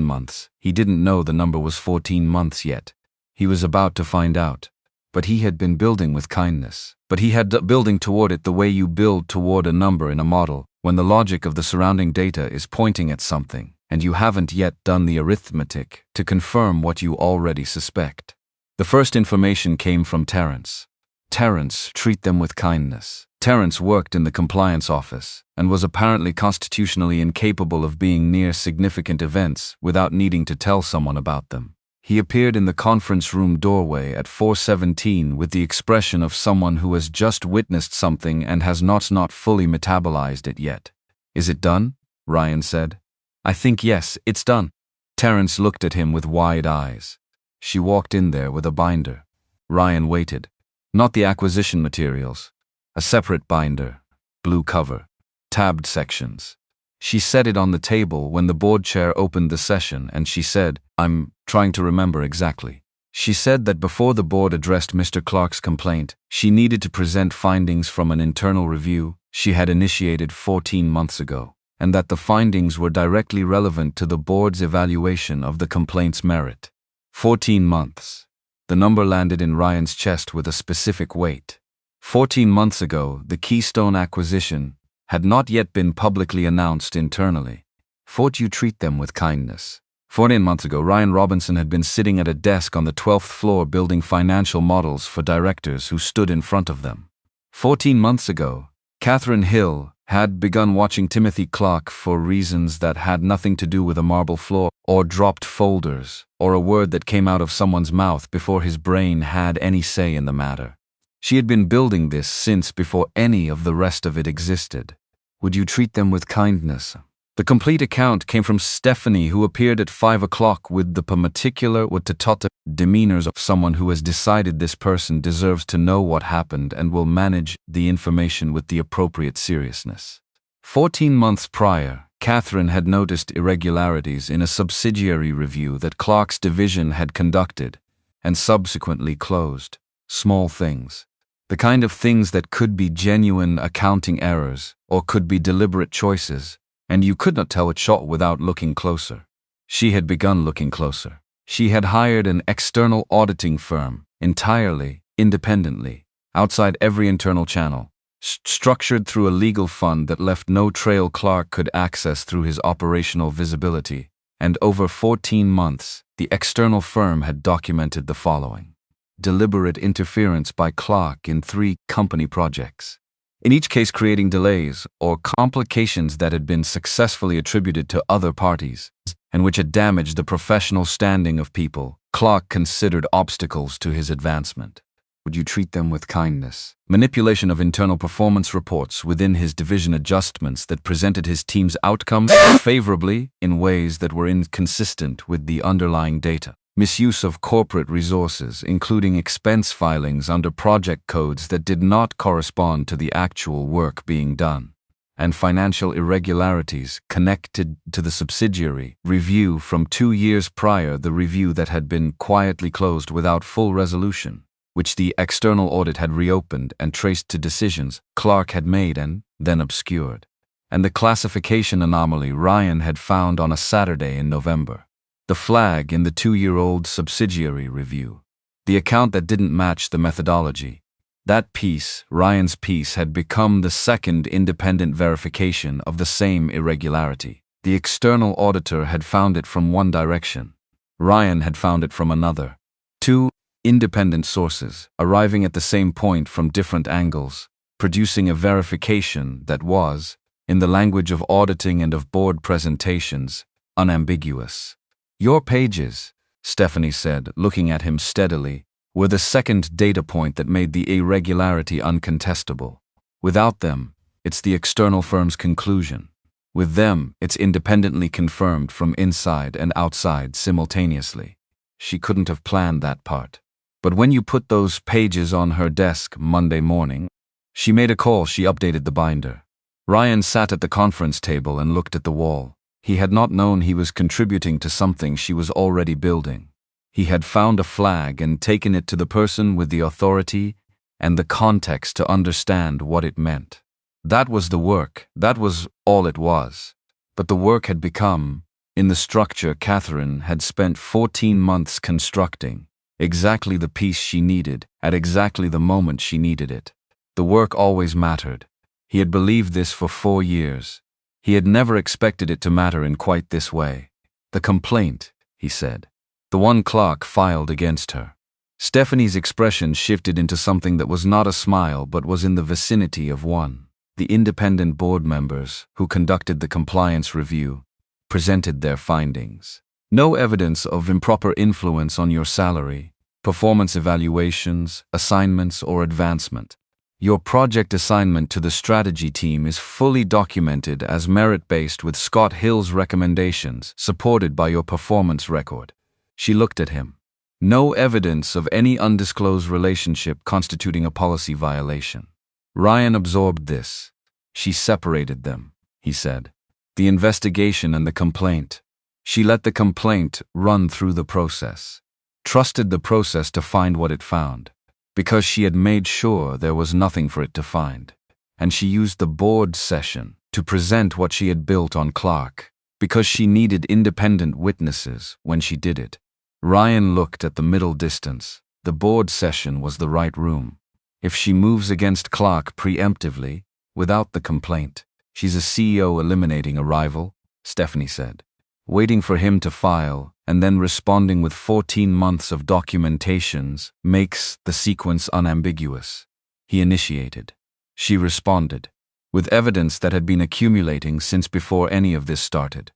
Speaker 1: months. He didn't know the number was 14 months yet. He was about to find out. But he had been building with kindness. But he had building toward it the way you build toward a number in a model, when the logic of the surrounding data is pointing at something, and you haven't yet done the arithmetic to confirm what you already suspect. The first information came from Terence. Terence, treat them with kindness. Terence worked in the compliance office and was apparently constitutionally incapable of being near significant events without needing to tell someone about them. He appeared in the conference room doorway at 4:17 with the expression of someone who has just witnessed something and has not fully metabolized it yet. Is it done? Ryan said. I think yes, it's done. Terence looked at him with wide eyes. She walked in there with a binder. Ryan waited. Not the acquisition materials. A separate binder. Blue cover. Tabbed sections. She set it on the table when the board chair opened the session and she said, I'm trying to remember exactly. She said that before the board addressed Mr. Clark's complaint, she needed to present findings from an internal review she had initiated 14 months ago, and that the findings were directly relevant to the board's evaluation of the complaint's merit. 14 months. The number landed in Ryan's chest with a specific weight. 14 months ago, the Keystone acquisition had not yet been publicly announced internally. Thought you treat them with kindness. 14 months ago, Ryan Robinson had been sitting at a desk on the 12th floor building financial models for directors who stood in front of them. 14 months ago, Katherine Hill had begun watching Timothy Clark for reasons that had nothing to do with a marble floor, or dropped folders, or a word that came out of someone's mouth before his brain had any say in the matter. She had been building this since before any of the rest of it existed. Would you treat them with kindness? The complete account came from Stephanie, who appeared at 5 o'clock with the particular demeanors of someone who has decided this person deserves to know what happened and will manage the information with the appropriate seriousness. 14 months prior, Katherine had noticed irregularities in a subsidiary review that Clark's division had conducted and subsequently closed. Small things. The kind of things that could be genuine accounting errors or could be deliberate choices, and you could not tell it shot without looking closer. She had begun looking closer. She had hired an external auditing firm, entirely, independently, outside every internal channel, structured through a legal fund that left no trail Clark could access through his operational visibility, and over 14 months, the external firm had documented the following. Deliberate interference by Clark in 3 company projects. In each case creating delays or complications that had been successfully attributed to other parties, and which had damaged the professional standing of people Clark considered obstacles to his advancement. Would you treat them with kindness? Manipulation of internal performance reports within his division, adjustments that presented his team's outcomes favorably in ways that were inconsistent with the underlying data. Misuse of corporate resources, including expense filings under project codes that did not correspond to the actual work being done, and financial irregularities connected to the subsidiary review from 2 years prior, the review that had been quietly closed without full resolution, which the external audit had reopened and traced to decisions Clark had made and then obscured, and the classification anomaly Ryan had found on a Saturday in November. The flag in the 2-year-old subsidiary review. The account that didn't match the methodology. That piece, Ryan's piece, had become the second independent verification of the same irregularity. The external auditor had found it from one direction. Ryan had found it from another. 2 independent sources, arriving at the same point from different angles, producing a verification that was, in the language of auditing and of board presentations, unambiguous. Your pages, Stephanie said, looking at him steadily, were the second data point that made the irregularity uncontestable. Without them, it's the external firm's conclusion. With them, it's independently confirmed from inside and outside simultaneously. She couldn't have planned that part. But when you put those pages on her desk Monday morning, she made a call. She updated the binder. Ryan sat at the conference table and looked at the wall. He had not known he was contributing to something she was already building. He had found a flag and taken it to the person with the authority and the context to understand what it meant. That was the work. That was all it was. But the work had become, in the structure Katherine had spent 14 months constructing, exactly the piece she needed, at exactly the moment she needed it. The work always mattered. He had believed this for 4 years. He had never expected it to matter in quite this way. The complaint, he said. The one Clark filed against her. Stephanie's expression shifted into something that was not a smile but was in the vicinity of one. The independent board members, who conducted the compliance review, presented their findings. No evidence of improper influence on your salary, performance evaluations, assignments, or advancement. Your project assignment to the strategy team is fully documented as merit-based with Scott Hill's recommendations, supported by your performance record. She looked at him. No evidence of any undisclosed relationship constituting a policy violation. Ryan absorbed this. She separated them, he said. The investigation and the complaint. She let the complaint run through the process. Trusted the process to find what it found. Because she had made sure there was nothing for it to find. And she used the board session to present what she had built on Clark. Because she needed independent witnesses when she did it. Ryan looked at the middle distance. The board session was the right room. If she moves against Clark preemptively, without the complaint, she's a CEO eliminating a rival, Stephanie said. Waiting for him to file, and then responding with 14 months of documentations, makes the sequence unambiguous. He initiated. She responded, with evidence that had been accumulating since before any of this started.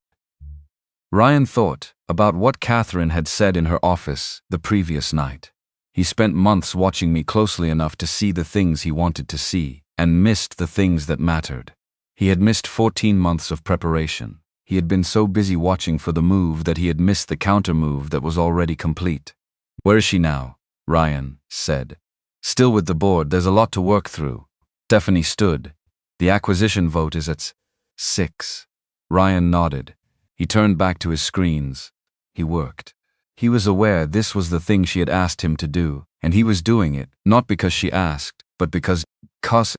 Speaker 1: Ryan thought about what Katherine had said in her office the previous night. He spent months watching me closely enough to see the things he wanted to see, and missed the things that mattered. He had missed 14 months of preparation. He had been so busy watching for the move that he had missed the counter-move that was already complete. Where is she now? Ryan said. Still with the board, there's a lot to work through. Stephanie stood. The acquisition vote is at 6. Ryan nodded. He turned back to his screens. He worked. He was aware this was the thing she had asked him to do, and he was doing it, not because she asked, but because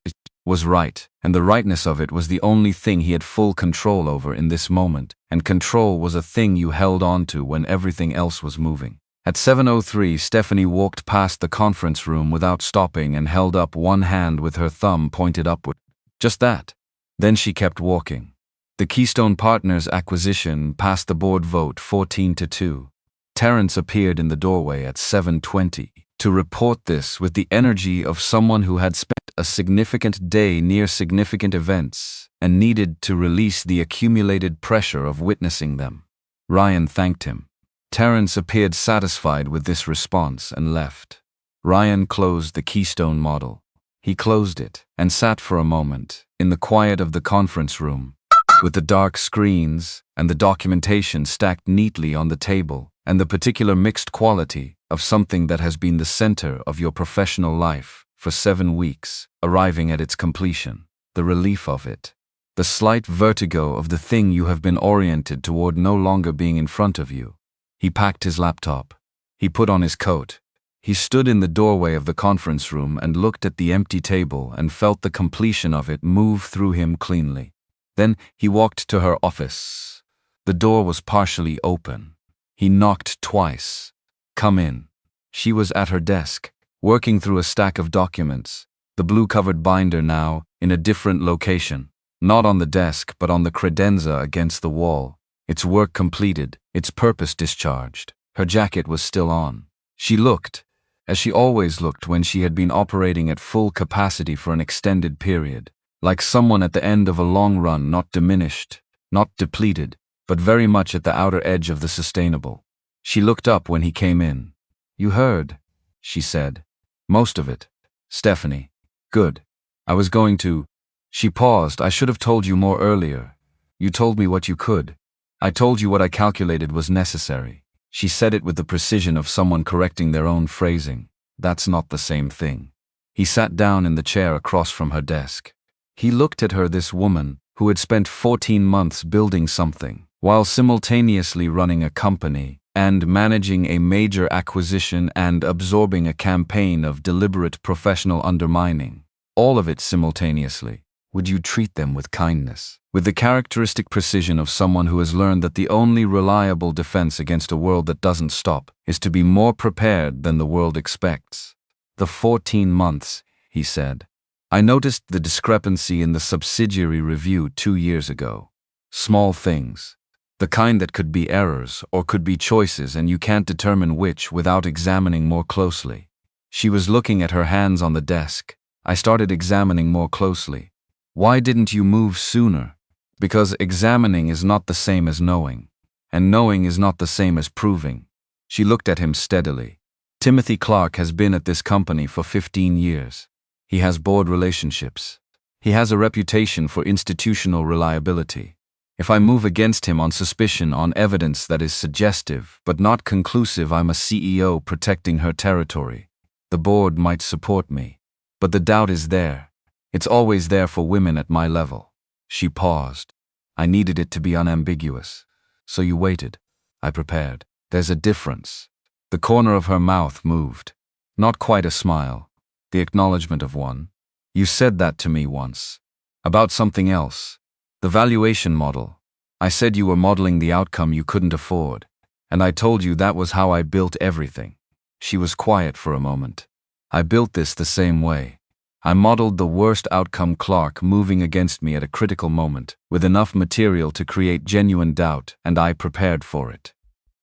Speaker 1: it was right, and the rightness of it was the only thing he had full control over in this moment, and control was a thing you held on to when everything else was moving. At 7:03, Stephanie walked past the conference room without stopping and held up one hand with her thumb pointed upward. Just that. Then she kept walking. The Keystone Partners acquisition passed the board vote 14-2. Terrence appeared in the doorway at 7:20 to report this with the energy of someone who had spent a significant day near significant events and needed to release the accumulated pressure of witnessing them. Ryan thanked him. Terrence appeared satisfied with this response and left. Ryan closed the Keystone model. He closed it and sat for a moment in the quiet of the conference room, with the dark screens and the documentation stacked neatly on the table, and the particular mixed quality of something that has been the center of your professional life for 7 weeks, arriving at its completion, the relief of it, the slight vertigo of the thing you have been oriented toward no longer being in front of you. He packed his laptop. He put on his coat. He stood in the doorway of the conference room and looked at the empty table and felt the completion of it move through him cleanly. Then he walked to her office. The door was partially open. He knocked twice. Come in. She was at her desk, working through a stack of documents, the blue-covered binder now in a different location, not on the desk but on the credenza against the wall. Its work completed, its purpose discharged. Her jacket was still on. She looked, as she always looked when she had been operating at full capacity for an extended period, like someone at the end of a long run, not diminished, not depleted, but very much at the outer edge of the sustainable. She looked up when he came in. You heard, she said. Most of it. Stephanie. Good. I was going to. She paused. I should have told you more earlier. You told me what you could. I told you what I calculated was necessary. She said it with the precision of someone correcting their own phrasing. That's not the same thing. He sat down in the chair across from her desk. He looked at her, this woman, who had spent 14 months building something, while simultaneously running a company, and managing a major acquisition and absorbing a campaign of deliberate professional undermining. All of it simultaneously. Would you treat them with kindness? With the characteristic precision of someone who has learned that the only reliable defense against a world that doesn't stop is to be more prepared than the world expects. The 14 months, he said. I noticed the discrepancy in the subsidiary review 2 years ago. Small things. The kind that could be errors or could be choices and you can't determine which without examining more closely. She was looking at her hands on the desk. I started examining more closely. Why didn't you move sooner? Because examining is not the same as knowing. And knowing is not the same as proving. She looked at him steadily. Timothy Clark has been at this company for 15 years. He has board relationships. He has a reputation for institutional reliability. If I move against him on suspicion, on evidence that is suggestive but not conclusive, I'm a CEO protecting her territory. The board might support me. But the doubt is there. It's always there for women at my level. She paused. I needed it to be unambiguous. So you waited. I prepared. There's a difference. The corner of her mouth moved. Not quite a smile. The acknowledgement of one. You said that to me once. About something else. The valuation model. I said you were modeling the outcome you couldn't afford. And I told you that was how I built everything. She was quiet for a moment. I built this the same way. I modeled the worst outcome, Clark moving against me at a critical moment, with enough material to create genuine doubt, and I prepared for it.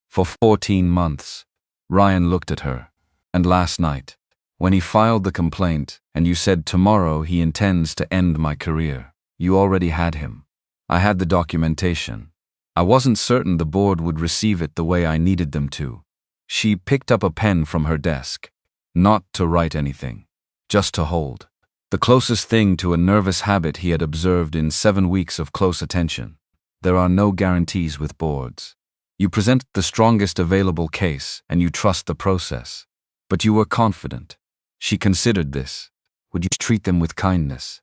Speaker 1: For 14 months. Ryan looked at her. And last night, when he filed the complaint, and you said tomorrow he intends to end my career, you already had him. I had the documentation. I wasn't certain the board would receive it the way I needed them to. She picked up a pen from her desk. Not to write anything. Just to hold. The closest thing to a nervous habit he had observed in 7 weeks of close attention. There are no guarantees with boards. You present the strongest available case and you trust the process. But you were confident. She considered this. Would you treat them with kindness?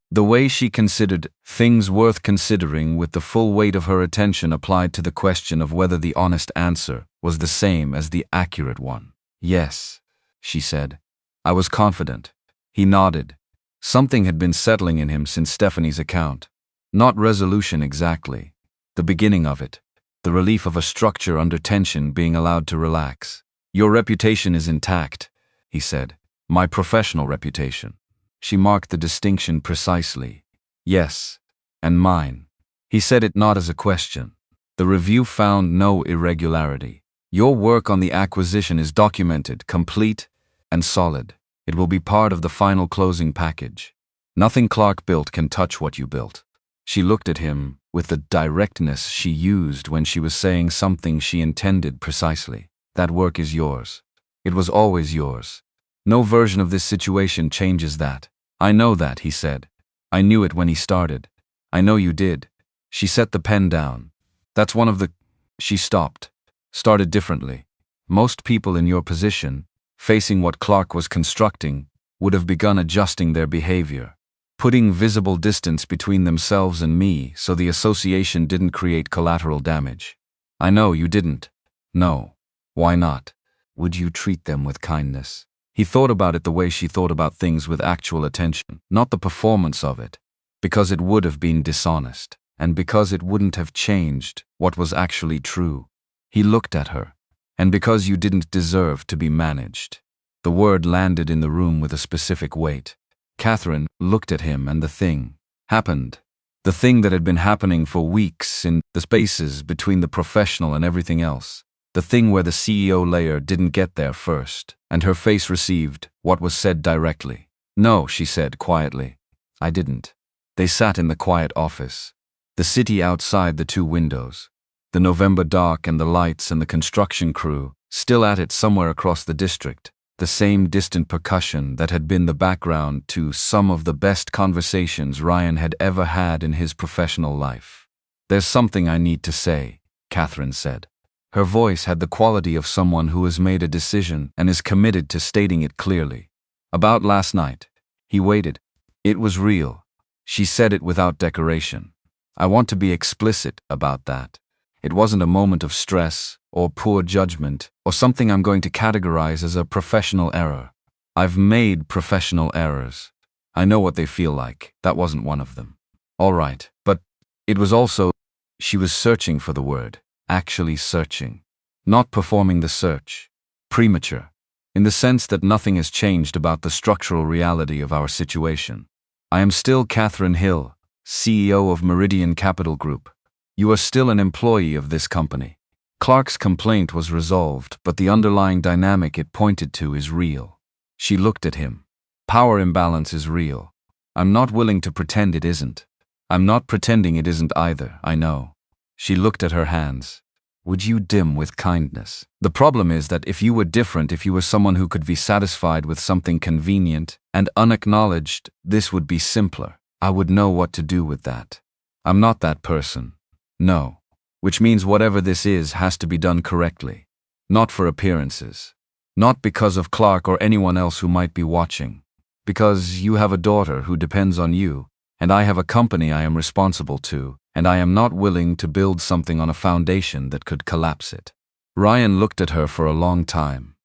Speaker 1: The way she considered things worth considering with the full weight of her attention applied to the question of whether the honest answer was the same as the accurate one. Yes, she said. I was confident. He nodded. Something had been settling in him since Stephanie's account. Not resolution exactly. The beginning of it. The relief of a structure under tension being allowed to relax. Your reputation is intact, he said. My professional reputation. She marked the distinction precisely. Yes, and mine. He said it not as a question. The review found no irregularity. Your work on the acquisition is documented, complete, and solid. It will be part of the final closing package. Nothing Clark built can touch what you built. She looked at him with the directness she used when she was saying something she intended precisely. That work is yours. It was always yours. No version of this situation changes that. I know that, he said. I knew it when he started. I know you did. She set the pen down. That's one of the... She stopped. Started differently. Most people in your position, facing what Clark was constructing, would have begun adjusting their behavior, putting visible distance between themselves and me so the association didn't create collateral damage. I know you didn't. No. Why not? Would you treat them with kindness? He thought about it the way she thought about things, with actual attention, not the performance of it, because it would have been dishonest, and because it wouldn't have changed what was actually true. He looked at her. And because you didn't deserve to be managed. The word landed in the room with a specific weight. Katherine looked at him, and the thing happened. The thing that had been happening for weeks in the spaces between the professional and everything else. The thing where the CEO layer didn't get there first, and her face received what was said directly. No, she said quietly. I didn't. They sat in the quiet office. The city outside the 2 windows. The November dark and the lights and the construction crew, still at it somewhere across the district. The same distant percussion that had been the background to some of the best conversations Ryan had ever had in his professional life. There's something I need to say, Katherine said. Her voice had the quality of someone who has made a decision and is committed to stating it clearly. About last night. He waited. It was real. She said it without decoration. I want to be explicit about that. It wasn't a moment of stress or poor judgment or something I'm going to categorize as a professional error. I've made professional errors. I know what they feel like. That wasn't one of them. All right, but it was also, she was searching for the word, actually searching. Not performing the search. Premature. In the sense that nothing has changed about the structural reality of our situation. I am still Katherine Hill, CEO of Meridian Capital Group. You are still an employee of this company. Clark's complaint was resolved, but the underlying dynamic it pointed to is real. She looked at him. Power imbalance is real. I'm not willing to pretend it isn't. I'm not pretending it isn't either, I know. She looked at her hands. Would you dim with kindness? The problem is that if you were different, if you were someone who could be satisfied with something convenient and unacknowledged, this would be simpler. I would know what to do with that. I'm not that person. No. Which means whatever this is has to be done correctly. Not for appearances. Not because of Clark or anyone else who might be watching. Because you have a daughter who depends on you, and I have a company I am responsible to, and I am not willing to build something on a foundation that could collapse it. Ryan looked at her for a long time.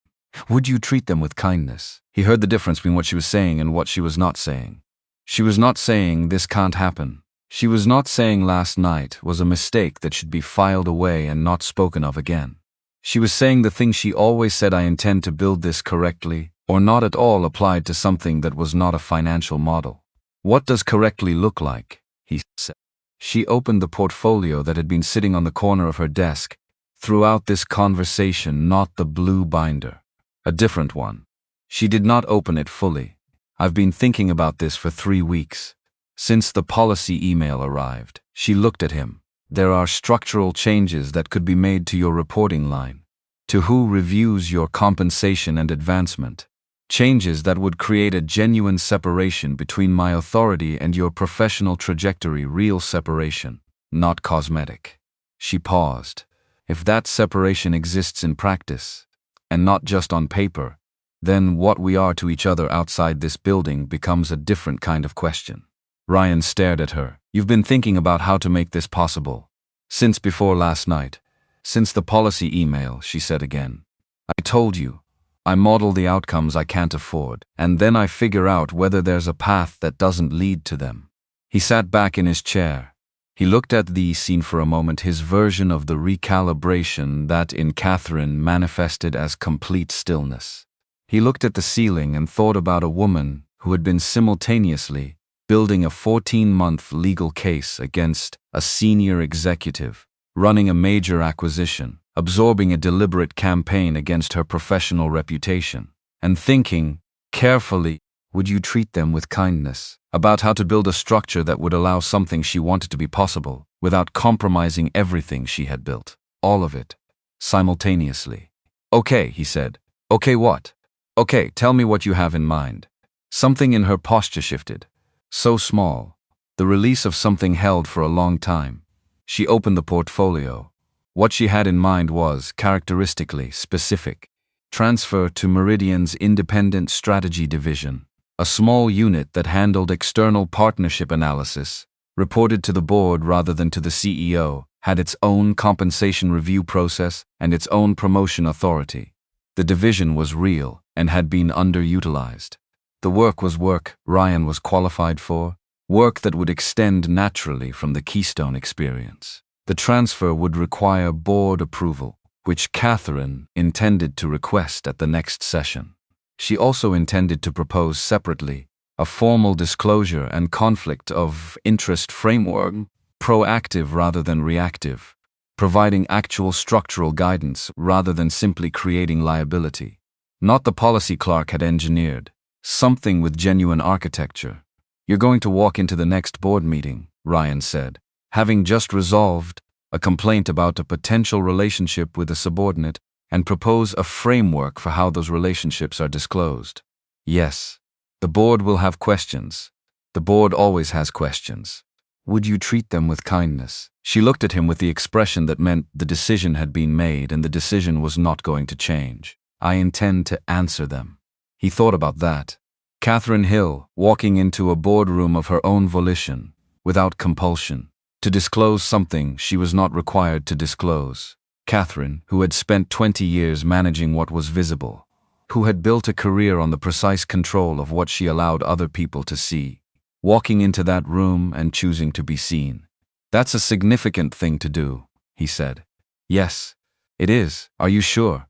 Speaker 1: Would you treat them with kindness? He heard the difference between what she was saying and what she was not saying. She was not saying this can't happen. She was not saying last night was a mistake that should be filed away and not spoken of again. She was saying the thing she always said, I intend to build this correctly, or not at all, applied to something that was not a financial model. What does correctly look like? He said. She opened the portfolio that had been sitting on the corner of her desk. Throughout this conversation, not the blue binder. A different one. She did not open it fully. I've been thinking about this for 3 weeks. Since the policy email arrived, she looked at him. There are structural changes that could be made to your reporting line. To who reviews your compensation and advancement. Changes that would create a genuine separation between my authority and your professional trajectory, real separation, not cosmetic. She paused. If that separation exists in practice, and not just on paper, then what we are to each other outside this building becomes a different kind of question. Ryan stared at her. You've been thinking about how to make this possible. Since before last night. Since the policy email, she said again. I told you. I model the outcomes I can't afford, and then I figure out whether there's a path that doesn't lead to them. He sat back in his chair. He looked at the scene for a moment, his version of the recalibration that in Katherine manifested as complete stillness. He looked at the ceiling and thought about a woman who had been simultaneously building a 14-month legal case against a senior executive, running a major acquisition, absorbing a deliberate campaign against her professional reputation, and thinking, carefully, would you treat them with kindness, about how to build a structure that would allow something she wanted to be possible, without compromising everything she had built, all of it, simultaneously. Okay, he said. Okay, what? Okay, tell me what you have in mind. Something in her posture shifted. So small. The release of something held for a long time. She opened the portfolio. What she had in mind was, characteristically, specific. Transfer to Meridian's independent strategy division, a small unit that handled external partnership analysis, reported to the board rather than to the CEO, had its own compensation review process and its own promotion authority. The division was real and had been underutilized. The work was work Ryan was qualified for, work that would extend naturally from the Keystone experience. The transfer would require board approval, which Katherine intended to request at the next session. She also intended to propose separately a formal disclosure and conflict of interest framework, proactive rather than reactive, providing actual structural guidance rather than simply creating liability. Not the policy Clark had engineered, something with genuine architecture. You're going to walk into the next board meeting, Ryan said, having just resolved a complaint about a potential relationship with a subordinate, and propose a framework for how those relationships are disclosed. Yes, the board will have questions. The board always has questions. Would you treat them with kindness? She looked at him with the expression that meant the decision had been made and the decision was not going to change. I intend to answer them. He thought about that. Katherine Hill, walking into a boardroom of her own volition, without compulsion, to disclose something she was not required to disclose. Katherine, who had spent 20 years managing what was visible, who had built a career on the precise control of what she allowed other people to see. Walking into that room and choosing to be seen. That's a significant thing to do, he said. Yes, it is. Are you sure?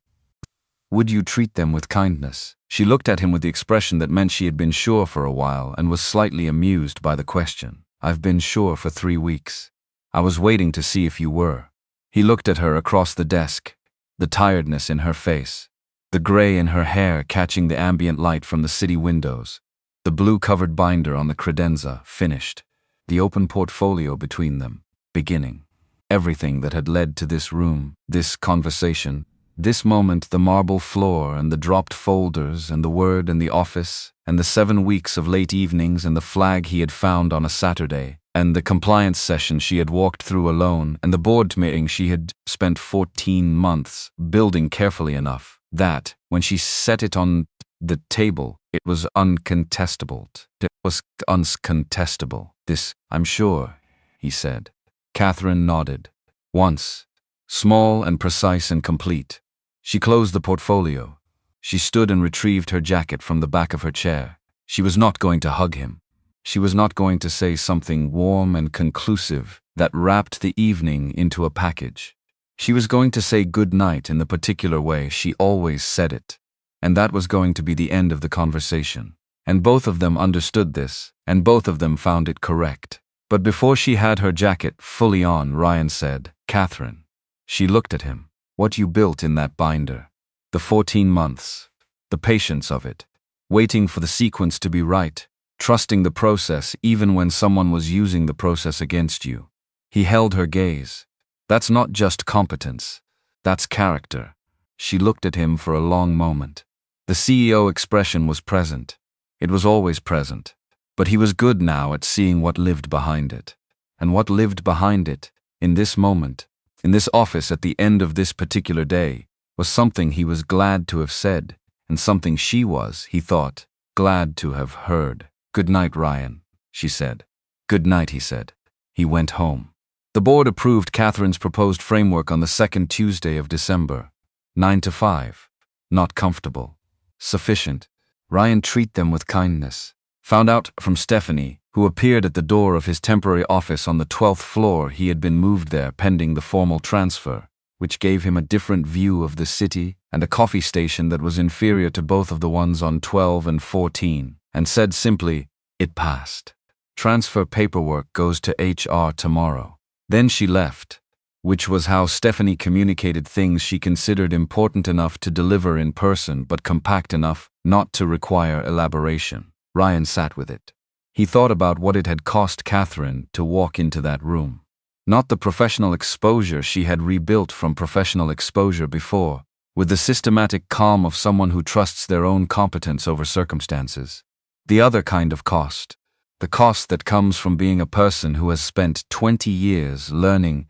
Speaker 1: Would you treat them with kindness? She looked at him with the expression that meant she had been sure for a while and was slightly amused by the question. I've been sure for 3 weeks. I was waiting to see if you were. He looked at her across the desk, the tiredness in her face, the gray in her hair catching the ambient light from the city windows, the blue-covered binder on the credenza, finished, the open portfolio between them, beginning. Everything that had led to this room, this conversation, this moment, the marble floor and the dropped folders and the word in the office and the 7 weeks of late evenings and the flag he had found on a Saturday and the compliance session she had walked through alone and the board meeting she had spent 14 months building carefully enough that, when she set it on the table, it was uncontestable. It was uncontestable. This, I'm sure, he said. Katherine nodded. Once. Small and precise and complete. She closed the portfolio. She stood and retrieved her jacket from the back of her chair. She was not going to hug him. She was not going to say something warm and conclusive that wrapped the evening into a package. She was going to say good night in the particular way she always said it. And that was going to be the end of the conversation. And both of them understood this, and both of them found it correct. But before she had her jacket fully on, Ryan said, Katherine. She looked at him. What you built in that binder. The 14 months. The patience of it. Waiting for the sequence to be right. Trusting the process even when someone was using the process against you. He held her gaze. That's not just competence. That's character. She looked at him for a long moment. The CEO expression was present. It was always present. But he was good now at seeing what lived behind it. And what lived behind it, in this moment, in this office at the end of this particular day, was something he was glad to have said, and something she was, he thought, glad to have heard. Good night, Ryan, she said. Good night, he said. He went home. The board approved Katherine's proposed framework on the second Tuesday of December. 9 to 5. Not comfortable. Sufficient. Ryan treat them with kindness. Found out from Stephanie, who appeared at the door of his temporary office on the 12th floor he had been moved there pending the formal transfer, which gave him a different view of the city and a coffee station that was inferior to both of the ones on 12 and 14, and said simply, it passed. Transfer paperwork goes to HR tomorrow. Then she left, which was how Stephanie communicated things she considered important enough to deliver in person but compact enough not to require elaboration. Ryan sat with it. He thought about what it had cost Katherine to walk into that room. Not the professional exposure she had rebuilt from professional exposure before, with the systematic calm of someone who trusts their own competence over circumstances. The other kind of cost. The cost that comes from being a person who has spent 20 years learning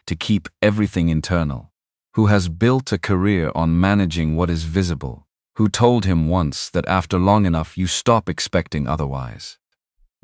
Speaker 1: to keep everything internal, who has built a career on managing what is visible, who told him once that after long enough you stop expecting otherwise.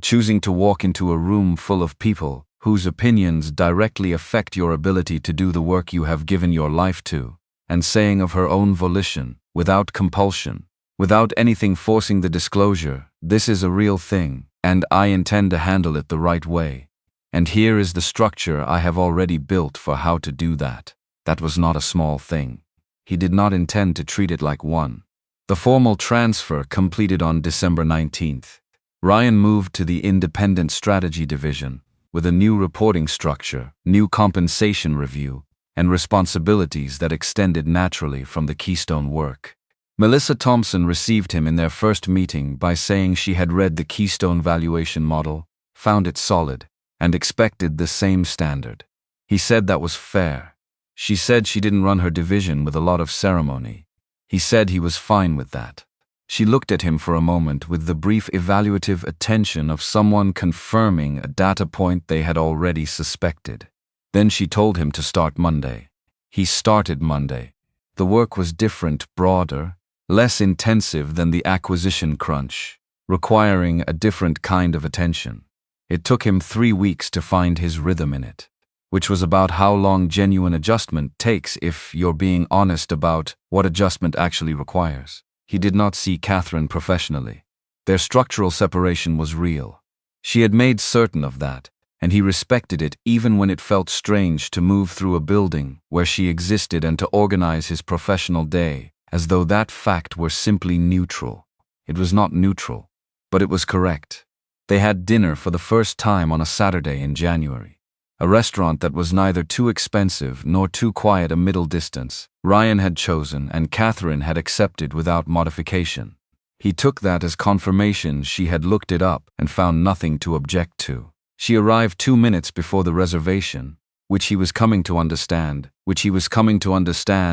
Speaker 1: Choosing to walk into a room full of people whose opinions directly affect your ability to do the work you have given your life to, and saying of her own volition, without compulsion, without anything forcing the disclosure, this is a real thing, and I intend to handle it the right way. And here is the structure I have already built for how to do that. That was not a small thing. He did not intend to treat it like one. The formal transfer completed on December 19th. Ryan moved to the Independent Strategy Division with a new reporting structure, new compensation review, and responsibilities that extended naturally from the Keystone work. Melissa Thompson received him in their first meeting by saying she had read the Keystone valuation model, found it solid, and expected the same standard. He said that was fair. She said she didn't run her division with a lot of ceremony. He said he was fine with that. She looked at him for a moment with the brief evaluative attention of someone confirming a data point they had already suspected. Then she told him to start Monday. He started Monday. The work was different, broader, less intensive than the acquisition crunch, requiring a different kind of attention. It took him 3 weeks to find his rhythm in it, which was about how long genuine adjustment takes if you're being honest about what adjustment actually requires. He did not see Katherine professionally. Their structural separation was real. She had made certain of that, and he respected it even when it felt strange to move through a building where she existed and to organize his professional day, as though that fact were simply neutral. It was not neutral, but it was correct. They had dinner for the first time on a Saturday in January. A restaurant that was neither too expensive nor too quiet, a middle distance. Ryan had chosen and Katherine had accepted without modification. He took that as confirmation. She had looked it up and found nothing to object to. She arrived 2 minutes before the reservation, which he was coming to understand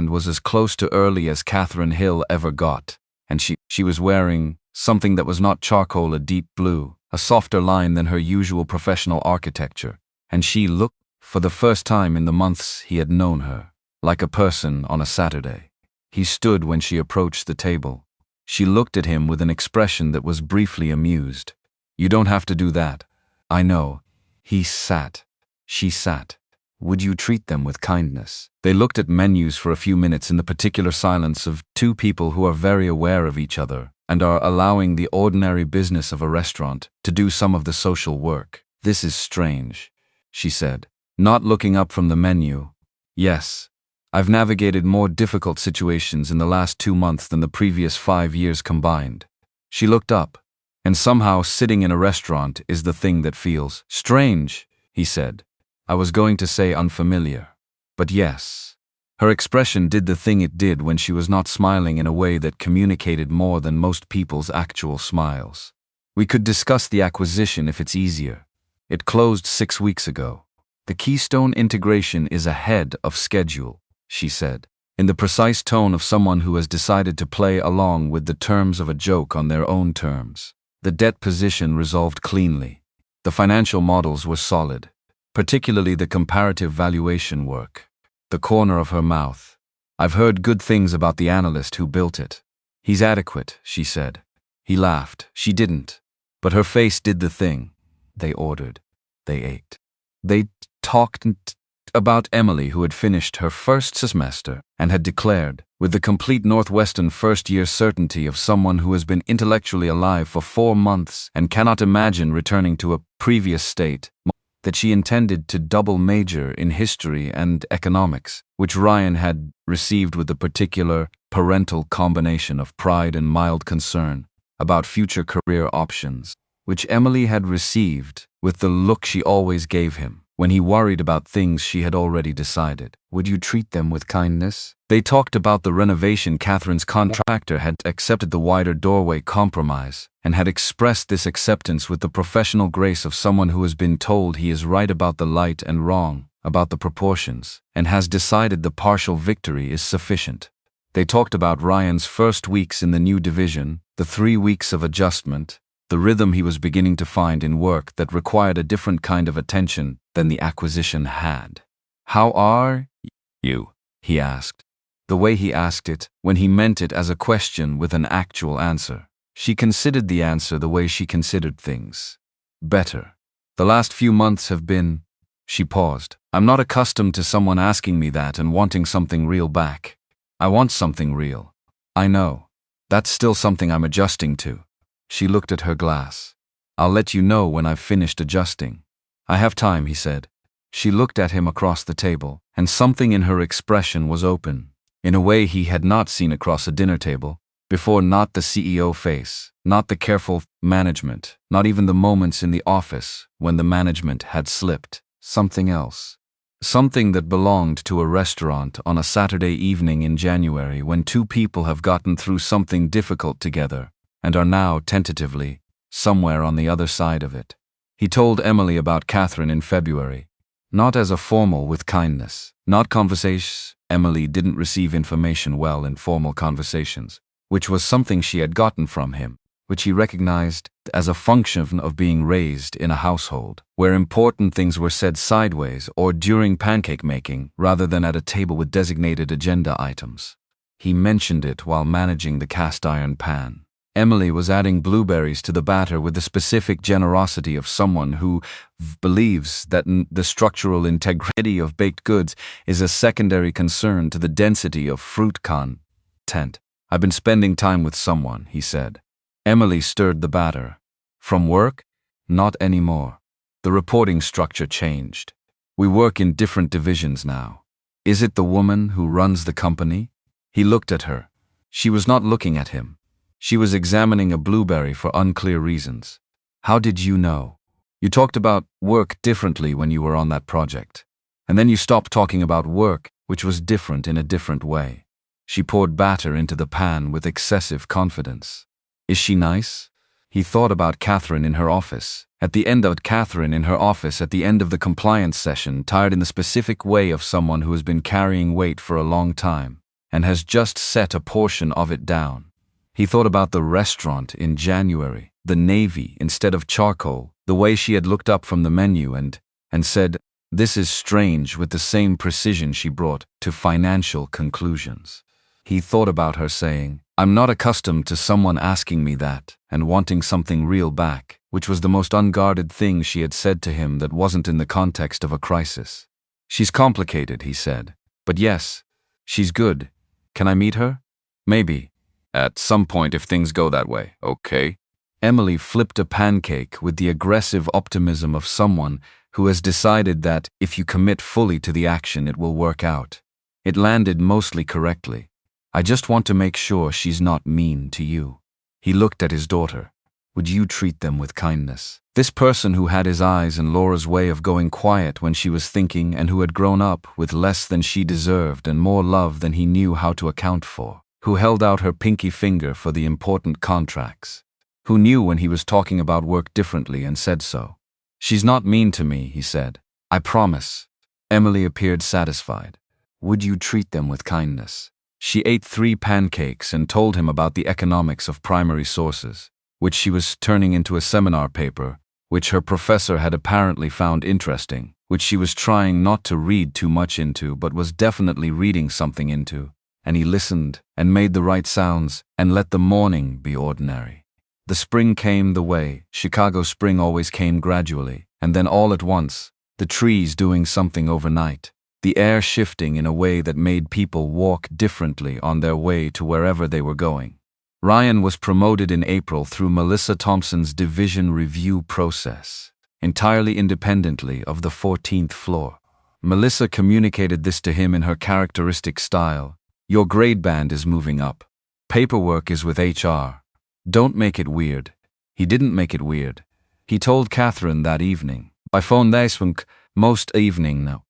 Speaker 1: was as close to early as Katherine Hill ever got. And she was wearing something that was not charcoal, a deep blue, a softer line than her usual professional architecture. And she looked, for the first time in the months he had known her, like a person on a Saturday. He stood when she approached the table. She looked at him with an expression that was briefly amused. "You don't have to do that. I know." He sat. She sat. "Would you treat them with kindness?" They looked at menus for a few minutes in the particular silence of two people who are very aware of each other and are allowing the ordinary business of a restaurant to do some of the social work. "This is strange," she said, not looking up from the menu. "Yes. I've navigated more difficult situations in the last 2 months than the previous 5 years combined." She looked up. "And somehow sitting in a restaurant is the thing that feels strange," he said. "I was going to say unfamiliar. But yes." Her expression did the thing it did when she was not smiling in a way that communicated more than most people's actual smiles. "We could discuss the acquisition if it's easier. It closed 6 weeks ago. The Keystone integration is ahead of schedule," she said, in the precise tone of someone who has decided to play along with the terms of a joke on their own terms. The debt position resolved cleanly. The financial models were solid, particularly the comparative valuation work. The corner of her mouth. "I've heard good things about the analyst who built it. He's adequate," she said. He laughed. She didn't. But her face did the thing. They ordered. They ate. They talked about Emily, who had finished her first semester and had declared, with the complete Northwestern first-year certainty of someone who has been intellectually alive for 4 months and cannot imagine returning to a previous state, that she intended to double major in history and economics, which Ryan had received with the particular parental combination of pride and mild concern about future career options, which Emily had received with the look she always gave him when he worried about things she had already decided. "Would you treat them with kindness?" They talked about the renovation. Katherine's contractor had accepted the wider doorway compromise and had expressed this acceptance with the professional grace of someone who has been told he is right about the light and wrong about the proportions and has decided the partial victory is sufficient. They talked about Ryan's first weeks in the new division, the 3 weeks of adjustment, the rhythm he was beginning to find in work that required a different kind of attention than the acquisition had. "How are you?" he asked. The way he asked it, when he meant it as a question with an actual answer. She considered the answer the way she considered things. "Better. The last few months have been..." She paused. "I'm not accustomed to someone asking me that and wanting something real back. I want something real. I know. That's still something I'm adjusting to." She looked at her glass. "I'll let you know when I've finished adjusting." "I have time," he said. She looked at him across the table, and something in her expression was open, in a way he had not seen across a dinner table before. Not the CEO face, not the careful management, not even the moments in the office when the management had slipped. Something else. Something that belonged to a restaurant on a Saturday evening in January when two people have gotten through something difficult together and are now tentatively somewhere on the other side of it. He told Emily about Katherine in February, not as a formal with kindness, not conversations. Emily didn't receive information well in formal conversations, which was something she had gotten from him, which he recognized as a function of being raised in a household where important things were said sideways or during pancake making rather than at a table with designated agenda items. He mentioned it while managing the cast iron pan. Emily was adding blueberries to the batter with the specific generosity of someone who believes that the structural integrity of baked goods is a secondary concern to the density of fruit content. I've been spending time with someone, he said. Emily stirred the batter. From work? Not anymore. The reporting structure changed. We work in different divisions now. Is it the woman who runs the company? He looked at her. She was not looking at him. She was examining a blueberry for unclear reasons. How did you know? You talked about work differently when you were on that project. And then you stopped talking about work, which was different in a different way. She poured batter into the pan with excessive confidence. Is she nice? He thought about Katherine in her office. At the end of the compliance session, tired in the specific way of someone who has been carrying weight for a long time and has just set a portion of it down. He thought about the restaurant in January, the navy instead of charcoal, the way she had looked up from the menu and said, "This is strange," with the same precision she brought to financial conclusions. He thought about her saying, "I'm not accustomed to someone asking me that," and wanting something real back, which was the most unguarded thing she had said to him that wasn't in the context of a crisis. "She's complicated," he said. "But yes, she's good. Can I meet her? Maybe. At some point if things go that way, okay?" Emily flipped a pancake with the aggressive optimism of someone who has decided that if you commit fully to the action it will work out. It landed mostly correctly. "I just want to make sure she's not mean to you." He looked at his daughter. "Would you treat them with kindness?" This person who had his eyes and Laura's way of going quiet when she was thinking and who had grown up with less than she deserved and more love than he knew how to account for, who held out her pinky finger for the important contracts, who knew when he was talking about work differently and said so. "She's not mean to me," he said. "I promise." Emily appeared satisfied. "Would you treat them with kindness?" She ate 3 pancakes and told him about the economics of primary sources, which she was turning into a seminar paper, which her professor had apparently found interesting, which she was trying not to read too much into but was definitely reading something into, and he listened and made the right sounds and let the morning be ordinary. The spring came the way Chicago spring always came gradually, and then all at once, the trees doing something overnight. The air shifting in a way that made people walk differently on their way to wherever they were going. Ryan was promoted in April through Melissa Thompson's division review process, entirely independently of the 14th floor. Melissa communicated this to him in her characteristic style. "Your grade band is moving up. Paperwork is with HR. Don't make it weird." He didn't make it weird. He told Katherine that evening. By phone most evening now.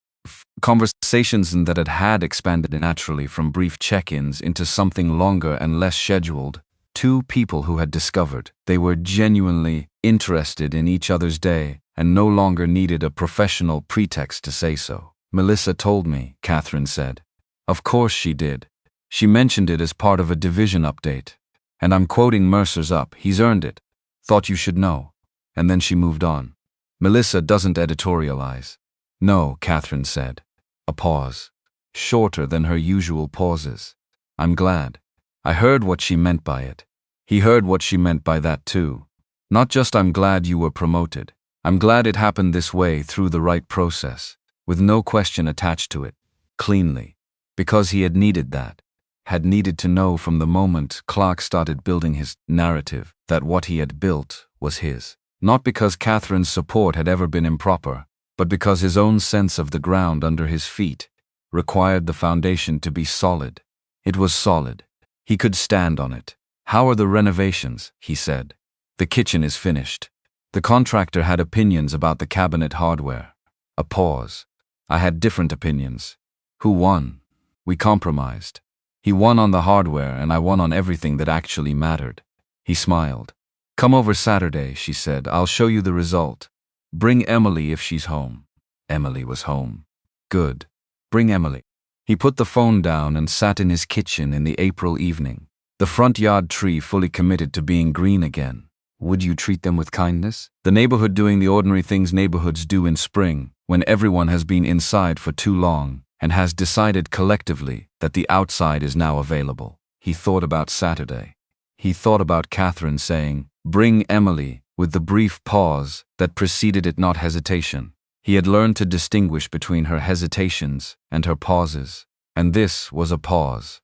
Speaker 1: Conversations that had expanded naturally from brief check-ins into something longer and less scheduled. 2 people who had discovered they were genuinely interested in each other's day and no longer needed a professional pretext to say so. "Melissa told me," Katherine said. "Of course she did. She mentioned it as part of a division update. And I'm quoting Mercer's up, he's earned it. Thought you should know." And then she moved on. Melissa doesn't editorialize. "No," Katherine said. A pause. Shorter than her usual pauses. "I'm glad. I heard what she meant by it. He heard what she meant by that too. Not just I'm glad you were promoted. I'm glad it happened this way through the right process, with no question attached to it, cleanly. Because he had needed that. Had needed to know from the moment Clark started building his narrative that what he had built was his. Not because Katherine's support had ever been improper, but because his own sense of the ground under his feet required the foundation to be solid. It was solid. He could stand on it. "How are the renovations?" he said. "The kitchen is finished." The contractor had opinions about the cabinet hardware. A pause. "I had different opinions." "Who won?" "We compromised. He won on the hardware and I won on everything that actually mattered." He smiled. "Come over Saturday," she said. "I'll show you the result. Bring Emily if she's home." Emily was home. "Good. Bring Emily." He put the phone down and sat in his kitchen in the April evening. The front yard tree fully committed to being green again. Would you treat them with kindness? The neighborhood doing the ordinary things neighborhoods do in spring, when everyone has been inside for too long and has decided collectively that the outside is now available. He thought about Saturday. He thought about Katherine saying, "Bring Emily," with the brief pause that preceded it, not hesitation. He had learned to distinguish between her hesitations and her pauses, and this was a pause.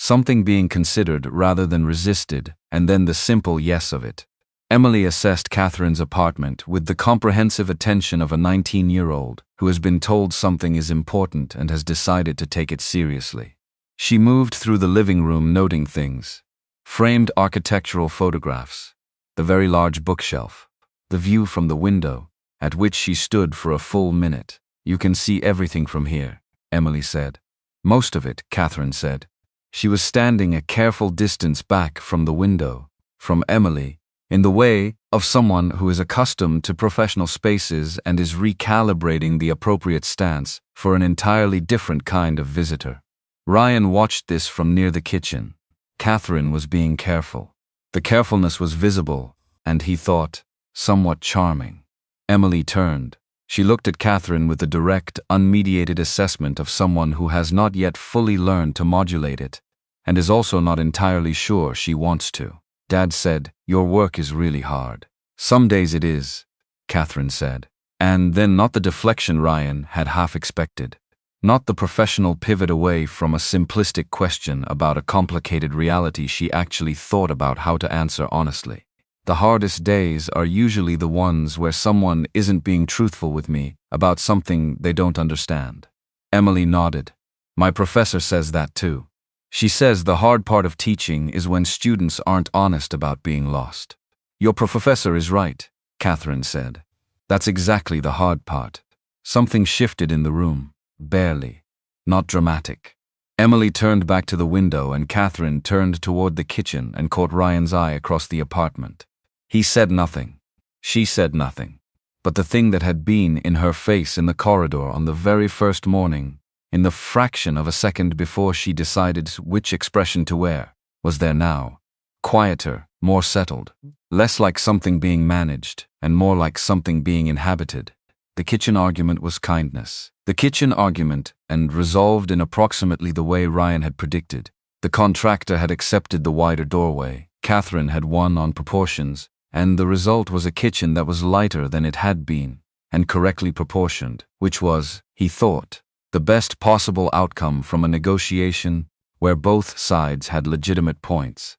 Speaker 1: Something being considered rather than resisted, and then the simple yes of it. Emily assessed Katherine's apartment with the comprehensive attention of a 19-year-old who has been told something is important and has decided to take it seriously. She moved through the living room noting things. Framed architectural photographs. The very large bookshelf. The view from the window, at which she stood for a full minute. You can see everything from here, Emily said. Most of it, Katherine said. She was standing a careful distance back from the window, from Emily, in the way of someone who is accustomed to professional spaces and is recalibrating the appropriate stance for an entirely different kind of visitor. Ryan watched this from near the kitchen. Katherine was being careful. The carefulness was visible, and he thought, somewhat charming. Emily turned. She looked at Katherine with the direct, unmediated assessment of someone who has not yet fully learned to modulate it, and is also not entirely sure she wants to. Dad said, "Your work is really hard." "Some days it is," Katherine said. And then not the deflection Ryan had half expected. Not the professional pivot away from a simplistic question about a complicated reality she actually thought about how to answer honestly. "The hardest days are usually the ones where someone isn't being truthful with me about something they don't understand." Emily nodded. "My professor says that too. She says the hard part of teaching is when students aren't honest about being lost." "Your professor is right," Katherine said. "That's exactly the hard part." Something shifted in the room. Barely. Not dramatic. Emily turned back to the window and Katherine turned toward the kitchen and caught Ryan's eye across the apartment. He said nothing. She said nothing. But the thing that had been in her face in the corridor on the very first morning, in the fraction of a second before she decided which expression to wear, was there now. Quieter, more settled, less like something being managed, and more like something being inhabited. The kitchen argument was kindness. The kitchen argument, and resolved in approximately the way Ryan had predicted. The contractor had accepted the wider doorway. Katherine had won on proportions, and the result was a kitchen that was lighter than it had been, and correctly proportioned, which was, he thought, the best possible outcome from a negotiation where both sides had legitimate points.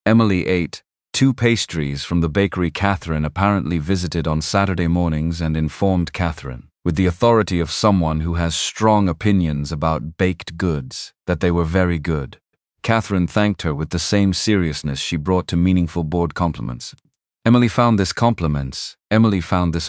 Speaker 1: Emily ate 2 pastries from the bakery Katherine apparently visited on Saturday mornings and informed Katherine, with the authority of someone who has strong opinions about baked goods, that they were very good. Katherine thanked her with the same seriousness she brought to meaningful board compliments. Emily found this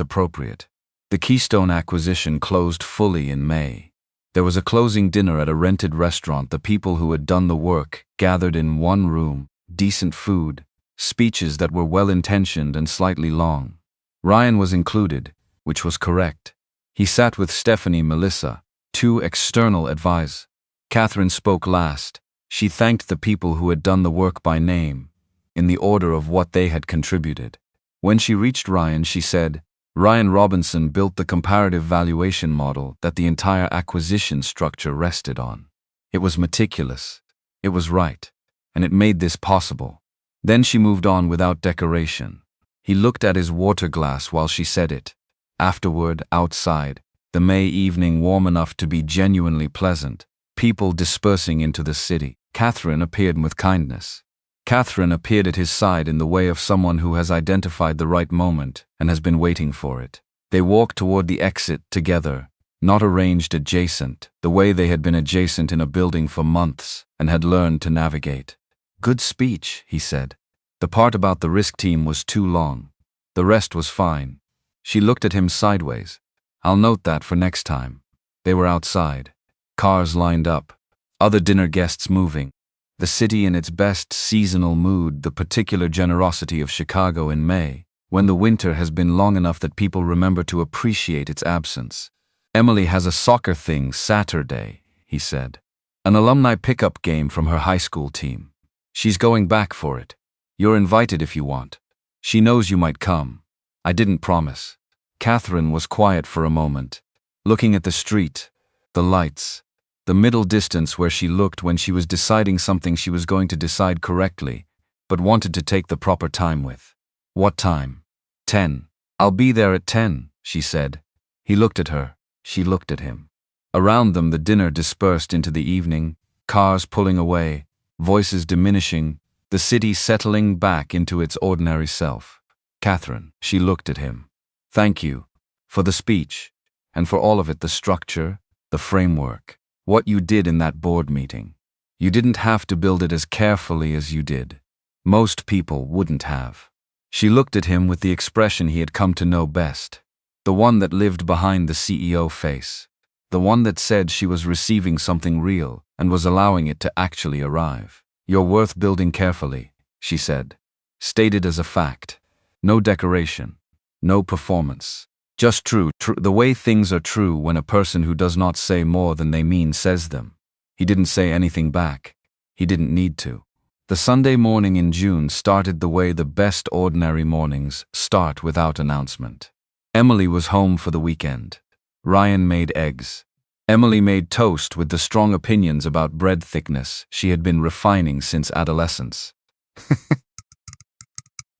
Speaker 1: appropriate. The Keystone acquisition closed fully in May. There was a closing dinner at a rented restaurant. The people who had done the work gathered in one room, decent food, speeches that were well-intentioned and slightly long. Ryan was included, which was correct. He sat with Stephanie, Melissa, 2 external advisors. Katherine spoke last. She thanked the people who had done the work by name, in the order of what they had contributed. When she reached Ryan, she said, "Ryan Robinson built the comparative valuation model that the entire acquisition structure rested on. It was meticulous. It was right. And it made this possible." Then she moved on without decoration. He looked at his water glass while she said it. Afterward, outside, the May evening warm enough to be genuinely pleasant, people dispersing into the city, Katherine appeared with kindness. Katherine appeared at his side in the way of someone who has identified the right moment and has been waiting for it. They walked toward the exit together, not arranged adjacent, the way they had been adjacent in a building for months and had learned to navigate. "Good speech," he said. "The part about the risk team was too long. The rest was fine." She looked at him sideways. "I'll note that for next time." They were outside. Cars lined up. Other dinner guests moving. The city in its best seasonal mood, the particular generosity of Chicago in May, when the winter has been long enough that people remember to appreciate its absence. "Emily has a soccer thing Saturday," he said. "An alumni pickup game from her high school team. She's going back for it. You're invited if you want. She knows you might come. I didn't promise." Katherine was quiet for a moment, looking at the street, the lights, the middle distance where she looked when she was deciding something she was going to decide correctly, but wanted to take the proper time with. "What time?" 10. "I'll be there at 10, she said. He looked at her. She looked at him. Around them the dinner dispersed into the evening, cars pulling away, voices diminishing, the city settling back into its ordinary self. Katherine, she looked at him. Thank you for the speech, and for all of it, the structure, the framework, what you did in that board meeting. You didn't have to build it as carefully as you did. Most people wouldn't have. She looked at him with the expression he had come to know best, the one that lived behind the CEO face, the one that said she was receiving something real and was allowing it to actually arrive. You're worth building carefully, she said, stated as a fact. No decoration, no performance. Just true, the way things are true when a person who does not say more than they mean says them. He didn't say anything back. He didn't need to. The Sunday morning in June started the way the best ordinary mornings start without announcement. Emily was home for the weekend. Ryan made eggs. Emily made toast with the strong opinions about bread thickness she had been refining since adolescence.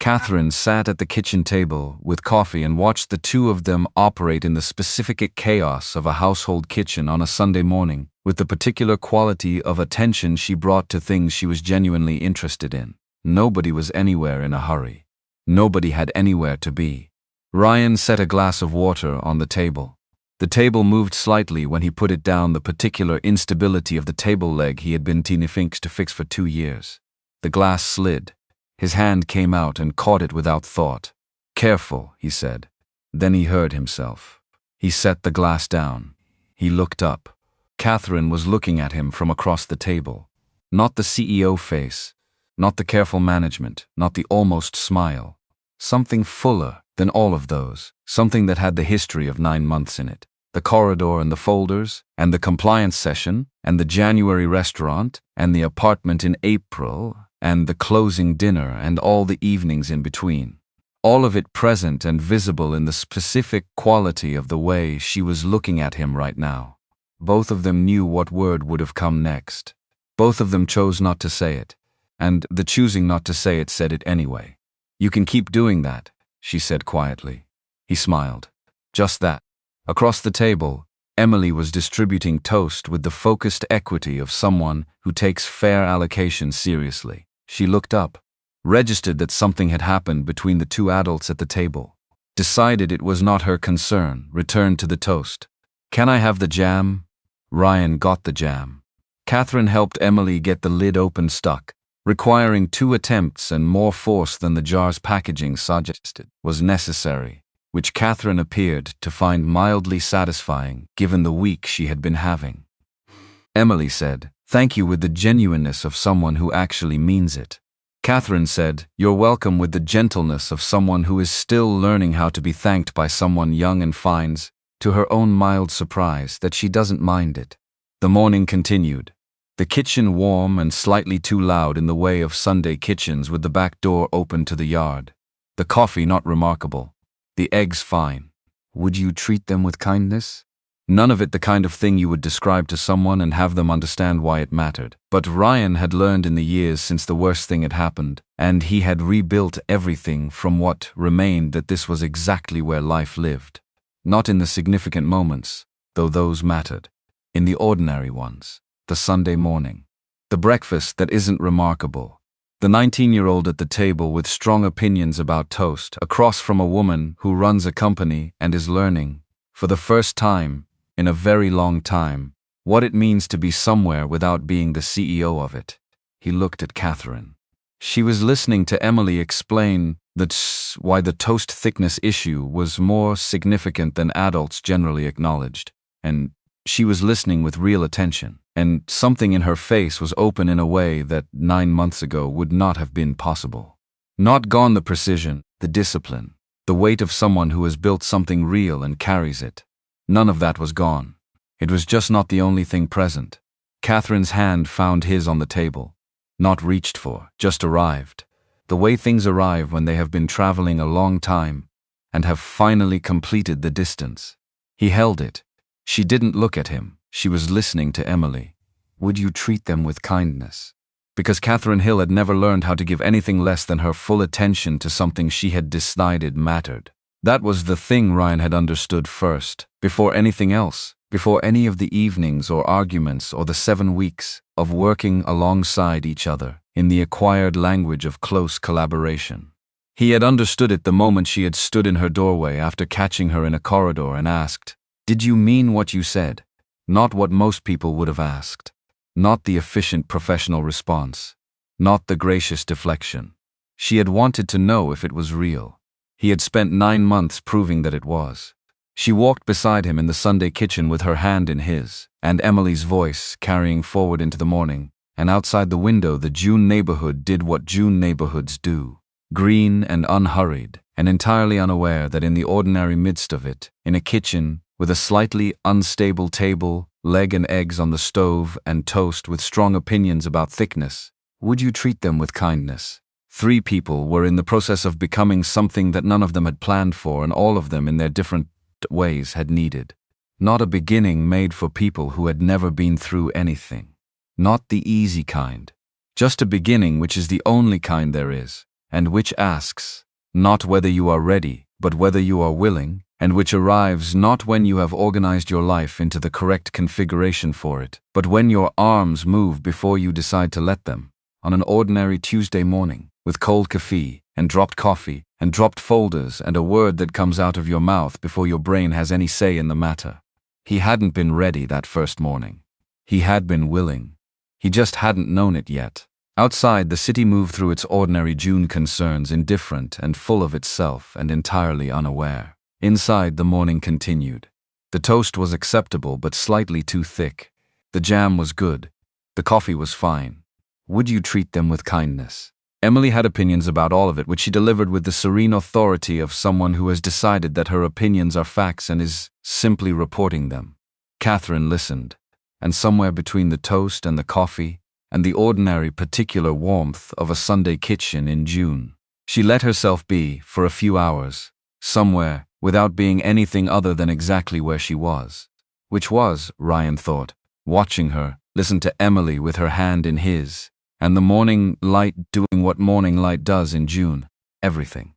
Speaker 1: Katherine sat at the kitchen table with coffee and watched the two of them operate in the specific chaos of a household kitchen on a Sunday morning, with the particular quality of attention she brought to things she was genuinely interested in. Nobody was anywhere in a hurry. Nobody had anywhere to be. Ryan set a glass of water on the table. The table moved slightly when he put it down, the particular instability of the table leg he had been trying to fix for 2 years. The glass slid. His hand came out and caught it without thought. Careful, he said. Then he heard himself. He set the glass down. He looked up. Katherine was looking at him from across the table. Not the CEO face, not the careful management, not the almost smile. Something fuller than all of those, something that had the history of 9 months in it. The corridor and the folders, and the compliance session, and the January restaurant, and the apartment in April, and the closing dinner, and all the evenings in between. All of it present and visible in the specific quality of the way she was looking at him right now. Both of them knew what word would have come next. Both of them chose not to say it, and the choosing not to say it said it anyway. You can keep doing that, she said quietly. He smiled. Just that. Across the table, Emily was distributing toast with the focused equity of someone who takes fair allocation seriously. She looked up, registered that something had happened between the two adults at the table, decided it was not her concern, returned to the toast. Can I have the jam? Ryan got the jam. Katherine helped Emily get the lid open stuck, requiring 2 attempts and more force than the jar's packaging suggested was necessary, which Katherine appeared to find mildly satisfying given the week she had been having. Emily said, "Thank you," with the genuineness of someone who actually means it. Katherine said, "You're welcome," with the gentleness of someone who is still learning how to be thanked by someone young, and finds, to her own mild surprise, that she doesn't mind it. The morning continued. The kitchen warm and slightly too loud in the way of Sunday kitchens, with the back door open to the yard. The coffee not remarkable. The eggs fine. Would you treat them with kindness? None of it the kind of thing you would describe to someone and have them understand why it mattered. But Ryan had learned in the years since the worst thing had happened, and he had rebuilt everything from what remained, that this was exactly where life lived. Not in the significant moments, though those mattered. In the ordinary ones. The Sunday morning. The breakfast that isn't remarkable. The 19-year-old at the table with strong opinions about toast, across from a woman who runs a company and is learning, for the first time, in a very long time, what it means to be somewhere without being the CEO of it. He looked at Katherine. She was listening to Emily explain why the toast thickness issue was more significant than adults generally acknowledged, and she was listening with real attention, and something in her face was open in a way that 9 months ago would not have been possible. Not gone the precision, the discipline, the weight of someone who has built something real and carries it. None of that was gone. It was just not the only thing present. Katherine's hand found his on the table. Not reached for, just arrived. The way things arrive when they have been traveling a long time and have finally completed the distance. He held it. She didn't look at him. She was listening to Emily. Would you treat them with kindness? Because Katherine Hill had never learned how to give anything less than her full attention to something she had decided mattered. That was the thing Ryan had understood first, before anything else, before any of the evenings or arguments or the 7 weeks of working alongside each other in the acquired language of close collaboration. He had understood it the moment she had stood in her doorway after catching her in a corridor and asked, "Did you mean what you said?" Not what most people would have asked. Not the efficient professional response. Not the gracious deflection. She had wanted to know if it was real. He had spent 9 months proving that it was. She walked beside him in the Sunday kitchen with her hand in his, and Emily's voice carrying forward into the morning, and outside the window the June neighborhood did what June neighborhoods do. Green and unhurried, and entirely unaware that in the ordinary midst of it, in a kitchen, with a slightly unstable table, leg and eggs on the stove, and toast with strong opinions about thickness, would you treat them with kindness? 3 people were in the process of becoming something that none of them had planned for, and all of them in their different ways had needed. Not a beginning made for people who had never been through anything. Not the easy kind. Just a beginning which is the only kind there is, and which asks, not whether you are ready, but whether you are willing, and which arrives not when you have organized your life into the correct configuration for it, but when your arms move before you decide to let them, on an ordinary Tuesday morning, with cold coffee, and dropped coffee, and dropped folders, and a word that comes out of your mouth before your brain has any say in the matter. He hadn't been ready that first morning. He had been willing. He just hadn't known it yet. Outside, the city moved through its ordinary June concerns, indifferent and full of itself and entirely unaware. Inside, the morning continued. The toast was acceptable but slightly too thick. The jam was good. The coffee was fine. Would you treat them with kindness? Emily had opinions about all of it, which she delivered with the serene authority of someone who has decided that her opinions are facts and is simply reporting them. Katherine listened, and somewhere between the toast and the coffee, and the ordinary particular warmth of a Sunday kitchen in June, she let herself be, for a few hours, somewhere, without being anything other than exactly where she was. Which was, Ryan thought, watching her, listen to Emily with her hand in his, and the morning light doing what morning light does in June, everything.